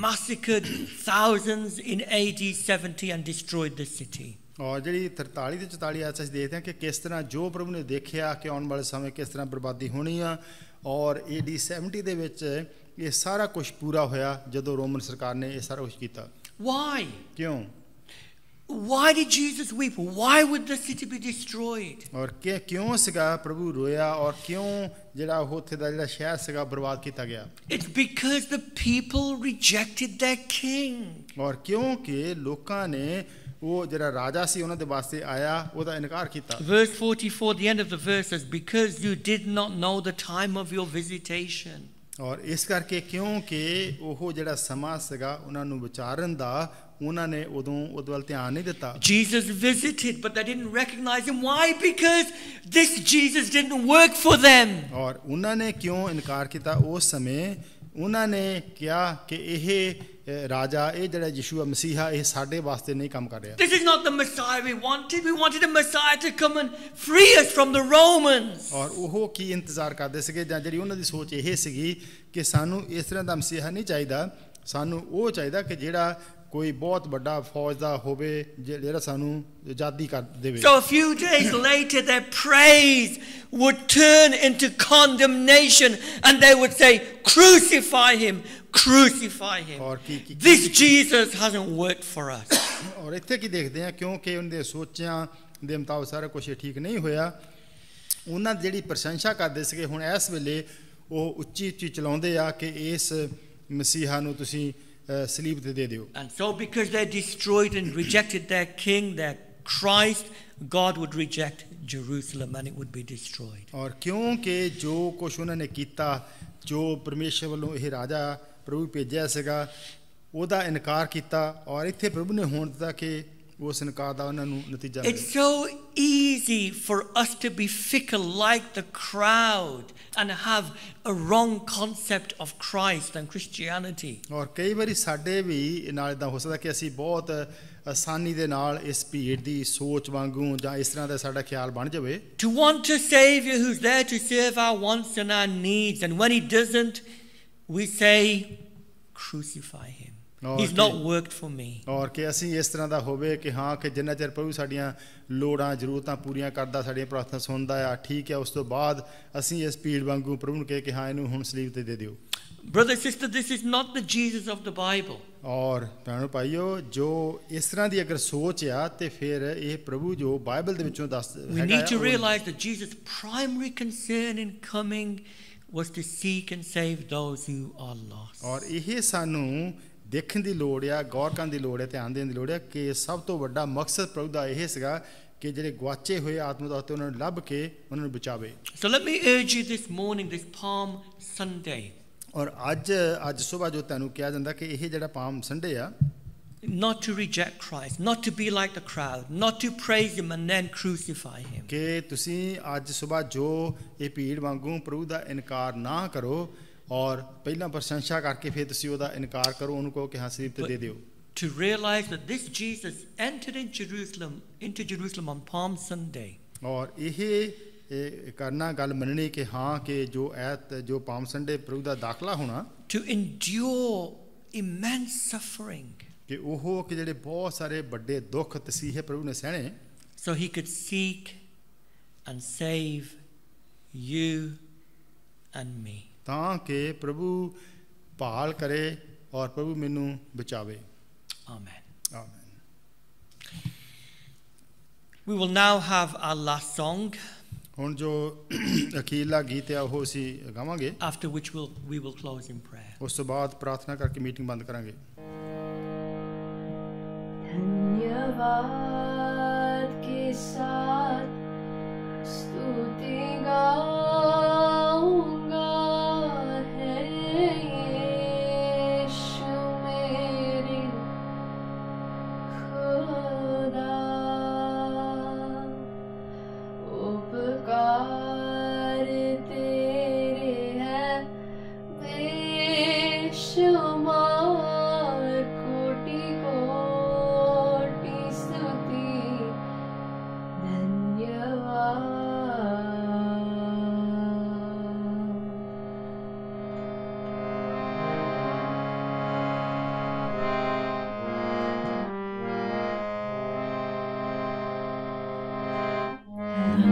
massacred thousands in AD 70 and destroyed the city. ਔਰ ਜਿਹੜੀ 43 ਤੇ 44 ਅੱਜ ਅਸੀਂ ਦੇਖਦੇ ਹਾਂ ਕਿ ਕਿਸ ਤਰ੍ਹਾਂ ਜੋ ਪ੍ਰਭੂ ਨੇ ਦੇਖਿਆ ਕਿ ਆਉਣ ਵਾਲੇ ਸਮੇਂ ਕਿਸ ਤਰ੍ਹਾਂ ਬਰਬਾਦੀ ਹੋਣੀ ਆ ਔਰ AD 70 ਦੇ ਵਿੱਚ ਇਹ ਸਾਰਾ ਕੁਝ ਪੂਰਾ ਹੋਇਆ ਜਦੋਂ ਰੋਮਨ ਸਰਕਾਰ ਨੇ ਇਹ ਸਾਰਾ ਕੁਝ ਕੀਤਾ। Why? ਕਿਉਂ? Why did Jesus weep? Why would the city be destroyed? ਔਰ ਕਿਉਂ ਸੀਗਾ ਪ੍ਰਭੂ ਰੋਇਆ ਔਰ ਕਿਉਂ ਜਿਹੜਾ ਉੱਥੇ ਦਾ ਜਿਹੜਾ ਸ਼ਹਿਰ ਸੀਗਾ ਬਰਬਾਦ ਕੀਤਾ ਗਿਆ? It's because the people rejected their king. ਔਰ ਕਿਉਂਕਿ ਲੋਕਾਂ ਨੇ ਉਹ ਜਿਹੜਾ ਰਾਜਾ ਸੀ ਉਹਨਾਂ ਦੇ ਵਾਸਤੇ ਆਇਆ ਉਹਦਾ ਇਨਕਾਰ ਕੀਤਾ। Verse 44, the end of the verse says, because you did not know the time of your visitation. ਔਰ ਇਸ ਕਰਕੇ ਕਿਉਂਕਿ ਉਹ ਜਿਹੜਾ ਸਮਾਂ ਸੀਗਾ ਉਹਨਾਂ ਨੂੰ ਵਿਚਾਰਨ ਦਾ ਉਹਨਾਂ ਨੇ ਉਦੋਂ ਉਹਦੇ ਵੱਲ ਧਿਆਨ ਨਹੀਂ ਦਿੱਤਾ। Jesus visited, but they didn't recognize him. Why? Because this Jesus didn't work for them. ਔਰ ਉਹਨਾਂ ਨੇ ਕਿਉਂ ਇਨਕਾਰ ਕੀਤਾ? ਉਸ ਸਮੇਂ ਉਹਨਾਂ ਨੇ ਕਿਹਾ ਕਿ ਇਹ ਰਾਜਾ ਇਹ ਜਿਹੜਾ ਯਿਸੂ ਮਸੀਹਾ ਇਹ ਸਾਡੇ ਵਾਸਤੇ ਨਹੀਂ ਕੰਮ ਕਰ ਰਿਹਾ। This is not the Messiah we wanted. We wanted a Messiah to come and free us from the Romans. ਔਰ ਉਹ ਕੀ ਇੰਤਜ਼ਾਰ ਕਰਦੇ ਸੀਗੇ ਜਾਂ ਜਿਹੜੀ ਉਹਨਾਂ ਦੀ ਸੋਚ ਇਹ ਸੀਗੀ ਕਿ ਸਾਨੂੰ ਇਸ ਤਰ੍ਹਾਂ ਦਾ ਮਸੀਹਾ ਨਹੀਂ ਚਾਹੀਦਾ, ਸਾਨੂੰ ਉਹ ਚਾਹੀਦਾ ਕਿ ਜਿਹੜਾ ਕੋਈ ਬਹੁਤ ਵੱਡਾ ਫੌਜ ਦਾ ਹੋਵੇ ਜਿਹੜਾ ਸਾਨੂੰ ਆਜ਼ਾਦੀ ਕਰ ਦੇਵੇ। So a few days later their praise would turn into condemnation and they would say, crucify him, crucify him. This Jesus hasn't worked for us. ਔਰ ਇੱਥੇ ਕੀ ਦੇਖਦੇ ਆ ਕਿਉਂਕਿ ਉਹਨਾਂ ਦੇ ਸੋਚਾਂ ਦੇ ਮੁਤਾਬਕ ਸਾਰਾ ਕੁਝ ਠੀਕ ਨਹੀਂ ਹੋਇਆ, ਉਹਨਾਂ ਦੀ ਜਿਹੜੀ ਪ੍ਰਸ਼ੰਸਾ ਕਰਦੇ ਸੀਗੇ ਹੁਣ ਇਸ ਵੇਲੇ ਉਹ ਉੱਚੀ ਉੱਚੀ ਚਲਾਉਂਦੇ ਆ ਕਿ ਇਸ ਮਸੀਹਾ ਨੂੰ ਤੁਸੀਂ ਸਲੀਬ ਤੇ ਦੇ ਦਿਓ। And so because they destroyed and rejected their king, their Christ, God would reject Jerusalem and it would be destroyed. ਔਰ ਕਿਉਂਕਿ ਜੋ ਕੁਝ ਉਹਨਾਂ ਨੇ ਕੀਤਾ, ਜੋ ਪਰਮੇਸ਼ਰ ਵੱਲੋਂ ਇਹ ਰਾਜਾ ਪ੍ਰਭੂ ਭੇਜਿਆ ਸੀਗਾ ਉਹਦਾ ਇਨਕਾਰ ਕੀਤਾ ਔਰ ਇੱਥੇ ਪ੍ਰਭੂ ਨੇ ਹੋਣ ਦਿੱਤਾ ਕਿ ਉਸ ਇਨਕਾਰ ਦਾ ਉਹਨਾਂ ਨੂੰ ਨਤੀਜਾ ਮਿਲਿਆ। It's so easy for us to be fickle like the crowd and have a wrong concept of Christ and Christianity. ਔਰ ਕਈ ਵਾਰੀ ਸਾਡੇ ਵੀ ਨਾਲ ਇਦਾਂ ਹੋ ਸਕਦਾ ਕਿ ਅਸੀਂ ਬਹੁਤ ਆਸਾਨੀ ਦੇ ਨਾਲ ਇਸ ਭੀੜ ਦੀ ਸੋਚ ਵਾਂਗੂ ਜਾਂ ਇਸ ਤਰ੍ਹਾਂ ਦਾ ਸਾਡਾ ਖਿਆਲ ਬਣ ਜਾਵੇ। To want a savior who's there to serve our wants and our needs, and when he doesn't, we say, crucify him. He's not worked for me. ਔਰ ਕਿ ਅਸੀਂ ਇਸ ਤਰ੍ਹਾਂ ਦਾ ਹੋਵੇ ਕਿ ਹਾਂ ਕਿ ਜਿੰਨਾ ਚਿਰ ਪ੍ਰਭੂ ਸਾਡੀਆਂ ਲੋੜਾਂ ਜ਼ਰੂਰਤਾਂ ਪੂਰੀਆਂ ਕਰਦਾ, ਸਾਡੀਆਂ ਪ੍ਰਾਰਥਨਾ ਸੁਣਦਾ ਆ, ਠੀਕ ਹੈ, ਉਸ ਤੋਂ ਬਾਅਦ ਅਸੀਂ ਇਸ ਭੀੜ ਵਾਂਗੂ ਪ੍ਰਭੂ ਨੂੰ ਕਹੇ ਕਿ ਹਾਂ ਇਹਨੂੰ ਹੁਣ ਸਲੀਬ ਤੇ ਦੇ ਦਿਓ। Brother, sister, this is not the Jesus of the Bible. ਔਰ ਭੈਣੋ ਭਾਈਓ ਜੋ ਇਸ ਤਰ੍ਹਾਂ ਦੀ ਅਗਰ ਸੋਚ ਆ ਤੇ ਫਿਰ ਇਹ ਪ੍ਰਭੂ ਜੋ ਬਾਈਬਲ ਦੇ ਵਿੱਚੋਂ ਦੱਸ We need to realize that Jesus' primary concern in coming was to seek and save those who are lost. ਔਰ ਇਹ ਸਾਨੂੰ ਦੇਖਣ ਦੀ ਲੋੜ ਆ, ਗੌਰ ਕਰਨ ਦੀ ਲੋੜ ਹੈ, ਧਿਆਨ ਦੇਣ ਦੀ ਲੋੜ ਹੈ ਕਿ ਸਭ ਤੋਂ ਵੱਡਾ ਮਕਸਦ ਪ੍ਰਭੂ ਦਾ ਇਹ ਸੀਗਾ ਕਿ ਜਿਹੜੇ ਗਵਾਚੇ ਹੋਏ ਆਤਮਾ ਤੌਰ ਤੇ ਉਹਨਾਂ ਨੂੰ ਲੱਭ ਕੇ ਉਹਨਾਂ ਨੂੰ ਬਚਾਵੇ। So let me urge you this morning, this Palm Sunday. ਔਰ ਅੱਜ ਸਵੇਰ ਜੋ ਤੁਹਾਨੂੰ ਕਿਹਾ ਜਾਂਦਾ ਕਿ ਇਹ ਜਿਹੜਾ ਪਾਮ ਸੰਡੇ ਆ, not to reject Christ, not to be like the crowd, not to praise him and then crucify him. ਕਿ ਤੁਸੀਂ ਅੱਜ ਸਵੇਰ ਜੋ ਇਹ ਭੀੜ ਵਾਂਗੂ ਪ੍ਰਭੂ ਦਾ ਇਨਕਾਰ ਨਾ ਕਰੋ ਔਰ ਪਹਿਲਾਂ ਪ੍ਰਸ਼ੰਸਾ ਕਰਕੇ ਫਿਰ ਤੁਸੀਂ ਉਹਦਾ ਇਨਕਾਰ ਕਰੋ, ਉਹਨੂੰ ਕਹੋ ਕਿ ਹਾਂ ਸਲੀਬ ਤੇ ਦੇ ਦਿਓ। To realize that this Jesus entered into Jerusalem on Palm Sunday. ਔਰ ਇਹ ਕਰਨਾ ਗੱਲ ਮੰਨਣੀ ਕਿ ਹਾਂ ਕਿ ਜੋ ਪਾਮ ਸੰਡੇ ਪ੍ਰਭੂ ਦਾ ਦਾਖਲਾ ਹੋਣਾ, to endure immense suffering, ਕਿ ਉਹ ਕਿ ਜਿਹੜੇ ਬਹੁਤ ਸਾਰੇ ਵੱਡੇ ਦੁੱਖ ਤਸੀਹੇ ਪ੍ਰਭੂ ਨੇ ਸਹਿਣੇ, so he could seek and save you and me. ਤਾਂ ਕਿ ਪ੍ਰਭੂ ਭਾਲ ਕਰੇ ਔਰ ਪ੍ਰਭੂ ਮੈਨੂੰ ਬਚਾਵੇ। Amen. ਆਮੀਨ। We will now have our last song. ਹੁਣ ਜੋ ਅਖੀਰਲਾ ਗੀਤ ਹੈ ਉਹ ਅਸੀਂ ਗਾਵਾਂਗੇ, after which we will close in prayer. ਉਸ ਤੋਂ ਬਾਅਦ ਪ੍ਰਾਰਥਨਾ ਕਰਕੇ ਮੀਟਿੰਗ ਬੰਦ ਕਰਾਂਗੇ। धन्यवाद के साथ स्तुति गाऊंगा है यीशु मेरे खुदा, उपकार तेरे हैं बेशुमार, कोटि कोटि स्तुति धन्यवाद।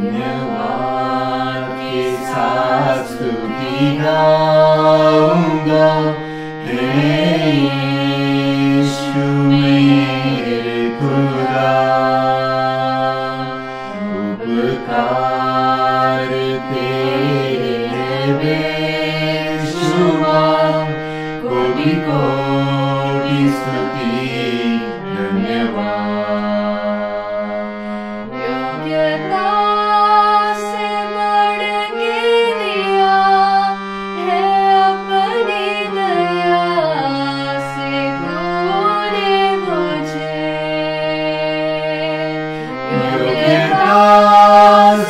धन्यवाद के साथ स्तुति गाऊंगा हे यीशु मेरे खुदा उपकार तेरे बेशुमार कोटि कोटि स्तुति धन्यवाद योग्यता से बढ़ के दिया है अपनी दया से तूने मुझे योग्यता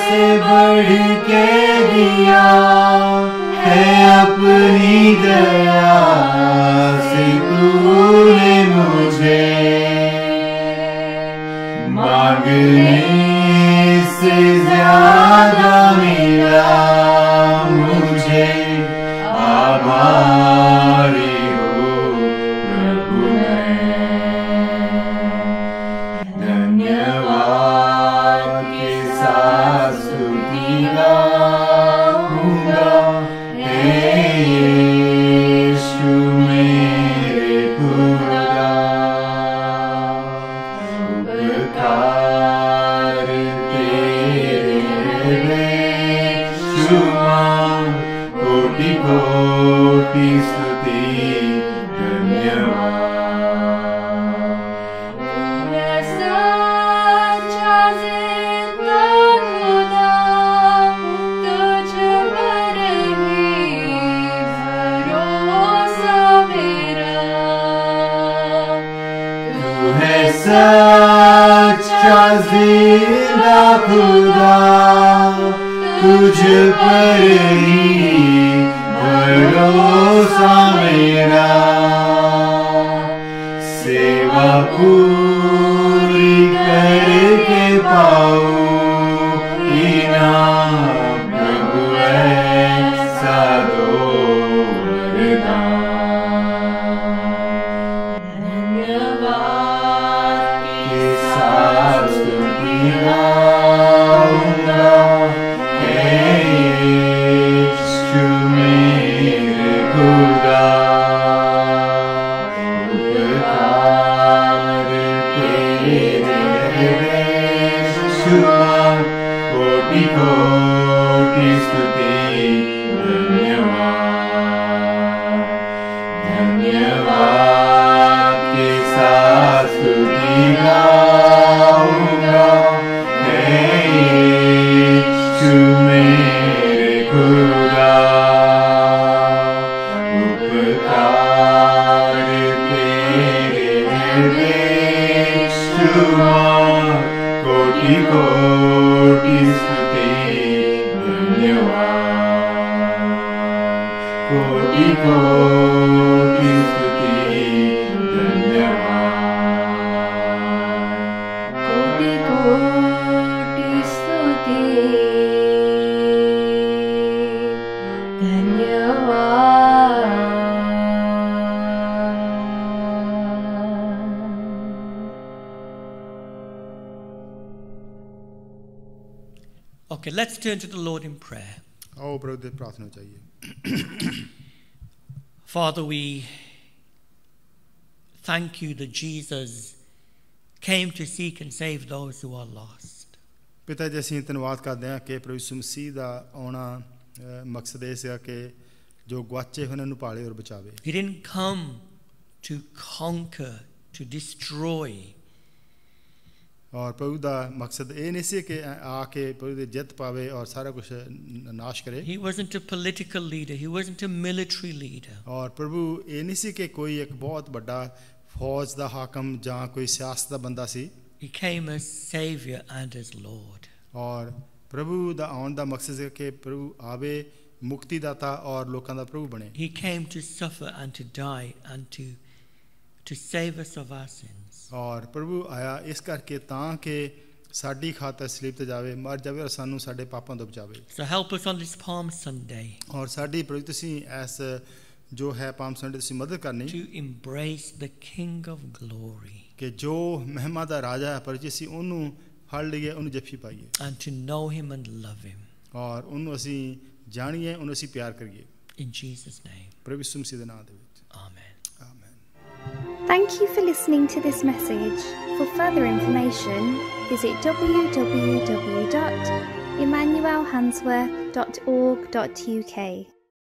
से बढ़ के दिया है अपनी दया से तूने मुझे मांगने से ज्यादा मिला मुझे आभारी हो प्रभु मैं धन्यवाद के साथ स्तुति गाऊंगा हे यीशु मेरे खुदा उपकार तेरे बेशुमार कोटि कोटि स्तुति धन्यवाद सच्चा जिंदा खुदा तुझ पर ही भरोसा मेरा तू है सच्चा जिंदा खुदा तुझ पर ही भरोसा मेरा सेवा पूरी करके पाऊं इनाम प्रभु ऐसा दो वरदान धन्यवाद के साथ स्तुति गाऊंगा हे यीशु मेरे खुदा उपकार तेरे बेशुमार कोटि कोटि स्तुति धन्यवाद धन्यवाद के साथ स्तुति गाऊंगा हे यीशु मेरे खुदा उपकार तेरे बेशुमार कोटि कोटि स्तुति धन्यवाद कोटि कोटि स्तुति धन्यवाद कोटि कोटि स्तुति धन्यवाद Okay, let's turn to the Lord in prayer. आओ प्रभु दे प्रार्थना चाहिए। Father, we thank you that Jesus came to seek and save those who are lost. ਪਿਤਾ ਜੀ ਅਸੀਂ ਧੰਨਵਾਦ ਕਰਦੇ ਹਾਂ ਕਿ ਪ੍ਰਭੂ ਯਿਸੂ ਮਸੀਹ ਦਾ ਆਉਣਾ ਮਕਸਦ ਇਹ ਸੀ ਕਿ ਜੋ ਗਵਾਚੇ ਹੋਏ ਉਹਨਾਂ ਨੂੰ ਭਾਲੇ ਔਰ ਬਚਾਵੇ। He didn't come to conquer, to destroy. ਔਰ ਪ੍ਰਭੂ ਦਾ ਮਕਸਦ ਇਹ ਨਹੀਂ ਸੀ ਕਿ ਆ ਕੇ ਪ੍ਰਭੂ ਦੀ ਜਿੱਤ ਪਾਵੇ ਔਰ ਸਾਰਾ ਕੁਝ ਨਾਸ਼ ਕਰੇ। He wasn't a political leader. He wasn't a military leader. ਔਰ ਪ੍ਰਭੂ ਇਹ ਨਹੀਂ ਸੀ ਕਿ ਕੋਈ ਇੱਕ ਬਹੁਤ ਵੱਡਾ ਫੌਜ ਦਾ ਹਾਕਮ ਜਾਂ ਕੋਈ ਸਿਆਸਤ ਦਾ ਬੰਦਾ ਸੀ। He came as Savior and as Lord. ਔਰ ਪ੍ਰਭੂ ਦਾ ਆਉਣ ਦਾ ਮਕਸਦ ਹੈ ਕਿ ਪ੍ਰਭੂ ਆਵੇ ਮੁਕਤੀਦਾਤਾ ਔਰ ਲੋਕਾਂ ਦਾ ਪ੍ਰਭੂ ਬਣੇ। He came to suffer and to die and to save us of our sins. ਔਰ ਪ੍ਰਭੂ ਆਇਆ ਇਸ ਕਰਕੇ ਤਾਂ ਕਿ ਸਾਡੀ ਖਾਤਰ ਸਲੀਬ ਤੇ ਜਾਵੇ, ਮਰ ਜਾਵੇ ਔਰ ਸਾਨੂੰ ਸਾਡੇ ਪਾਪਾਂ ਤੋਂ ਬਚਾਵੇ। So help us on this Palm Sunday ਔਰ ਸਾਡੀ ਪ੍ਰਭੂ ਤੁਸੀਂ ਇਸ ਜੋ ਹੈ ਪਾਮ ਸੰਡੇ ਤੁਸੀਂ ਮਦਦ ਕਰਨੀ to embrace the King of Glory ਕਿ ਜੋ ਮਹਿਮਾ ਦਾ ਰਾਜਾ ਹੈ ਪਰ ਅਸੀਂ ਉਹਨੂੰ ਫੜ ਲਈਏ, ਉਹਨੂੰ ਜੱਫੀ ਪਾਈਏ and to know him and love him. ਔਰ ਉਹਨੂੰ ਅਸੀਂ ਜਾਣੀਏ, ਉਹਨੂੰ ਅਸੀਂ ਪਿਆਰ ਕਰੀਏ। In Jesus' name. ਪ੍ਰਭੂ ਯਿਸੂ ਮਸੀਹ ਦੇ ਨਾਮ ਦੇ ਵਿੱਚ Amen. ਆਮੀਨ। Thank you for listening to this message. For further information, visit www.emmanuelhansworth.org.uk.